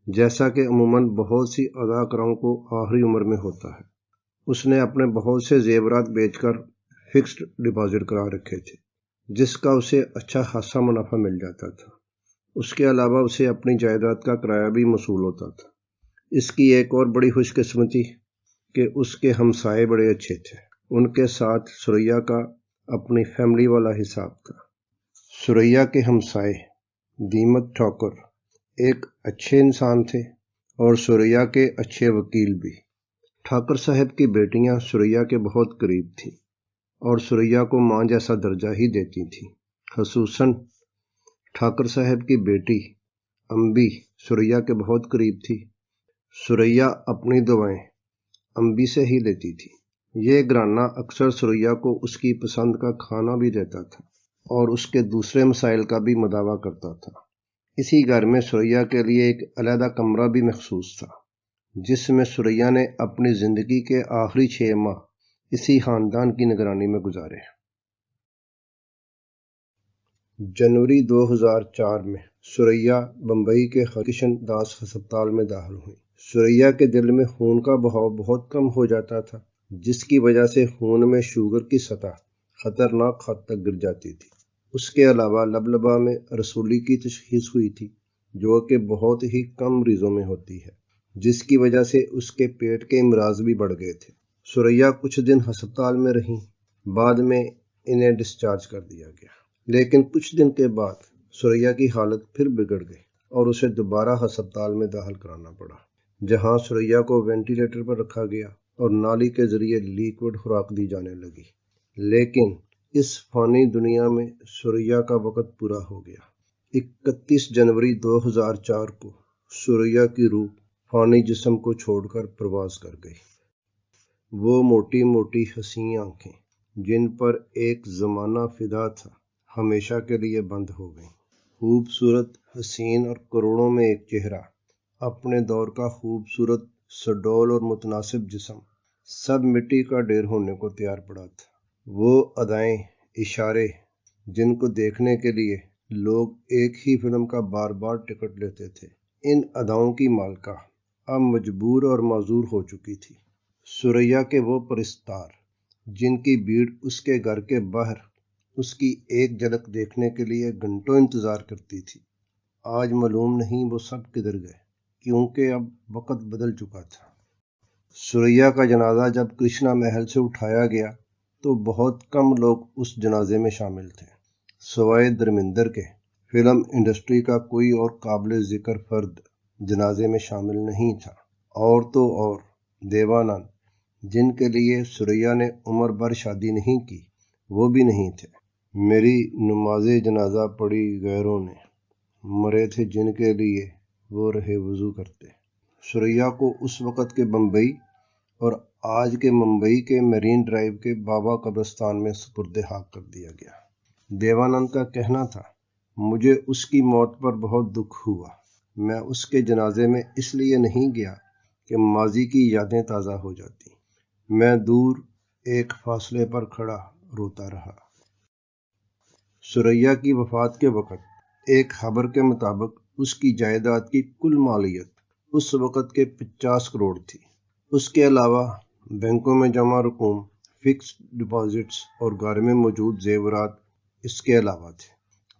جیسا کہ عموماً بہت سی اداکاروں کو آخری عمر میں ہوتا ہے۔ اس نے اپنے بہت سے زیورات بیچ کر فکسڈ ڈپازٹ کرا رکھے تھے، جس کا اسے اچھا خاصا منافع مل جاتا تھا۔ اس کے علاوہ اسے اپنی جائیداد کا کرایہ بھی موصول ہوتا تھا۔ اس کی ایک اور بڑی خوش قسمتی کہ اس کے ہمسائے بڑے اچھے تھے۔ ان کے ساتھ سریا کا اپنی فیملی والا حساب تھا۔ سریا کے ہمسائے دیمت ٹھاکر ایک اچھے انسان تھے اور سریا کے اچھے وکیل بھی۔ ٹھاکر صاحب کی بیٹیاں سریا کے بہت قریب تھیں اور سریا کو ماں جیسا درجہ ہی دیتی تھیں۔ خصوصاً ٹھاکر صاحب کی بیٹی امبی سریا کے بہت قریب تھی۔ سریا اپنی دعائیں امبی سے ہی لیتی تھی۔ یہ گھرانہ اکثر سریا کو اس کی پسند کا کھانا بھی دیتا تھا اور اس کے دوسرے مسائل کا بھی مداوع کرتا تھا۔ اسی گھر میں سریا کے لیے ایک علیحدہ کمرہ بھی مخصوص تھا، جس میں سریا نے اپنی زندگی کے آخری 6 ماہ اسی خاندان کی نگرانی میں گزارے۔ جنوری 2004 میں سریا بمبئی کے ہرکشن داس ہسپتال میں داخل ہوئی۔ سریا کے دل میں خون کا بہاؤ بہت کم ہو جاتا تھا، جس کی وجہ سے خون میں شوگر کی سطح خطرناک حد تک گر جاتی تھی۔ اس کے علاوہ لبلبہ میں رسولی کی تشخیص ہوئی تھی، جو کہ بہت ہی کم مریضوں میں ہوتی ہے، جس کی وجہ سے اس کے پیٹ کے امراض بھی بڑھ گئے تھے۔ سریا کچھ دن ہسپتال میں رہیں، بعد میں انہیں ڈسچارج کر دیا گیا، لیکن کچھ دن کے بعد سریا کی حالت پھر بگڑ گئی اور اسے دوبارہ ہسپتال میں داخل کرانا پڑا، جہاں سریا کو وینٹیلیٹر پر رکھا گیا اور نالی کے ذریعے لیکوڈ خوراک دی جانے لگی۔ لیکن اس فانی دنیا میں سریا کا وقت پورا ہو گیا۔ 31 جنوری 2004 کو سریا کی روح فانی جسم کو چھوڑ کر پرواز کر گئی۔ وہ موٹی موٹی حسین آنکھیں جن پر ایک زمانہ فدا تھا ہمیشہ کے لیے بند ہو گئیں۔ خوبصورت، حسین اور کروڑوں میں ایک چہرہ، اپنے دور کا خوبصورت، سڈول اور متناسب جسم، سب مٹی کا ڈھیر ہونے کو تیار پڑا تھا۔ وہ ادائیں، اشارے جن کو دیکھنے کے لیے لوگ ایک ہی فلم کا بار بار ٹکٹ لیتے تھے، ان اداؤں کی مالکہ اب مجبور اور معذور ہو چکی تھی۔ سریا کے وہ پرستار جن کی بھیڑ اس کے گھر کے باہر اس کی ایک جھلک دیکھنے کے لیے گھنٹوں انتظار کرتی تھی، آج معلوم نہیں وہ سب کدھر گئے، کیونکہ اب وقت بدل چکا تھا۔ سریا کا جنازہ جب کرشنا محل سے اٹھایا گیا تو بہت کم لوگ اس جنازے میں شامل تھے، سوائے دھرمیندر کے۔ فلم انڈسٹری کا کوئی اور قابل ذکر فرد جنازے میں شامل نہیں تھا، اور تو اور دیو آنند جن کے لیے سریا نے عمر بھر شادی نہیں کی، وہ بھی نہیں تھے۔ میری نماز جنازہ پڑھی غیروں نے، مرے تھے جن کے لیے وہ رہے وضو کرتے۔ سریا کو اس وقت کے بمبئی اور آج کے ممبئی کے مرین ڈرائیو کے بابا قبرستان میں سپرد حق کر دیا گیا۔ دیوانند کا کہنا تھا، مجھے اس کی موت پر بہت دکھ ہوا۔ میں اس کے جنازے میں اس لیے نہیں گیا کہ ماضی کی یادیں تازہ ہو جاتی۔ میں دور ایک فاصلے پر کھڑا روتا رہا۔ سریا کی وفات کے وقت ایک خبر کے مطابق اس کی جائیداد کی کل مالیت اس وقت کے 50 کروڑ تھی۔ اس کے علاوہ بینکوں میں جمع رقوم، فکسڈ ڈپازٹس اور گھر میں موجود زیورات اس کے علاوہ تھے۔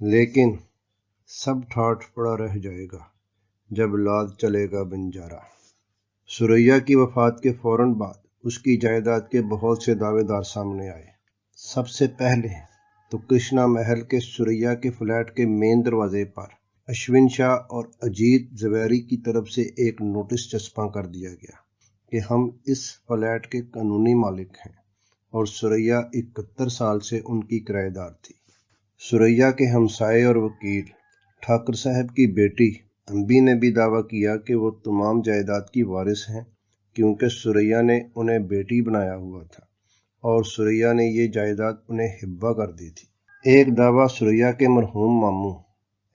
لیکن سب ٹھاٹھ پڑا رہ جائے گا جب لاد چلے گا بنجارا۔ سریا کی وفات کے فوراً بعد اس کی جائیداد کے بہت سے دعوے دار سامنے آئے۔ سب سے پہلے تو کرشنا محل کے سریا کے فلیٹ کے مین دروازے پر اشون شاہ اور اجیت زویری کی طرف سے ایک نوٹس چسپاں کر دیا گیا کہ ہم اس فلیٹ کے قانونی مالک ہیں، اور سریا 71 سال سے ان کی کرایہ دار تھی۔ سریا کے ہمسائے اور وکیل ٹھاکر صاحب کی بیٹی امبی نے بھی دعویٰ کیا کہ وہ تمام جائیداد کی وارث ہیں، کیونکہ سریا نے انہیں بیٹی بنایا ہوا تھا اور سریا نے یہ جائیداد انہیں ہبہ کر دی تھی۔ ایک دعویٰ سریا کے مرحوم ماموں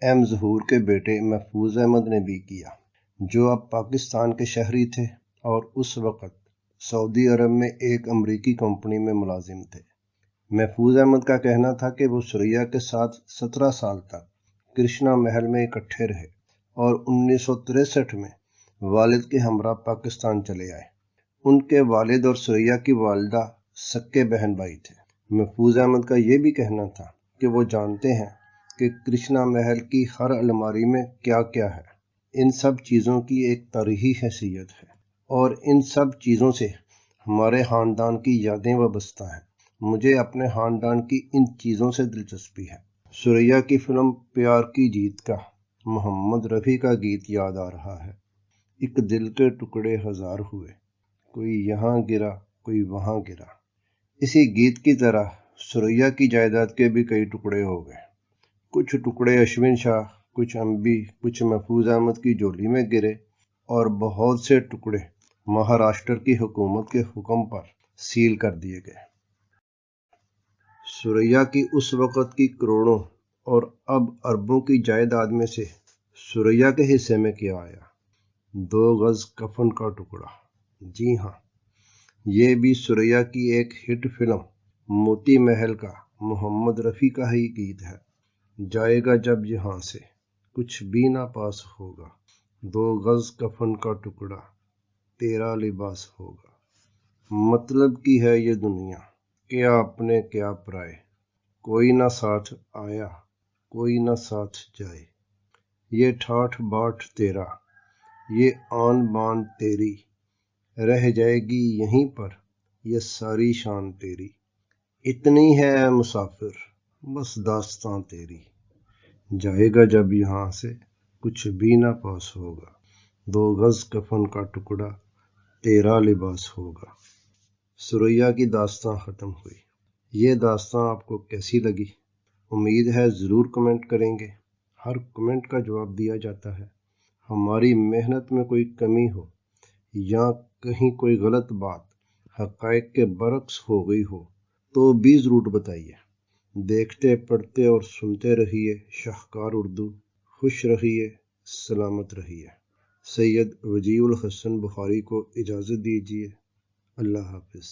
ایم ظہور کے بیٹے محفوظ احمد نے بھی کیا، جو اب پاکستان کے شہری تھے اور اس وقت سعودی عرب میں ایک امریکی کمپنی میں ملازم تھے۔ محفوظ احمد کا کہنا تھا کہ وہ سریا کے ساتھ 17 سال تک کرشنا محل میں اکٹھے رہے اور 1963 میں والد کے ہمراہ پاکستان چلے آئے۔ ان کے والد اور سریا کی والدہ سکے بہن بھائی تھے۔ محفوظ احمد کا یہ بھی کہنا تھا کہ وہ جانتے ہیں کہ کرشنا محل کی ہر الماری میں کیا کیا ہے۔ ان سب چیزوں کی ایک تاریخی حیثیت ہے اور ان سب چیزوں سے ہمارے خاندان کی یادیں وابستہ ہیں۔ مجھے اپنے خاندان کی ان چیزوں سے دلچسپی ہے۔ سریا کی فلم پیار کی جیت کا محمد رفیع کا گیت یاد آ رہا ہے۔ ایک دل کے ٹکڑے ہزار ہوئے، کوئی یہاں گرا کوئی وہاں گرا۔ اسی گیت کی طرح سریا کی جائیداد کے بھی کئی ٹکڑے ہو گئے۔ کچھ ٹکڑے اشون شاہ، کچھ امبی، کچھ محفوظ احمد کی جولی میں گرے اور بہت سے ٹکڑے مہاراشٹر کی حکومت کے حکم پر سیل کر دیے گئے۔ سریا کی اس وقت کی کروڑوں اور اب اربوں کی جائیداد میں سے سریا کے حصے میں کیا آیا؟ 2 گز کفن کا ٹکڑا۔ جی ہاں، یہ بھی سریا کی ایک ہٹ فلم موتی محل کا محمد رفیع کا ہی گیت ہے۔ جائے گا جب یہاں سے کچھ بھی نہ پاس ہوگا، 2 گز کفن کا ٹکڑا تیرا لباس ہوگا۔ مطلب کی ہے یہ دنیا، کیا اپنے کیا پرائے، کوئی نہ ساتھ آیا کوئی نہ ساتھ جائے۔ یہ ٹھاٹھ باٹھ تیرا، یہ آن بان تیری، رہ جائے گی یہیں پر یہ ساری شان تیری۔ اتنی ہے اے مسافر بس داستاں تیری، جائے گا جب یہاں سے کچھ بھی نہ پاس ہوگا، 2 گز کفن کا ٹکڑا تیرا لباس ہوگا۔ سریا کی داستاں ختم ہوئی۔ یہ داستاں آپ کو کیسی لگی؟ امید ہے ضرور کمنٹ کریں گے۔ ہر کمنٹ کا جواب دیا جاتا ہے۔ ہماری محنت میں کوئی کمی ہو یا کہیں کوئی غلط بات حقائق کے برعکس ہو گئی ہو تو بھی ضرور بتائیے۔ دیکھتے پڑھتے اور سنتے رہیے شاہکار اردو۔ خوش رہیے، سلامت رہیے۔ سید وجیہ الحسن بخاری کو اجازت دیجیے۔ اللہ حافظ۔